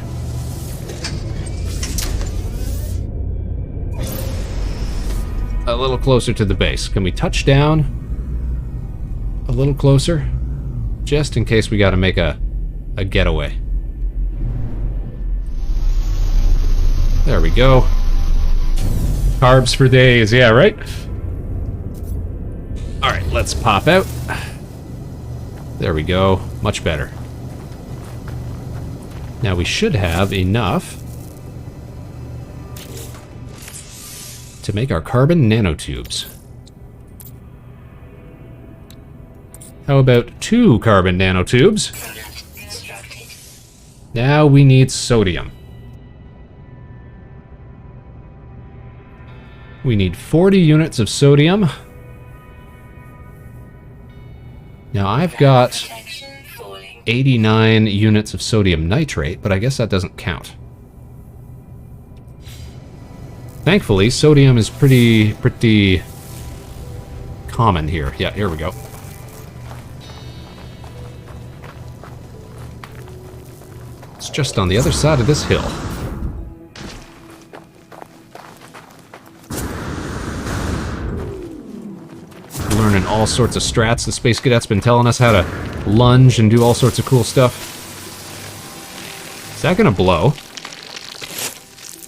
A little closer to the base. Can we touch down a little closer? Just in case we gotta make a getaway. There we go. Carbs for days, yeah, right? Alright, let's pop out. There we go. Much better. Now we should have enough to make our carbon nanotubes. How about 2 carbon nanotubes? Now we need sodium. We need 40 units of sodium. Now I've got 89 units of sodium nitrate, but I guess that doesn't count. Thankfully, sodium is pretty common here. Yeah, here we go. It's just on the other side of this hill. Learning all sorts of strats. The Space Cadet's been telling us how to lunge and do all sorts of cool stuff. Is that gonna blow?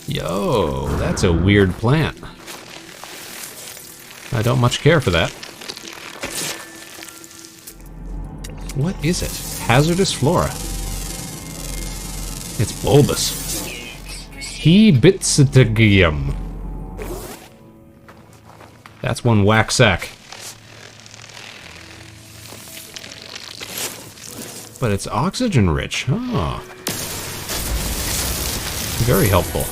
Yo, that's a weird plant. I don't much care for that. What is it? Hazardous flora. It's bulbous. Hebitsitigium. That's one whack sack. But it's oxygen rich. Oh. Very helpful.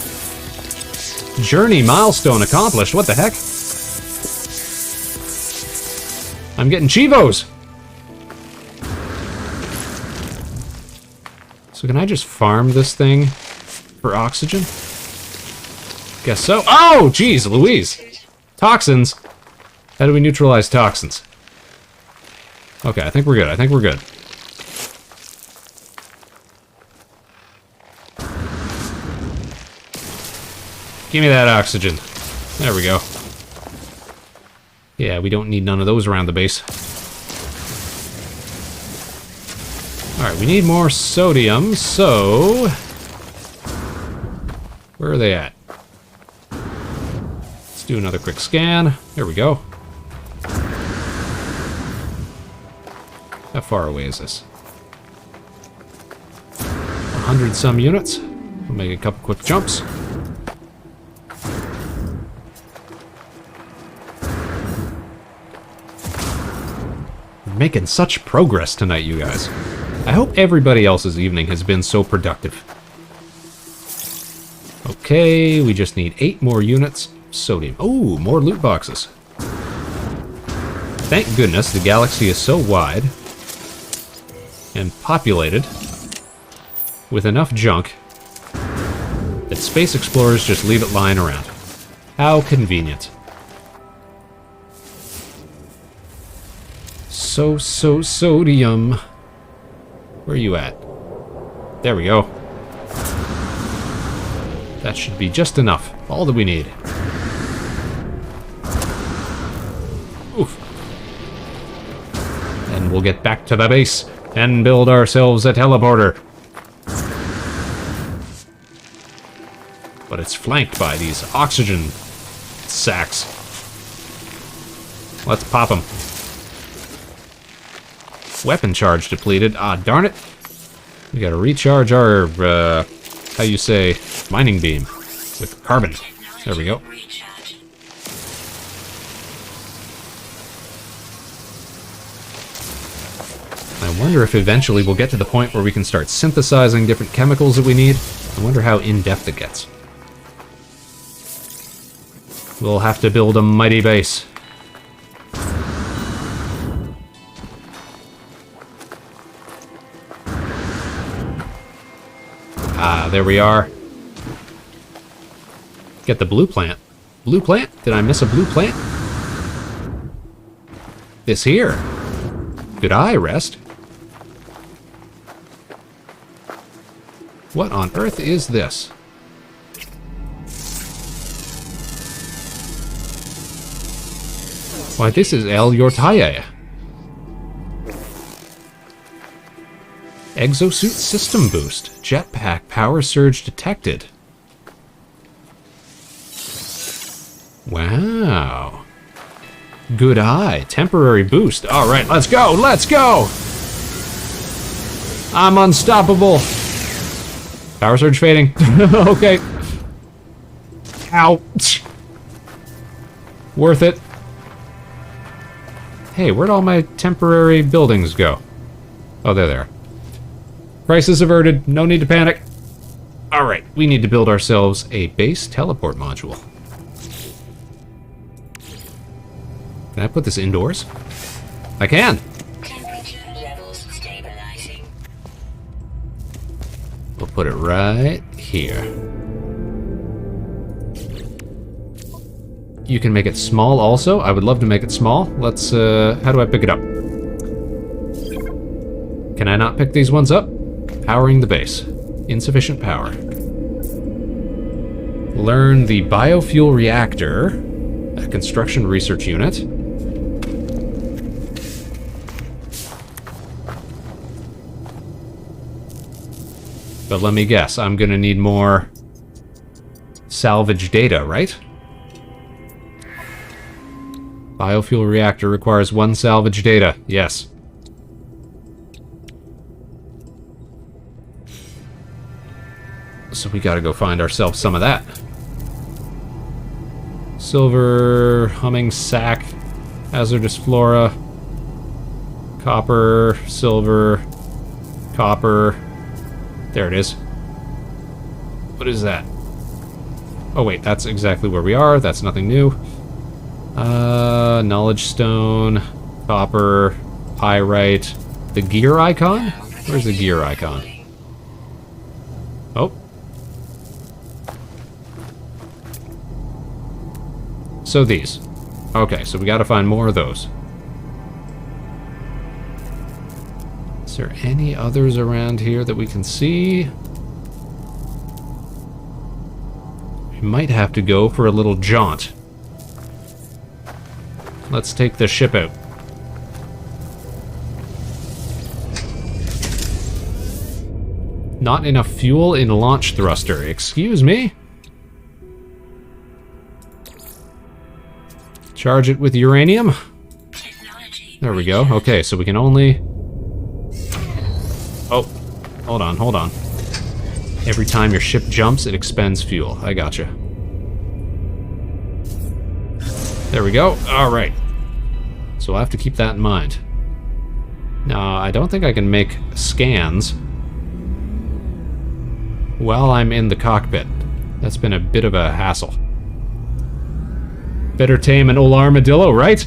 Journey milestone accomplished. What the heck? I'm getting Chivos. So can I just farm this thing for oxygen? Guess so. Oh, geez, Louise. Toxins. How do we neutralize toxins? Okay, I think we're good. I think we're good. Give me that oxygen. There we go. Yeah, we don't need none of those around the base. Alright, we need more sodium, so... Where are they at? Let's do another quick scan. There we go. How far away is this? 100 some units. We'll make a couple quick jumps. We're making such progress tonight, you guys. I hope everybody else's evening has been so productive. Okay, we just need 8 more units. Sodium. Oh, more loot boxes. Thank goodness the galaxy is so wide and populated with enough junk that space explorers just leave it lying around. How convenient. Sodium. Where are you at? There we go. That should be just enough. All that we need. Oof. And we'll get back to the base and build ourselves a teleporter. But it's flanked by these oxygen sacks. Let's pop them. Weapon charge depleted. Ah, darn it. We gotta recharge our, how you say, mining beam with carbon. There we go. I wonder if eventually we'll get to the point where we can start synthesizing different chemicals that we need. I wonder how in-depth it gets. We'll have to build a mighty base. Ah, there we are. Get the blue plant. Blue plant? Did I miss a blue plant? This here. Good eye, Rest. What on earth is this? Why, this is El Yortaye. Exosuit system boost. Jetpack power surge detected. Wow. Good eye. Temporary boost. Alright, let's go! Let's go! I'm unstoppable. Power surge fading. Okay. Ouch. Worth it. Hey, where'd all my temporary buildings go? Oh, they're there. Crisis averted. No need to panic. Alright, we need to build ourselves a base teleport module. Can I put this indoors? I can! Temperature levels stabilizing. We'll put it right here. You can make it small also. I would love to make it small. Let's, how do I pick it up? Can I not pick these ones up? Powering the base. Insufficient power. Learn the biofuel reactor. A construction research unit. But let me guess, I'm gonna need more salvage data, right? Biofuel reactor requires 1 salvage data. Yes. So we gotta go find ourselves some of that. Silver, humming sac, hazardous flora, copper, silver, copper. There it is. What is that? Oh wait, that's exactly where we are. That's nothing new. Knowledge stone, copper, pyrite, the gear icon? Where's the gear icon? Oh. So these. Okay, so we gotta find more of those. Is there any others around here that we can see? We might have to go for a little jaunt. Let's take the ship out. Not enough fuel in launch thruster. Excuse me? Charge it with uranium? There we go. Okay, so we can only... Oh, hold on, hold on. Every time your ship jumps, it expends fuel. I gotcha. There we go. Alright. So I'll have to keep that in mind. Now, I don't think I can make scans while I'm in the cockpit. That's been a bit of a hassle. Better tame an Olarmadillo, right?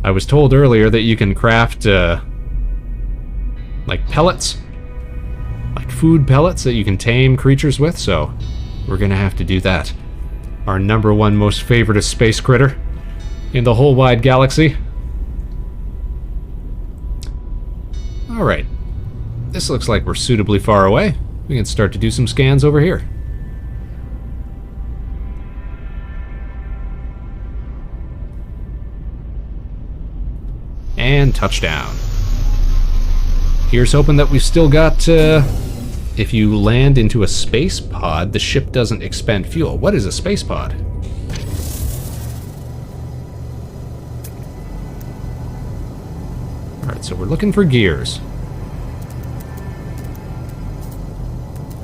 I was told earlier that you can craft, like pellets. Like food pellets that you can tame creatures with, so we're gonna have to do that. Our #1 most favorite space critter in the whole wide galaxy. Alright. This looks like we're suitably far away. We can start to do some scans over here. And touchdown. Here's hoping that we've still got, if you land into a space pod, the ship doesn't expend fuel. What is a space pod? Alright, so we're looking for gears.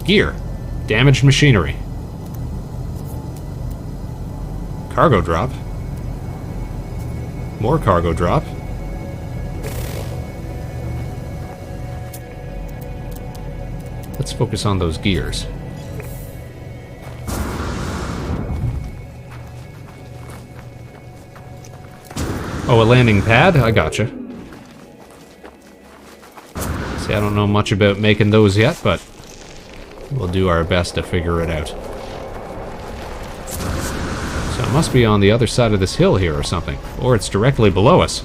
Gear. Damaged machinery. Cargo drop. More cargo drop. Let's focus on those gears. Oh, a landing pad? I gotcha. See, I don't know much about making those yet, but we'll do our best to figure it out. So it must be on the other side of this hill here or something. Or it's directly below us.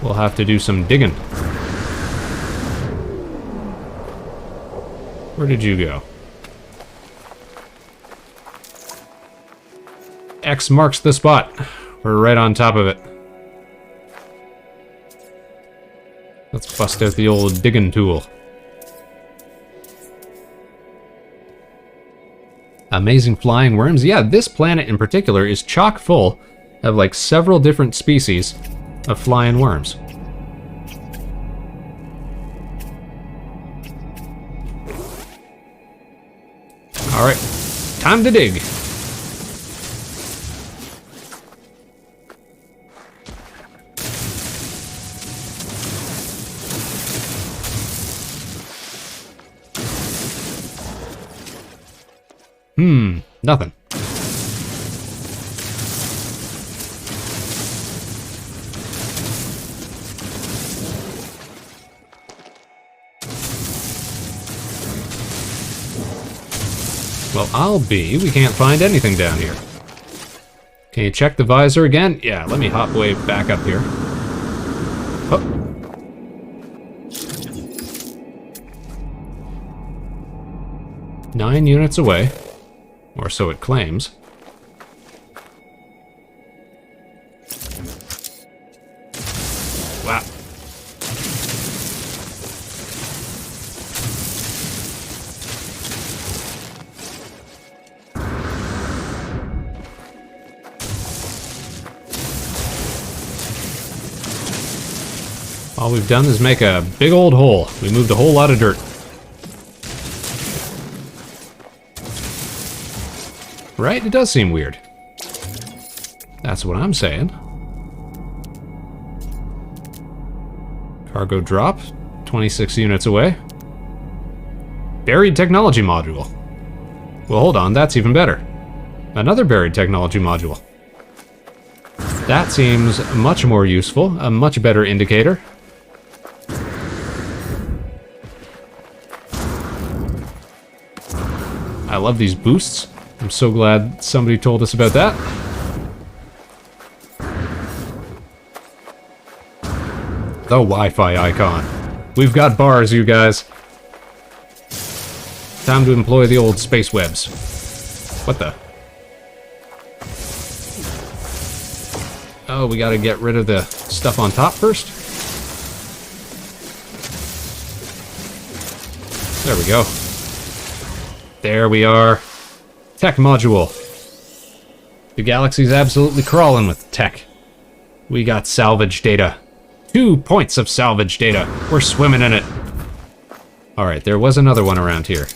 We'll have to do some digging. Where did you go? X marks the spot. We're right on top of it. Let's bust out the old digging tool. Amazing flying worms. Yeah, this planet in particular is chock full of like several different species of flying worms. Alright, time to dig. Nothing. Well, I'll be. We can't find anything down here. Can you check the visor again? Yeah, let me hop way back up here. Oh. Nine units away. Or so it claims. Wow. All we've done is make a big old hole. We moved a whole lot of dirt. Right? It does seem weird. That's what I'm saying. Cargo drop. 26 units away. Buried technology module. Well, hold on. That's even better. Another buried technology module. That seems much more useful. A much better indicator. I love these boosts. I'm so glad somebody told us about that. The Wi-Fi icon. We've got bars, you guys. Time to employ the old space webs. What the? Oh, we gotta get rid of the stuff on top first? There we go. There we are. Tech module. The galaxy's absolutely crawling with tech. We got salvage data. 2 points of salvage data. We're swimming in it. Alright, there was another one around here.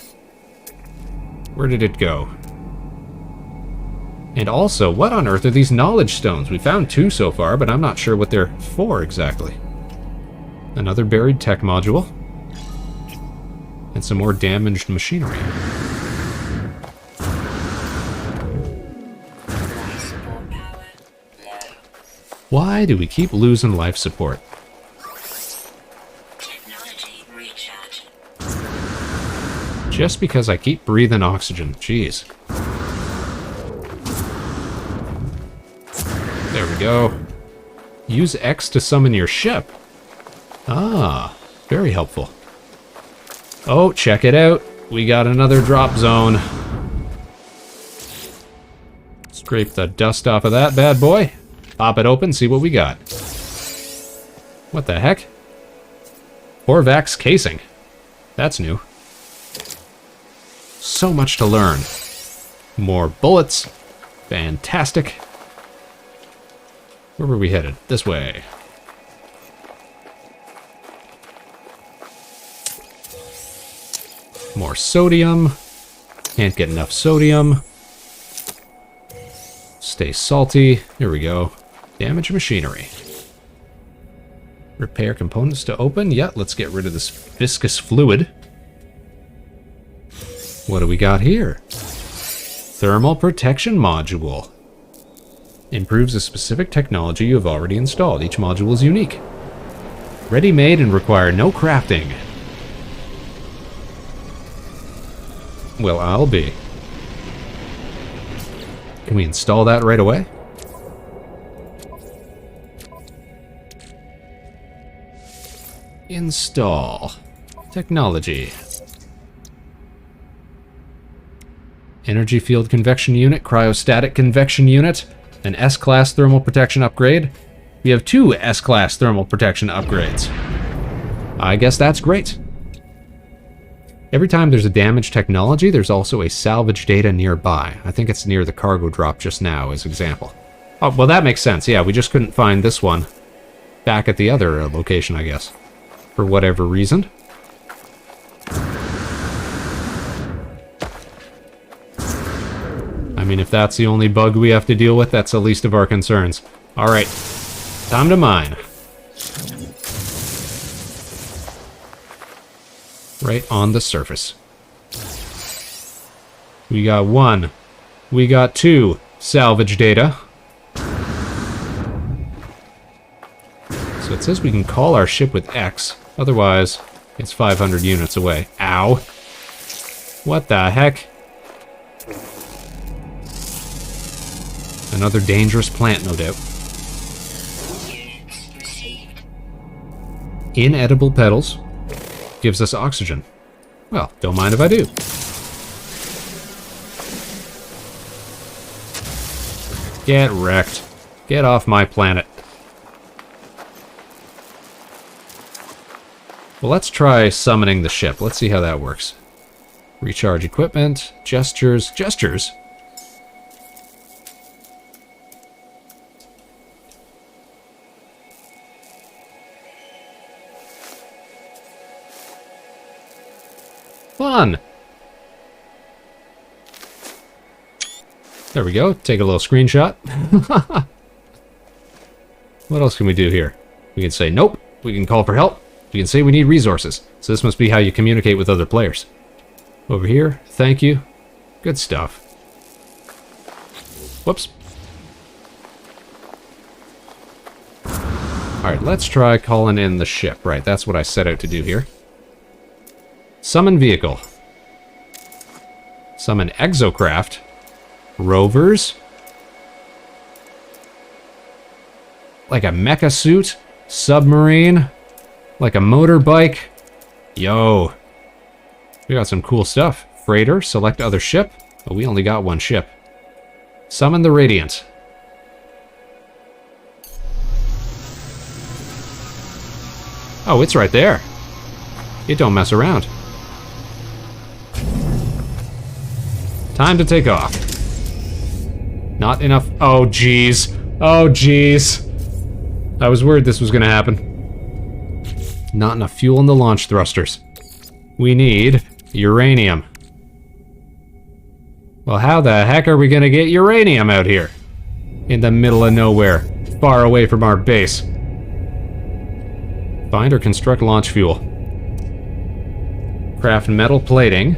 Where did it go? And also, what on earth are these knowledge stones? We found 2 so far, but I'm not sure what they're for exactly. Another buried tech module. And some more damaged machinery. Why do we keep losing life support? Technology recharge. Just because I keep breathing oxygen. Jeez. There we go. Use X to summon your ship. Ah, very helpful. Oh, check it out. We got another drop zone. Scrape the dust off of that bad boy. Pop it open, see what we got. What the heck? Horvax casing. That's new. So much to learn. More bullets. Fantastic. Where were we headed? This way. More sodium. Can't get enough sodium. Stay salty. Here we go. Damage machinery. Repair components to open. Yeah, let's get rid of this viscous fluid. What do we got here? Thermal protection module. Improves a specific technology you have already installed. Each module is unique. Ready-made and require no crafting. Well, I'll be. Can we install that right away? Install. Technology. Energy field convection unit, cryostatic convection unit, an S-class thermal protection upgrade. We have 2 S-class thermal protection upgrades. I guess that's great. Every time there's a damaged technology, there's also a salvage data nearby. I think it's near the cargo drop just now, as example. Oh, well, that makes sense. Yeah, we just couldn't find this one back at the other location, I guess. For whatever reason. I mean, if that's the only bug we have to deal with, that's the least of our concerns. Alright, time to mine. Right on the surface. We got 1. We got 2 salvage data. So it says we can call our ship with X. Otherwise, it's 500 units away. Ow. What the heck? Another dangerous plant, no doubt. Units received. Inedible petals. Gives us oxygen. Well, don't mind if I do. Get wrecked. Get off my planet. Well, let's try summoning the ship. Let's see how that works. Recharge equipment. Gestures. Gestures? Fun! There we go. Take a little screenshot. What else can we do here? We can say nope. We can call for help. We can say we need resources. So this must be how you communicate with other players. Over here. Thank you. Good stuff. Whoops. Alright, let's try calling in the ship. Right, that's what I set out to do here. Summon vehicle. Summon exocraft. Rovers. Like a mecha suit. Submarine. Like a motorbike. Yo. We got some cool stuff. Freighter. Select other ship. Oh, we only got one ship. Summon the Radiant. Oh, it's right there. It don't mess around. Time to take off. Not enough. Oh, jeez. Oh, jeez. I was worried this was going to happen. Not enough fuel in the launch thrusters. We need uranium. Well, how the heck are we going to get uranium out here? In the middle of nowhere. Far away from our base. Find or construct launch fuel. Craft metal plating.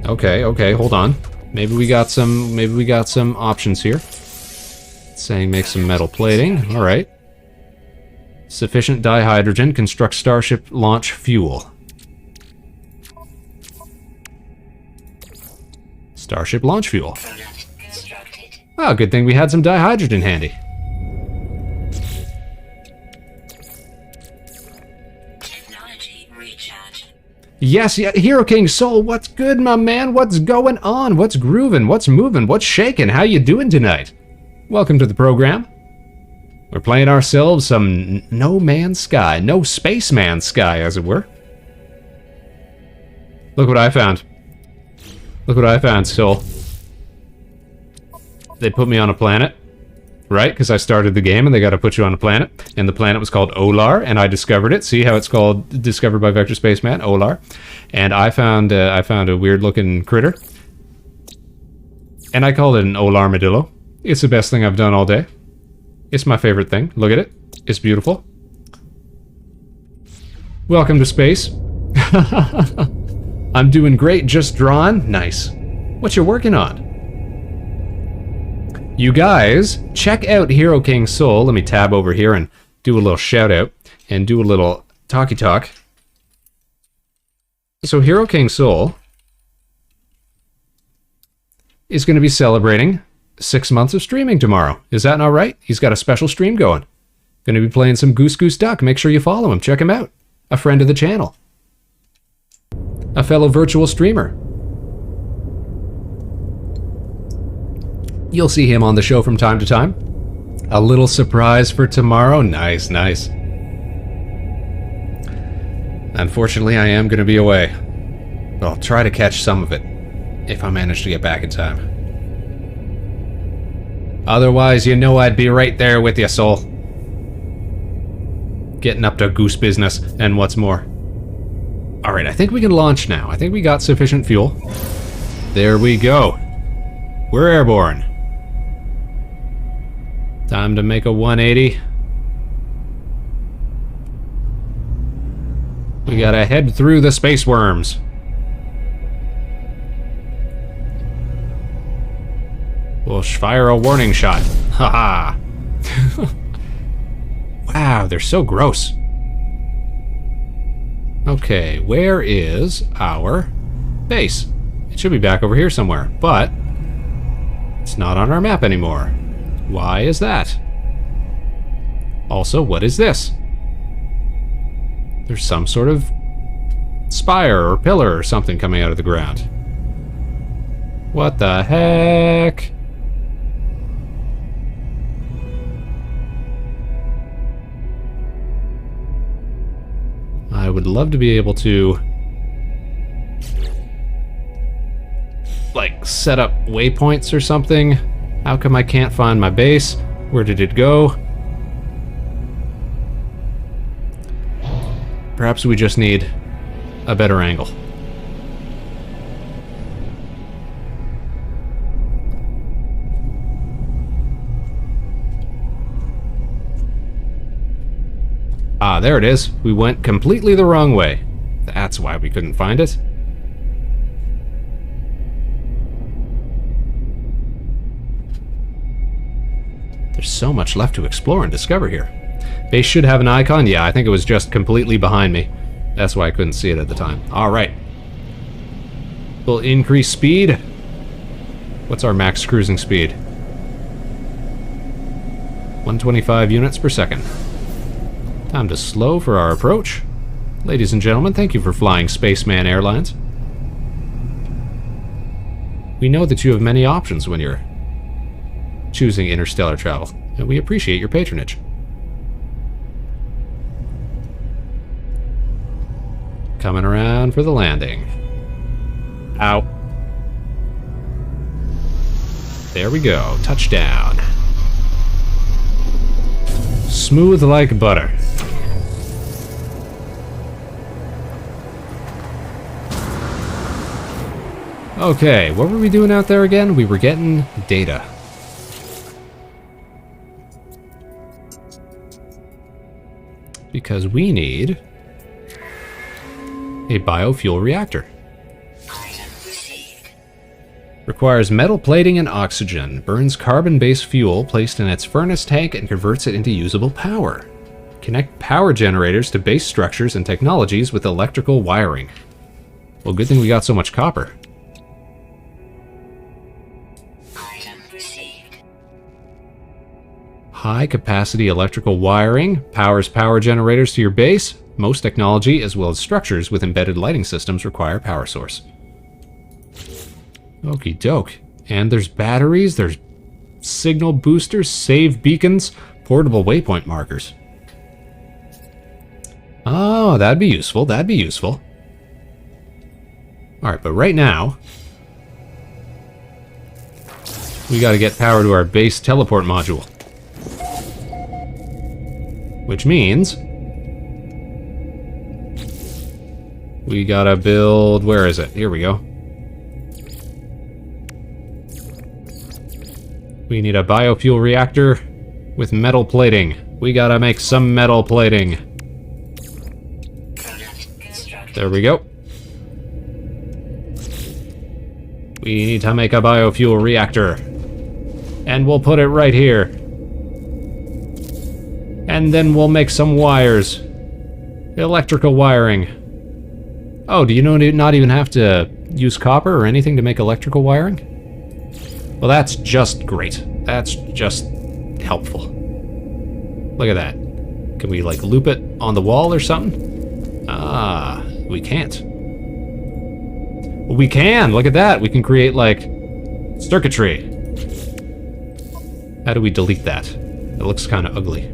Okay, hold on. Maybe we got some options here. It's saying make some metal plating. All right. Sufficient dihydrogen. Construct starship launch fuel. Starship launch fuel. Product constructed. Oh, good thing we had some dihydrogen handy. Technology recharge. Yes, yeah, Hero King Soul, what's good, my man? What's going on? What's grooving? What's moving? What's shaking? How you doing tonight? Welcome to the program. We're playing ourselves some No Man's Sky. No Spaceman Sky, as it were. Look what I found. Look what I found, Soul. They put me on a planet, right? Because I started the game and they got to put you on a planet. And the planet was called Olar, and I discovered it. See how it's called, discovered by Vector Spaceman, Olar. And I found a weird-looking critter. And I called it an Olarmadillo. It's the best thing I've done all day. It's my favorite thing. Look at it. It's beautiful. Welcome to space. I'm doing great, just drawing. Nice. What you working on? You guys, check out Hero King Soul. Let me tab over here and do a little shout out and do a little talky talk. So Hero King Soul is going to be celebrating 6 months of streaming tomorrow. Is that not right? He's got a special stream going. Going to be playing some Goose Goose Duck. Make sure you follow him. Check him out. A friend of the channel. A fellow virtual streamer. You'll see him on the show from time to time. A little surprise for tomorrow. Nice, nice. Unfortunately, I am going to be away. But I'll try to catch some of it. If I manage to get back in time. Otherwise, you know I'd be right there with you, Soul. Getting up to goose business, and what's more. Alright, I think we can launch now. I think we got sufficient fuel. There we go. We're airborne. Time to make a 180. We gotta head through the space worms. We'll fire a warning shot. Haha. Wow, they're so gross. Okay, where is our base? It should be back over here somewhere, but It's not on our map anymore. Why is that? Also, what is this? There's some sort of spire or pillar or something coming out of the ground. What the heck? I would love to be able to, like, set up waypoints or something. How come I can't find my base? Where did it go? Perhaps we just need a better angle. Ah, there it is. We went completely the wrong way. That's why we couldn't find it. There's so much left to explore and discover here. Base should have an icon. Yeah, I think it was just completely behind me. That's why I couldn't see it at the time. Alright. We'll increase speed. What's our max cruising speed? 125 units per second. Time to slow for our approach. Ladies and gentlemen, thank you for flying Spaceman Airlines. We know that you have many options when you're choosing interstellar travel, and we appreciate your patronage. Coming around for the landing. Ow. There we go. Touchdown. Smooth like butter. Okay, what were we doing out there again? We were getting data. Because we need a biofuel reactor. Item received. Requires metal plating and oxygen. Burns carbon-based fuel placed in its furnace tank and converts it into usable power. Connect power generators to base structures and technologies with electrical wiring. Well, good thing we got so much copper. Item received. High-capacity electrical wiring powers power generators to your base. Most technology, as well as structures with embedded lighting systems, require power source. Okie doke. And there's batteries, there's signal boosters, save beacons, portable waypoint markers. Oh, that'd be useful, that'd be useful. Alright, but right now, we gotta get power to our base teleport module. Which means we gotta build... where is it? Here we go. We need a biofuel reactor with metal plating. We gotta make some metal plating. Product constructed. There we go. We need to make a biofuel reactor. And we'll put it right here. And then we'll make some wires. Electrical wiring. Oh, do you know not even have to use copper or anything to make electrical wiring? Well, that's just great. That's just helpful. Look at that. Can we, like, loop it on the wall or something? Ah, we can't. Well, we can! Look at that! We can create, like, circuitry. How do we delete that? It looks kind of ugly.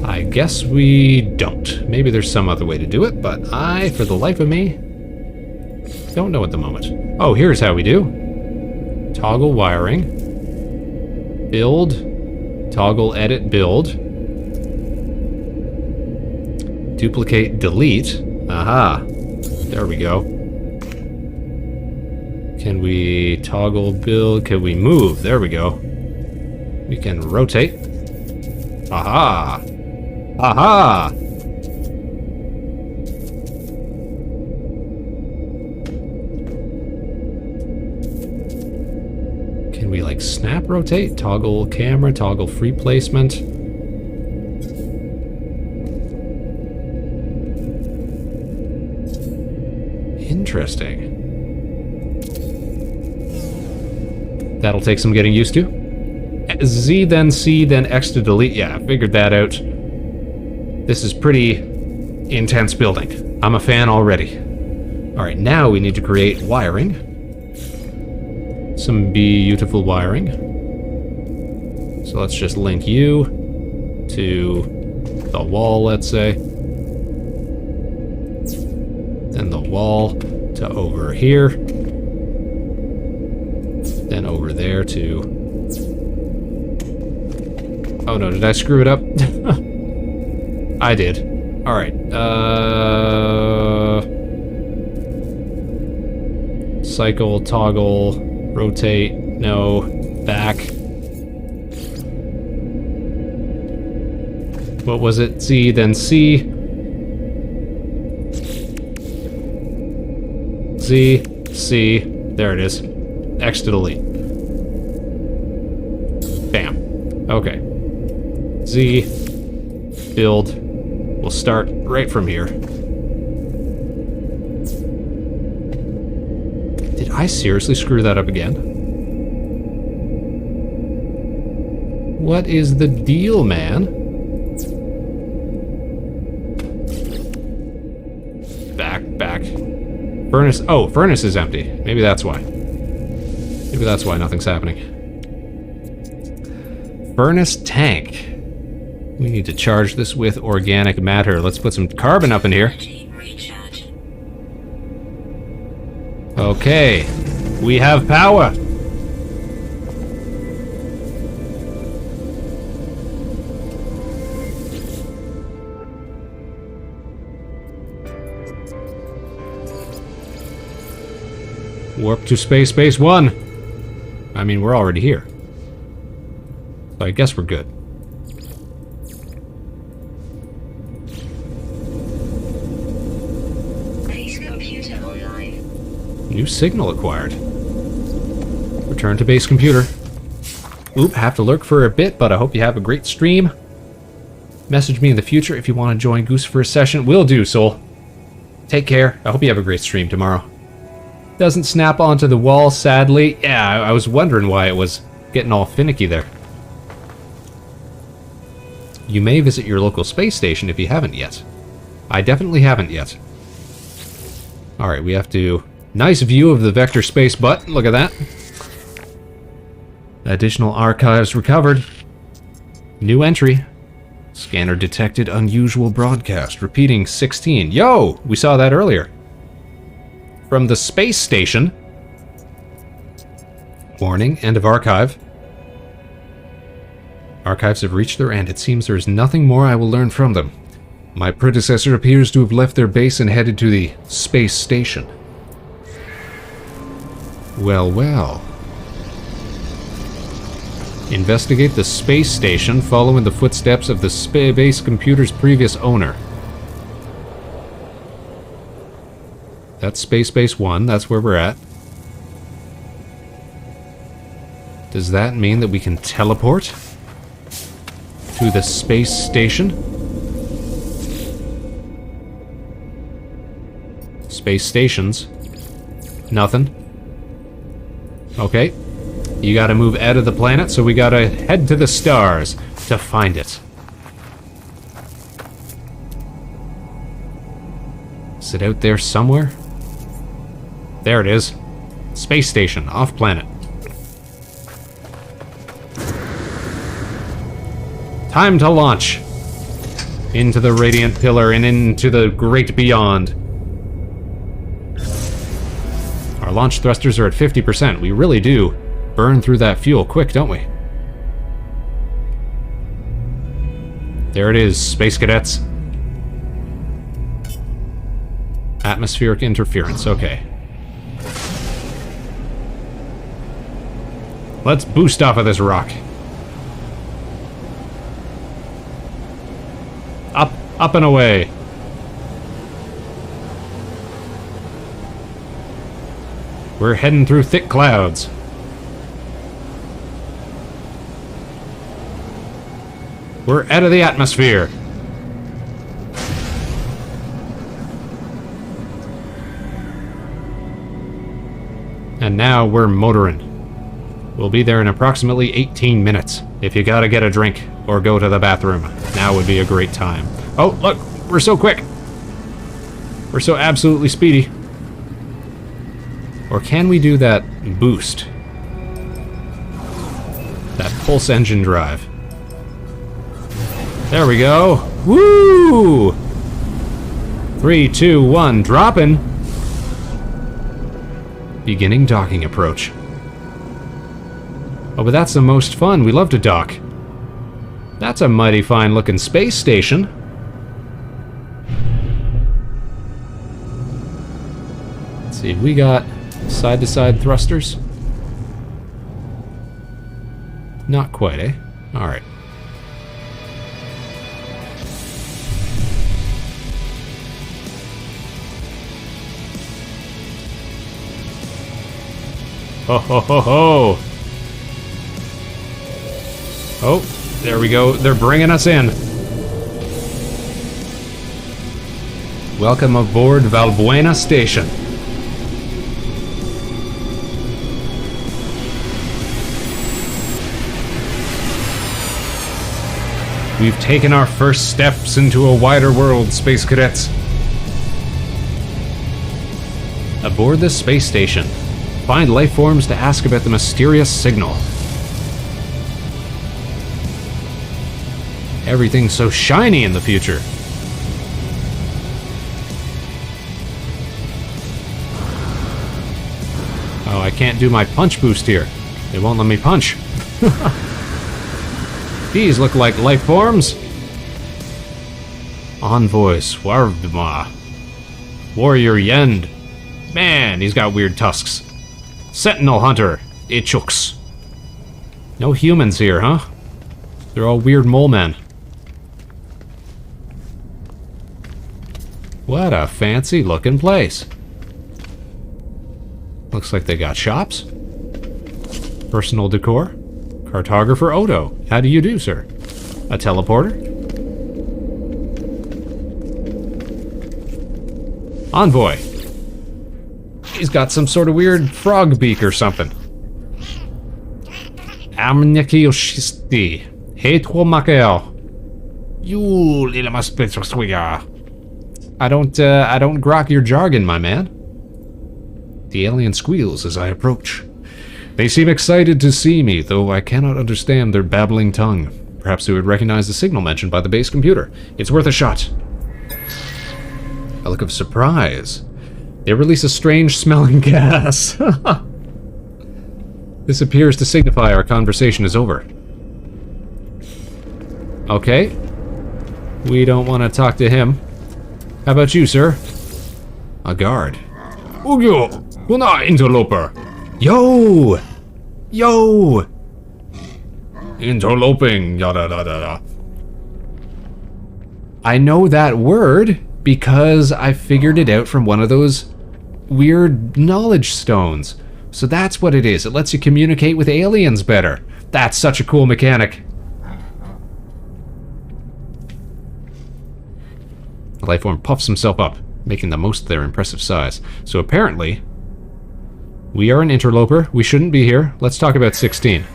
I guess we don't. Maybe there's some other way to do it, but I, for the life of me, don't know at the moment. Oh, here's how we do. Toggle wiring. Build. Toggle edit build. Duplicate delete. Aha. There we go. Can we toggle build? Can we move? There we go. We can rotate. Aha. Aha! Can we, like, snap rotate? Toggle camera, toggle free placement. Interesting. That'll take some getting used to. Z, then C, then X to delete. Yeah, I figured that out. This is pretty intense building. I'm a fan already. Alright, now we need to create wiring. Some beautiful wiring. So let's just link you to the wall, let's say. Then the wall to over here. Then over there to... Oh no, did I screw it up? I did. Alright, cycle, toggle, rotate, no, back. What was it? Z, then C. Z, C, there it is. X to delete. Bam. Okay. Z, build. We'll start right from here. Did I seriously screw that up again? What is the deal, man? Back. Furnace, oh, furnace is empty. Maybe that's why. Maybe that's why nothing's happening. Furnace tank. We need to charge this with organic matter. Let's put some carbon up in here. Okay, we have power. Warp to space 1. I mean, we're already here. So I guess we're good. New signal acquired. Return to base computer. Oop, have to lurk for a bit, but I hope you have a great stream. Message me in the future if you want to join Goose for a session. Will do, Soul. Take care. I hope you have a great stream tomorrow. Doesn't snap onto the wall, sadly. Yeah, I was wondering why it was getting all finicky there. You may visit your local space station if you haven't yet. I definitely haven't yet. Alright, we have to... Nice view of the vector space butt. Look at that. Additional archives recovered. New entry. Scanner detected unusual broadcast. Repeating 16. Yo! We saw that earlier. From the space station. Warning. End of archive. Archives have reached their end. It seems there is nothing more I will learn from them. My predecessor appears to have left their base and headed to the space station. Well, well. Investigate the space station, following the footsteps of the base computer's previous owner. That's Space 1, that's where we're at. Does that mean that we can teleport to the space station? Space stations. Nothing. Okay. You gotta move out of the planet, so we gotta head to the stars to find it. Is it out there somewhere? There it is. Space station, off planet. Time to launch. Into the radiant pillar and into the great beyond. Our launch thrusters are at 50%. We really do burn through that fuel quick, don't we? There it is, Space Cadets. Atmospheric interference, okay. Let's boost off of this rock. Up and away. We're heading through thick clouds. We're out of the atmosphere. And now we're motoring. We'll be there in approximately 18 minutes. If you gotta get a drink or go to the bathroom, now would be a great time. Oh, look, we're so quick. We're so absolutely speedy. Or can we do that boost? That pulse engine drive. There we go. Woo! 3, 2, 1, dropping. Beginning docking approach. Oh, but that's the most fun. We love to dock. That's a mighty fine looking space station. Let's see, we got side-to-side thrusters. Not quite, eh? Alright. Ho ho ho ho! Oh, there we go. They're bringing us in. Welcome aboard Valbuena Station. We've taken our first steps into a wider world, Space Cadets. Aboard the space station, find life forms to ask about the mysterious signal. Everything's so shiny in the future. Oh, I can't do my punch boost here. They won't let me punch. These look like life forms. Envoy Swarvdma. Warrior Yend. Man, he's got weird tusks. Sentinel Hunter. Ichuks. No humans here, huh? They're all weird mole men. What a fancy looking place. Looks like they got shops. Personal decor. Cartographer Odo. How do you do, sir? A teleporter? Envoy. He's got some sort of weird frog beak or something. Amnekiyoshisti. Heitwo Makeo. You little maspitswiga. I don't grok your jargon, my man. The alien squeals as I approach. They seem excited to see me, though I cannot understand their babbling tongue. Perhaps they would recognize the signal mentioned by the base computer. It's worth a shot. A look of surprise. They release a strange smelling gas. This appears to signify our conversation is over. Okay. We don't want to talk to him. How about you, sir? A guard. Ugyo! Kuna interloper! Yo! Yo! Interloping, yada da da da. I know that word because I figured it out from one of those weird knowledge stones. So that's what it is. It lets you communicate with aliens better. That's such a cool mechanic. The lifeform puffs himself up, making the most of their impressive size. So apparently, we are an interloper. We shouldn't be here. Let's talk about 16.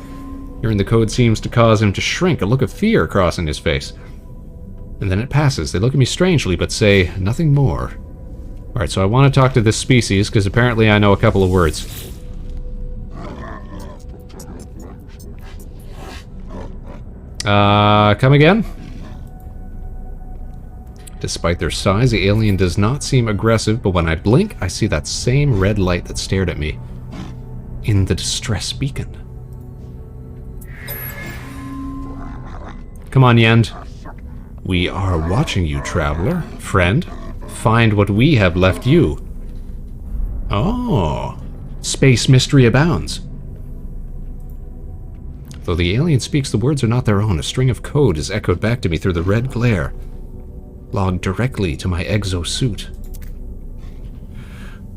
Hearing the code seems to cause him to shrink, a look of fear crossing his face. And then it passes. They look at me strangely, but say nothing more. Alright, so I want to talk to this species, because apparently I know a couple of words. Come again? Despite their size, the alien does not seem aggressive, but when I blink, I see that same red light that stared at me in the distress beacon. Come on, Yend. We are watching you, traveler. Friend, find what we have left you. Oh, space mystery abounds. Though the alien speaks, the words are not their own. A string of code is echoed back to me through the red glare, logged directly to my exosuit.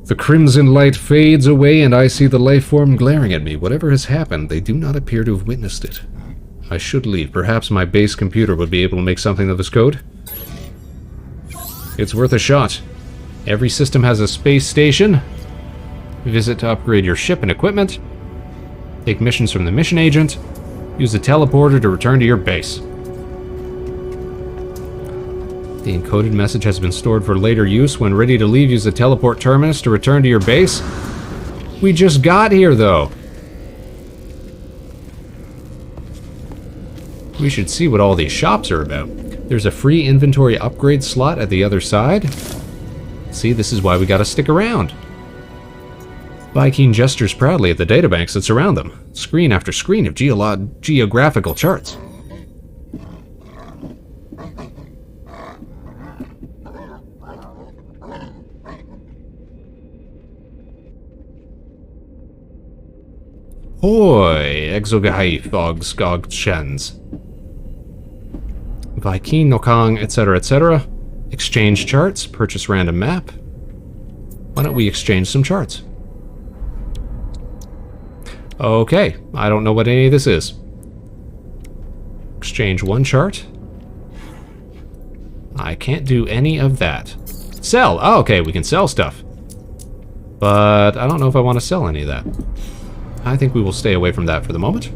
The crimson light fades away and I see the life form glaring at me. Whatever has happened, they do not appear to have witnessed it. I should leave. Perhaps my base computer would be able to make something of this code. It's worth a shot. Every system has a space station. Visit to upgrade your ship and equipment. Take missions from the mission agent. Use the teleporter to return to your base. The encoded message has been stored for later use. When ready to leave, use the teleport terminus to return to your base. We just got here, though. We should see what all these shops are about. There's a free inventory upgrade slot at the other side. See, this is why we gotta stick around. Viking gestures proudly at the databanks that surround them. Screen after screen of geographical charts. Hoi, exogai fogskogchens. Viking, Nokang, etc., etc. Exchange charts, purchase random map. Why don't we exchange some charts? Okay, I don't know what any of this is. Exchange one chart. I can't do any of that. Sell! Oh, okay, we can sell stuff. But I don't know if I want to sell any of that. I think we will stay away from that for the moment.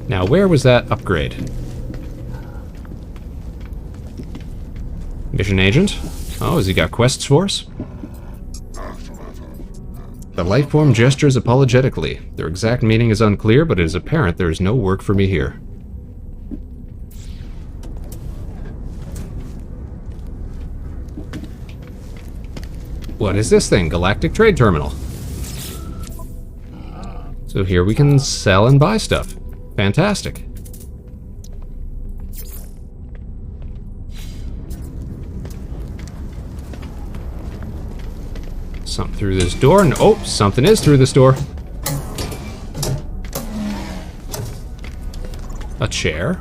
Now, where was that upgrade? Mission agent? Oh, has he got quests for us? The life form gestures apologetically. Their exact meaning is unclear, but it is apparent there is no work for me here. What is this thing? Galactic Trade Terminal. So here we can sell and buy stuff. Fantastic. Something through this door. And oh, something is through this door. A chair.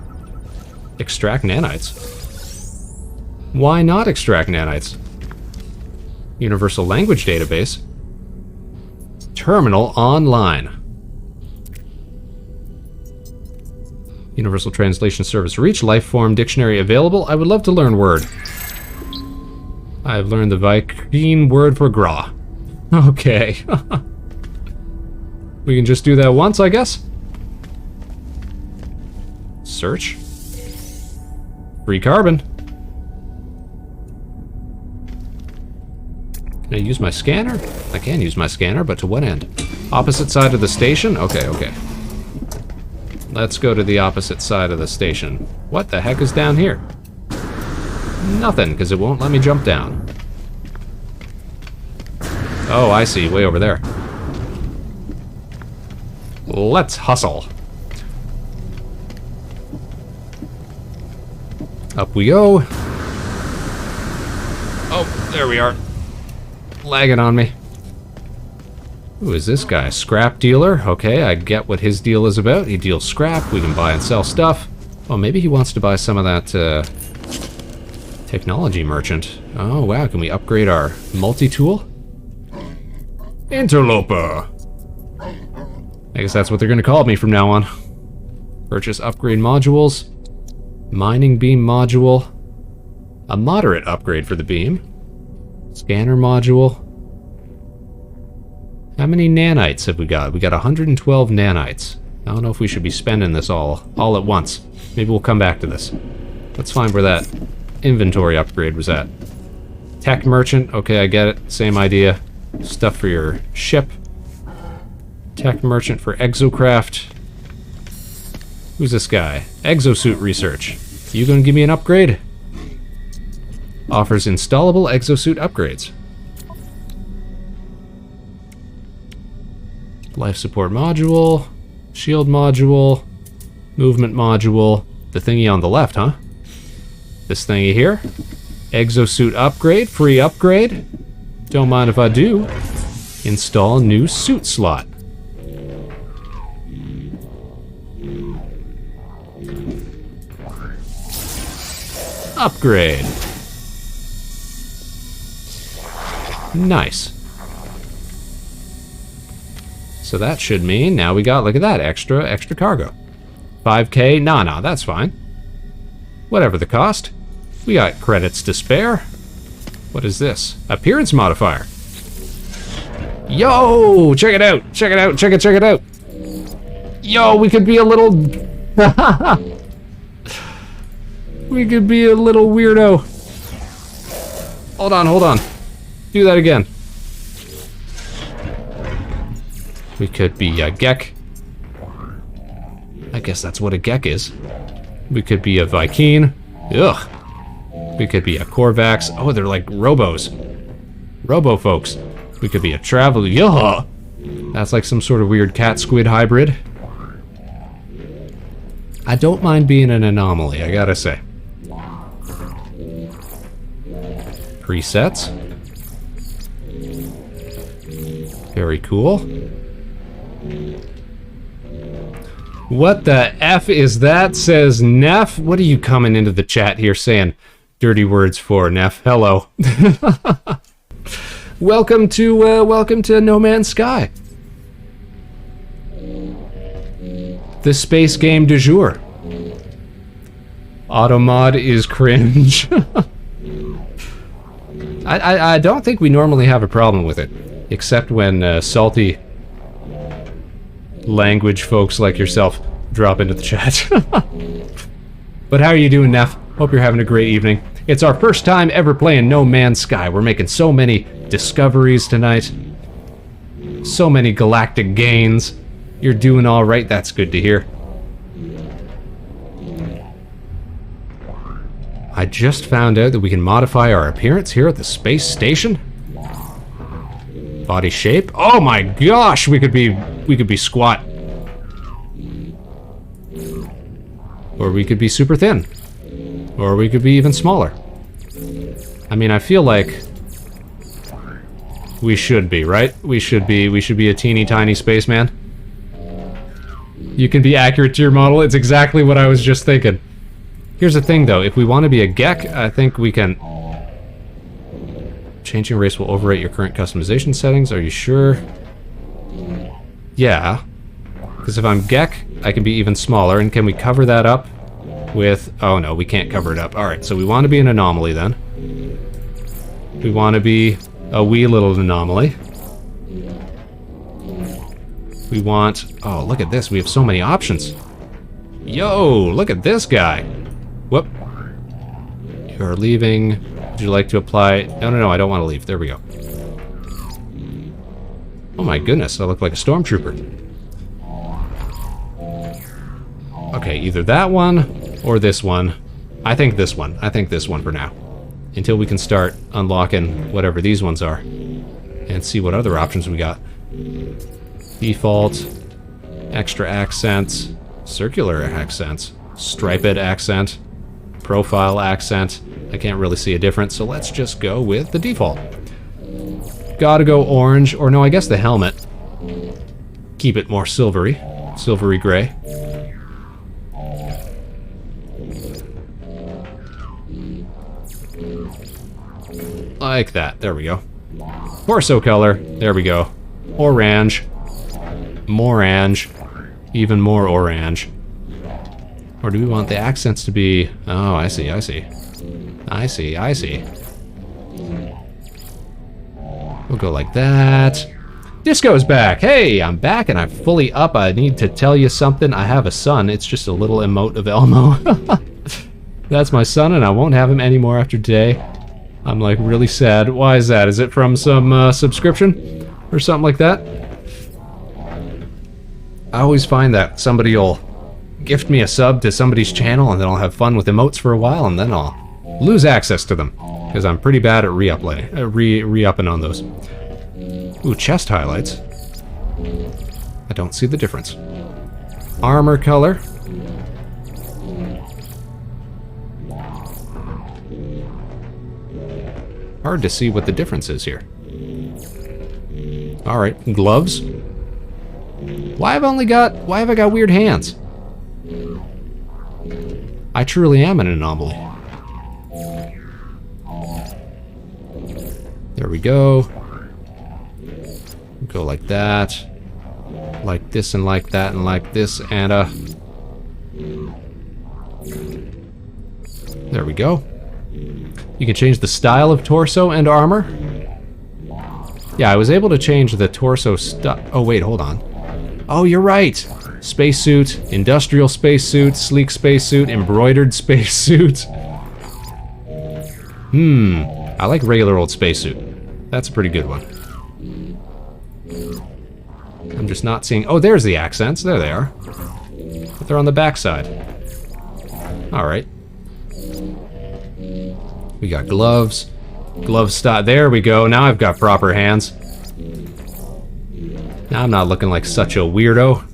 Extract nanites. Why not extract nanites? Universal language database. Terminal online. Universal translation service reach. Life-form dictionary available. I would love to learn word. I've learned the Viking word for gra. Okay. We can just do that once, I guess. Search. Free carbon. Can I use my scanner? I can use my scanner, but to what end? Opposite side of the station? Okay, okay. Let's go to the opposite side of the station. What the heck is down here? Nothing, because it won't let me jump down. Oh, I see. Way over there. Let's hustle. Up we go. Oh, there we are. Lagging on me. Who is this guy? Scrap dealer? Okay, I get what his deal is about. He deals scrap. We can buy and sell stuff. Oh, maybe he wants to buy some of that technology merchant. Oh, wow. Can we upgrade our multi-tool? Interloper. I guess that's what they're going to call me from now on. Purchase upgrade modules. Mining beam module. A moderate upgrade for the beam. Scanner module. How many nanites have we got? We got 112 nanites. I don't know if we should be spending this all at once. Maybe we'll come back to this. Let's find where that inventory upgrade was at. Tech merchant. Okay, I get it. Same idea. Stuff for your ship. Tech merchant for exocraft. Who's this guy? Exosuit research. You gonna give me an upgrade? Offers installable exosuit upgrades. Life support module. Shield module. Movement module. The thingy on the left, huh? This thingy here. Exosuit upgrade. Free upgrade. Don't mind if I do. Install new suit slot. Upgrade. Nice. So that should mean now we got, look at that, extra cargo. 5K? Nah, that's fine. Whatever the cost. We got credits to spare. What is this? Appearance modifier. Yo, check it out, check it out, check it out. Yo, we could be a little... we could be a little weirdo. Hold on. Do that again. We could be a Gek. I guess that's what a Gek is. We could be a Vy'keen. Ugh. We could be a Korvax. Oh, they're like robos. Robo folks. We could be a Traveler. Yuh! That's like some sort of weird cat-squid hybrid. I don't mind being an anomaly, I gotta say. Presets. Very cool. What the F is that? Says Neff. What are you coming into the chat here saying dirty words for, Neff? Hello. welcome to No Man's Sky. The space game du jour. Automod is cringe. I don't think we normally have a problem with it, except when salty language folks like yourself drop into the chat. But how are you doing, Neff? Hope you're having a great evening. It's our first time ever playing No Man's Sky. We're making so many discoveries tonight. So many galactic gains. You're doing all right. That's good to hear. I just found out that we can modify our appearance here at the space station. Body shape. Oh my gosh, we could be squat. Or we could be super thin. Or we could be even smaller. I mean, I feel like we should be, right? We should be a teeny tiny spaceman. You can be accurate to your model. It's exactly what I was just thinking. Here's the thing, though. If we want to be a Gek, I think we can... Changing race will overwrite your current customization settings. Are you sure? Yeah. Because if I'm Gek, I can be even smaller. And can we cover that up with... Oh, no, we can't cover it up. Alright, so we want to be an anomaly, then. We want to be a wee little anomaly. We want... Oh, look at this. We have so many options. Yo, look at this guy. Whoop. You're leaving. Would you like to apply... No, I don't want to leave. There we go. Oh my goodness, I look like a stormtrooper. Okay, either that one or this one. I think this one. I think this one for now. Until we can start unlocking whatever these ones are. And see what other options we got. Default. Extra accents. Circular accents. Striped accent. Profile accent. I can't really see a difference, so let's just go with the default. Gotta go orange, or no, I guess the helmet. Keep it more silvery. Silvery gray. Like that. There we go. Torso color. There we go. Orange. Morange. Even more orange. Or do we want the accents to be... Oh, I see. We'll go like that. Disco's back. Hey, I'm back and I'm fully up. I need to tell you something. I have a son. It's just a little emote of Elmo. That's my son and I won't have him anymore after today. I'm like really sad. Why is that? Is it from some subscription or something like that? I always find that somebody will gift me a sub to somebody's channel and then I'll have fun with emotes for a while and then I'll lose access to them because I'm pretty bad at re-upping on those. Ooh, chest highlights. I don't see the difference. Armor color. Hard to see what the difference is here. Alright, gloves. Why have I got weird hands? I truly am an anomaly. There we go. Go like that. Like this and like that and like this and there we go. You can change the style of torso and armor. Yeah, I was able to change the torso stuff. Oh, wait, hold on. Oh, you're right. Spacesuit, industrial spacesuit, sleek spacesuit, embroidered spacesuit. I like regular old spacesuit. That's a pretty good one. I'm just not seeing... Oh, there's the accents. There they are. But they're on the backside. Alright. We got gloves. Glove style. There we go. Now I've got proper hands. Now I'm not looking like such a weirdo.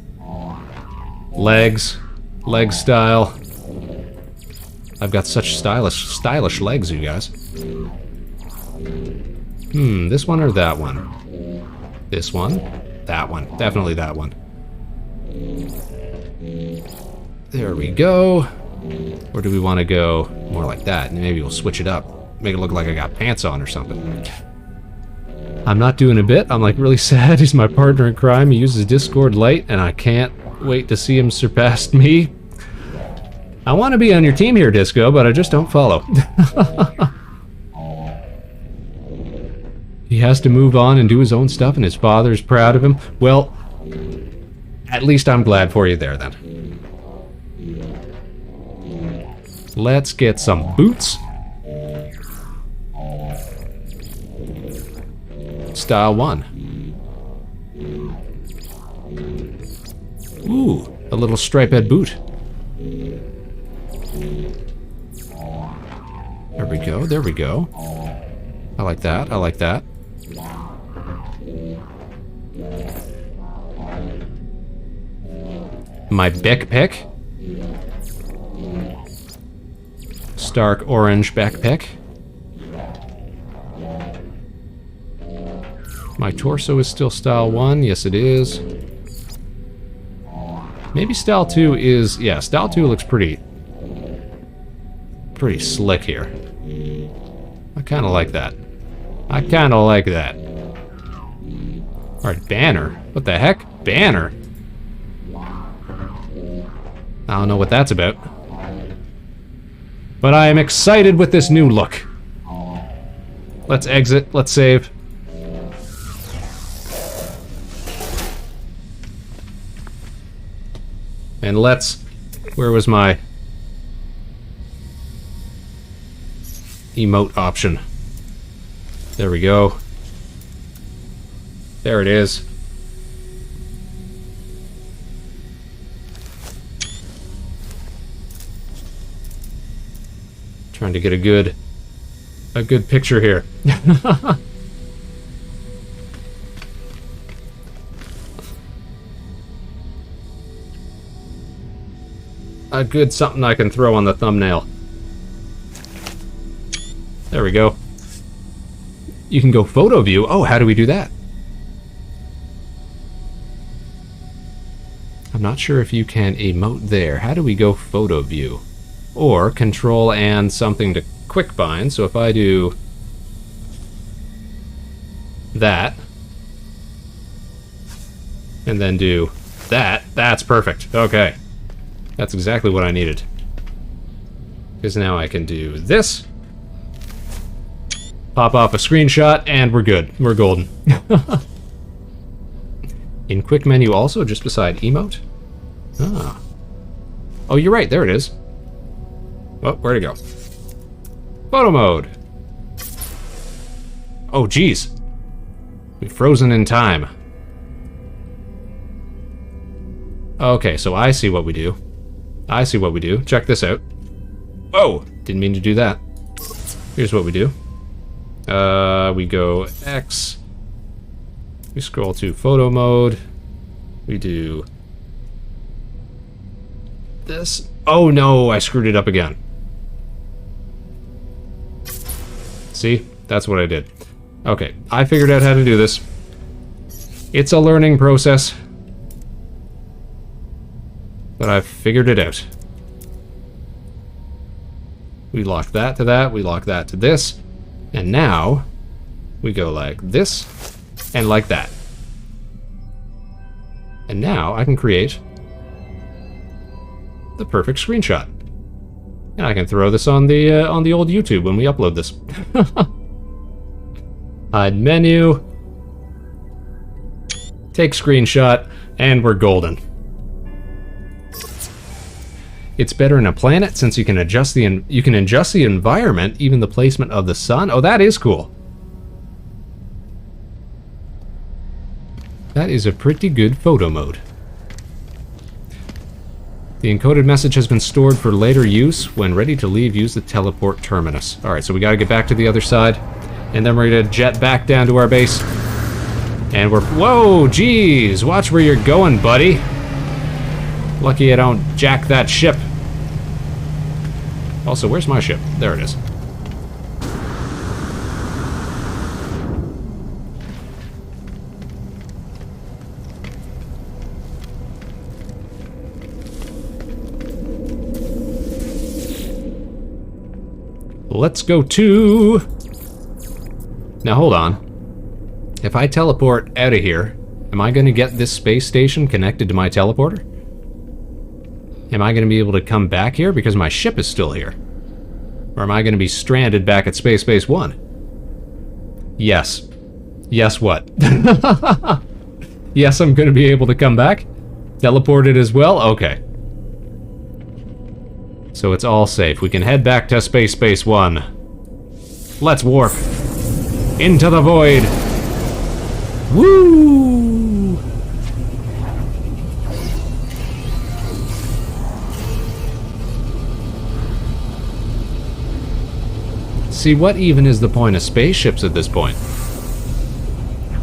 Legs. Leg style. I've got such stylish legs, you guys. This one or that one? This one? That one. Definitely that one. There we go. Or do we want to go more like that? And maybe we'll switch it up. Make it look like I got pants on or something. I'm not doing a bit. I'm like really sad. He's my partner in crime. He uses Discord Lite, and I can't wait to see him surpass me. I want to be on your team here, Disco, but I just don't follow. He has to move on and do his own stuff, and his father's proud of him. Well, at least I'm glad for you there, then. Let's get some boots. Style 1. Ooh, a little striped boot. There we go, there we go. I like that, I like that. My backpack. Stark orange backpack. My torso is still style 1. Yes, it is. Maybe style 2 is... Yeah, style 2 looks pretty slick here. I kind of like that. I kind of like that. Alright, banner. What the heck? Banner? I don't know what that's about. But I am excited with this new look. Let's exit. Let's save. And let's... Where was my... emote option? There we go. There it is. Trying to get a good picture here. A good something I can throw on the thumbnail. There we go. You can go photo view. Oh, how do we do that? I'm not sure if you can emote there. How do we go photo view? Or control and something to quick bind. So if I do that and then do that, that's perfect. Okay. That's exactly what I needed. Because now I can do this. Pop off a screenshot, and we're good. We're golden. In quick menu also, just beside emote? Ah. Oh, you're right. There it is. Oh, where'd it go? Photo mode. Oh, geez. We've frozen in time. Okay, so I see what we do. I see what we do. Check this out. Whoa! Didn't mean to do that. Here's what we do. We go X. We scroll to photo mode. We do this. Oh no, I screwed it up again. See? That's what I did. Okay, I figured out how to do this. It's a learning process. But I've figured it out. We lock that to that, we lock that to this, and now we go like this and like that. And now I can create the perfect screenshot. And I can throw this on the old YouTube when we upload this. Hide menu. Take screenshot, and we're golden. It's better in a planet since you can adjust the environment, even the placement of the sun. Oh, that is cool. That is a pretty good photo mode. The encoded message has been stored for later use. When ready to leave, use the teleport terminus. Alright, so we gotta get back to the other side. And then we're gonna jet back down to our base. And we're... Whoa, geez! Watch where you're going, buddy. Lucky I don't jack that ship. Also, where's my ship? There it is. Let's go to... Now, hold on. If I teleport out of here, am I going to get this space station connected to my teleporter? Am I going to be able to come back here because my ship is still here? Or am I going to be stranded back at Space Base 1? Yes. Yes, what? Yes, I'm going to be able to come back? Teleported as well? Okay. So it's all safe. We can head back to Space Base 1. Let's warp. Into the void. Woo! See, what even is the point of spaceships at this point?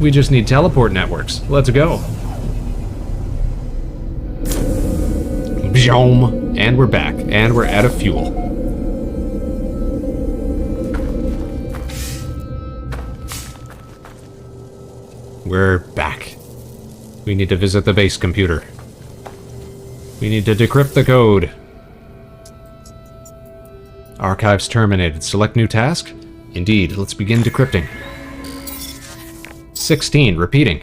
We just need teleport networks. Let's go. Bjoom. And we're back. And we're out of fuel. We're back. We need to visit the base computer. We need to decrypt the code. Archives terminated. Select new task? Indeed. Let's begin decrypting. 16. Repeating.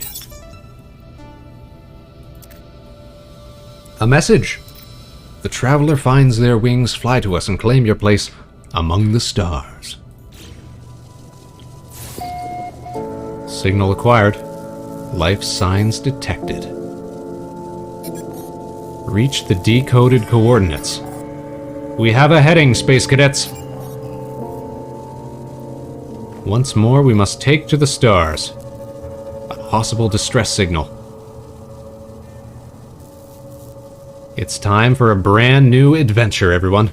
A message. The traveler finds their wings, fly to us, and claim your place among the stars. Signal acquired. Life signs detected. Reach the decoded coordinates. We have a heading, Space Cadets. Once more, we must take to the stars. A possible distress signal. It's time for a brand new adventure, everyone.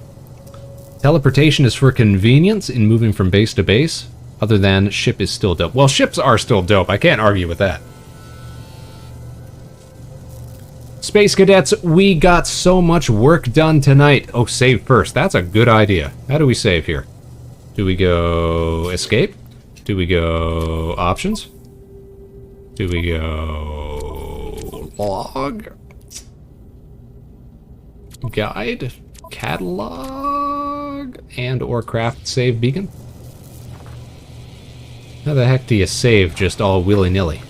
Teleportation is for convenience in moving from base to base, other than ship is still dope. Well, ships are still dope. I can't argue with that. Space Cadets, we got so much work done tonight. Oh, save first. That's a good idea. How do we save here? Do we go escape? Do we go options? Do we go log? Guide? Catalog? And or craft save beacon? How the heck do you save just all willy-nilly?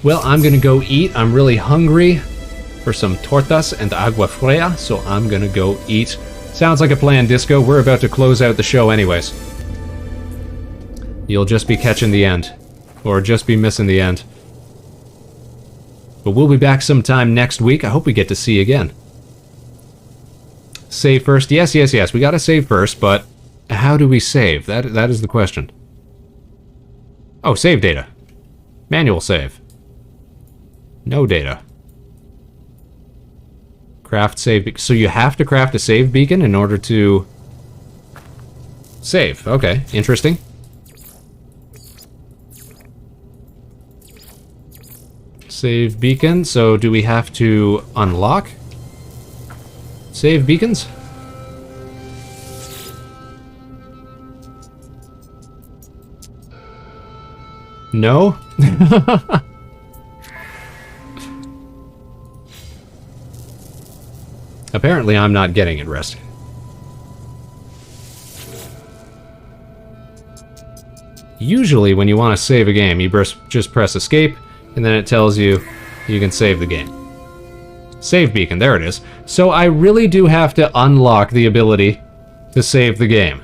Well, I'm gonna go eat. I'm really hungry for some tortas and agua fria, so I'm gonna go eat. Sounds like a plan, Disco. We're about to close out the show anyways. You'll just be catching the end. Or just be missing the end. But we'll be back sometime next week. I hope we get to see you again. Save first. Yes, yes, yes. We gotta save first, but how do we save? That is the question. Oh, save data. Manual save. No data. Craft save. So you have to craft a save beacon in order to save. Okay, interesting. Save beacon. So do we have to unlock save beacons? No? Apparently I'm not getting it, Rest. Usually when you want to save a game, you just press escape, and then it tells you you can save the game. Save beacon, there it is. So I really do have to unlock the ability to save the game.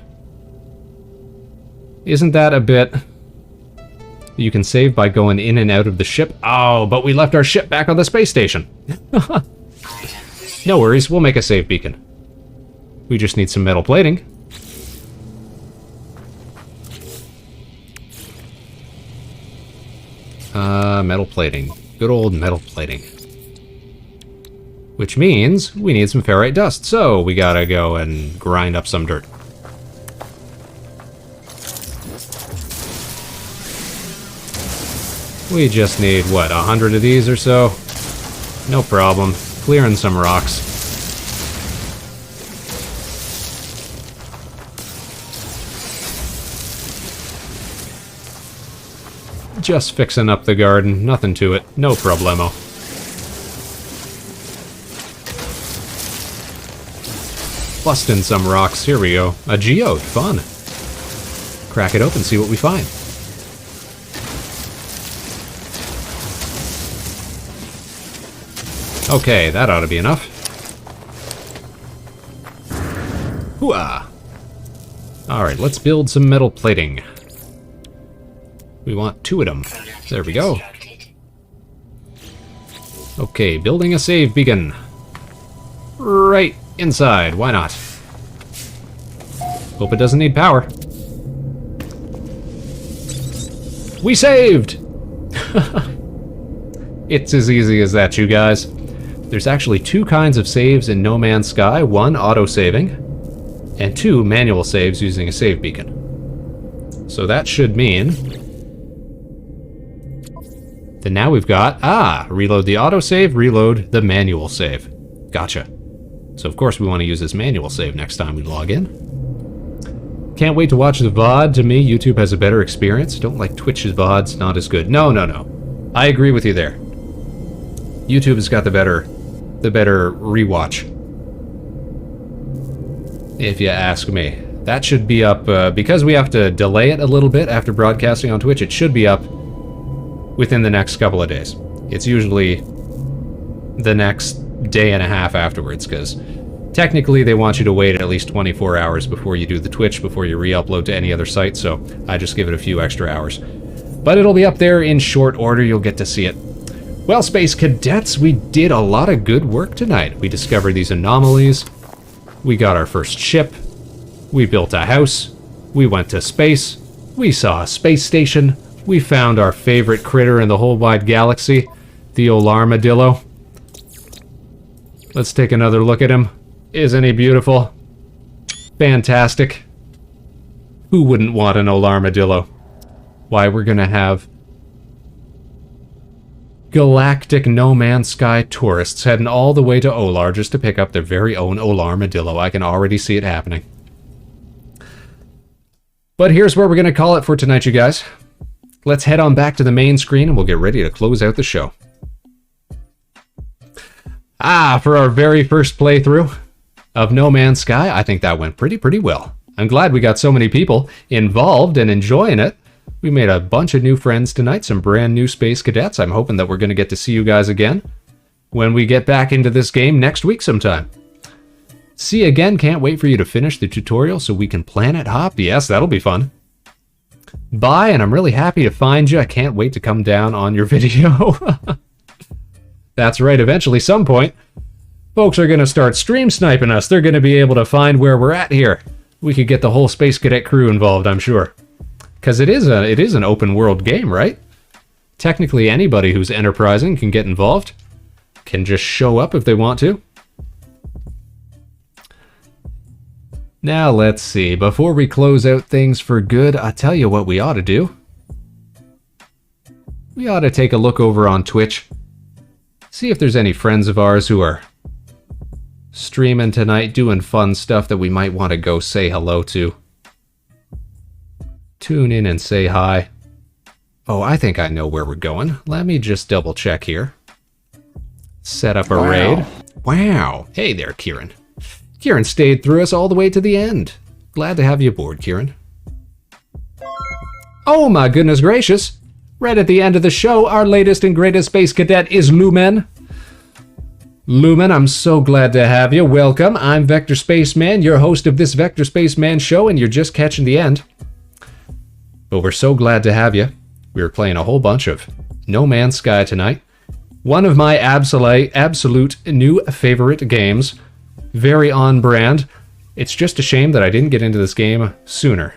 Isn't that a bit You can save by going in and out of the ship. Oh, but we left our ship back on the space station. No worries, we'll make a save beacon. We just need some metal plating. Metal plating. Good old metal plating. Which means we need some ferrite dust, so we gotta go and grind up some dirt. We just need, what, 100 of these or so? No problem. Clearing some rocks. Just fixing up the garden. Nothing to it. No problemo. Busting some rocks. Here we go. A geode. Fun. Crack it open, see what we find. Okay, that ought to be enough. Hooah! Alright, let's build some metal plating. We want 2 of them. There we go. Okay, building a save beacon. Right inside, why not? Hope it doesn't need power. We saved! It's as easy as that, you guys. There's actually 2 kinds of saves in No Man's Sky. 1, auto-saving, and 2, manual saves using a save beacon. So that should mean that now we've got, reload the auto-save, reload the manual save. Gotcha. So of course we want to use this manual save next time we log in. Can't wait to watch the VOD. To me, YouTube has a better experience. Don't like Twitch's VODs, not as good. No. I agree with you there. YouTube has got the better rewatch, if you ask me. That should be up, because we have to delay it a little bit after broadcasting on Twitch, it should be up within the next couple of days. It's usually the next day and a half afterwards, because technically they want you to wait at least 24 hours before you do the Twitch, before you re-upload to any other site, so I just give it a few extra hours. But it'll be up there in short order, you'll get to see it. Well, Space Cadets, we did a lot of good work tonight. We discovered these anomalies, we got our first ship, we built a house, we went to space, we saw a space station, we found our favorite critter in the whole wide galaxy, the Olarmadillo. Let's take another look at him. Isn't he beautiful? Fantastic. Who wouldn't want an Olarmadillo? Why, we're gonna have galactic No Man's Sky tourists heading all the way to Olar just to pick up their very own Olarmadillo. I can already see it happening. But here's where we're going to call it for tonight, you guys. Let's head on back to the main screen and we'll get ready to close out the show. For our very first playthrough of No Man's Sky, I think that went pretty well. I'm glad we got so many people involved and enjoying it. We made a bunch of new friends tonight, some brand new Space Cadets. I'm hoping that we're going to get to see you guys again when we get back into this game next week sometime. See you again. Can't wait for you to finish the tutorial so we can planet hop. Yes, that'll be fun. Bye, and I'm really happy to find you. I can't wait to come down on your video. That's right, eventually, some point, folks are going to start stream sniping us. They're going to be able to find where we're at here. We could get the whole Space Cadet crew involved, I'm sure. Because it is an open world game, right? Technically anybody who's enterprising can get involved. Can just show up if they want to. Now let's see, before we close out things for good, I'll tell you what we ought to do. We ought to take a look over on Twitch. See if there's any friends of ours who are streaming tonight, doing fun stuff that we might want to go say hello to. Tune in and say hi. Oh, I think I know where we're going. Let me just double check here. Set up a raid. Wow. Hey there, Kieran. Kieran stayed through us all the way to the end. Glad to have you aboard, Kieran. Oh my goodness gracious. Right at the end of the show, our latest and greatest Space Cadet is Lumen. Lumen, I'm so glad to have you. Welcome. I'm Vector Spaceman, your host of this Vector Spaceman show, and you're just catching the end. But we're so glad to have you. We were playing a whole bunch of No Man's Sky tonight. One of my absolute new favorite games. Very on brand. It's just a shame that I didn't get into this game sooner.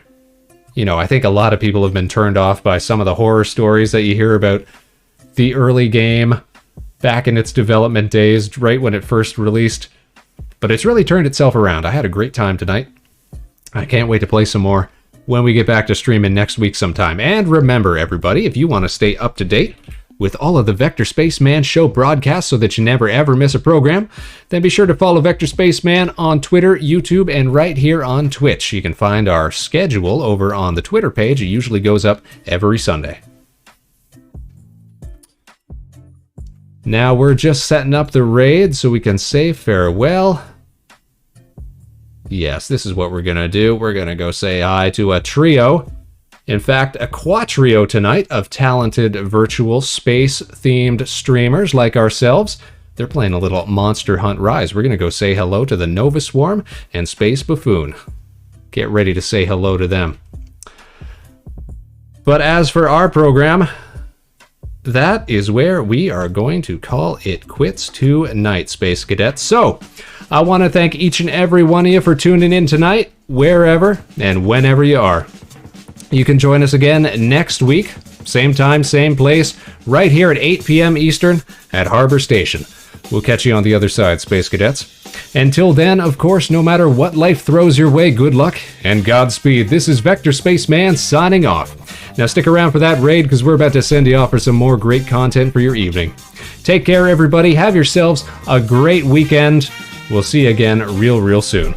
You know, I think a lot of people have been turned off by some of the horror stories that you hear about the early game back in its development days, right when it first released. But it's really turned itself around. I had a great time tonight. I can't wait to play some more when we get back to streaming next week sometime. And remember, everybody, if you want to stay up to date with all of the Vector Spaceman show broadcasts so that you never ever miss a program, then be sure to follow Vector Spaceman on Twitter, YouTube, and right here on Twitch. You can find our schedule over on the Twitter page. It usually goes up every Sunday. Now we're just setting up the raid so we can say farewell. Yes, this is what we're gonna do. We're gonna go say hi to a trio. In fact, a quadrio tonight of talented virtual space-themed streamers like ourselves. They're playing a little Monster Hunt Rise. We're gonna go say hello to the Nova Swarm and Space Buffoon. Get ready to say hello to them. But as for our program, that is where we are going to call it quits tonight, Space Cadets. So, I want to thank each and every one of you for tuning in tonight, wherever and whenever you are. You can join us again next week, same time, same place, right here at 8 p.m. Eastern at Harbor Station. We'll catch you on the other side, Space Cadets. Until then, of course, no matter what life throws your way, good luck and Godspeed. This is Vector Spaceman signing off. Now stick around for that raid because we're about to send you off for some more great content for your evening. Take care, everybody. Have yourselves a great weekend. We'll see you again real soon.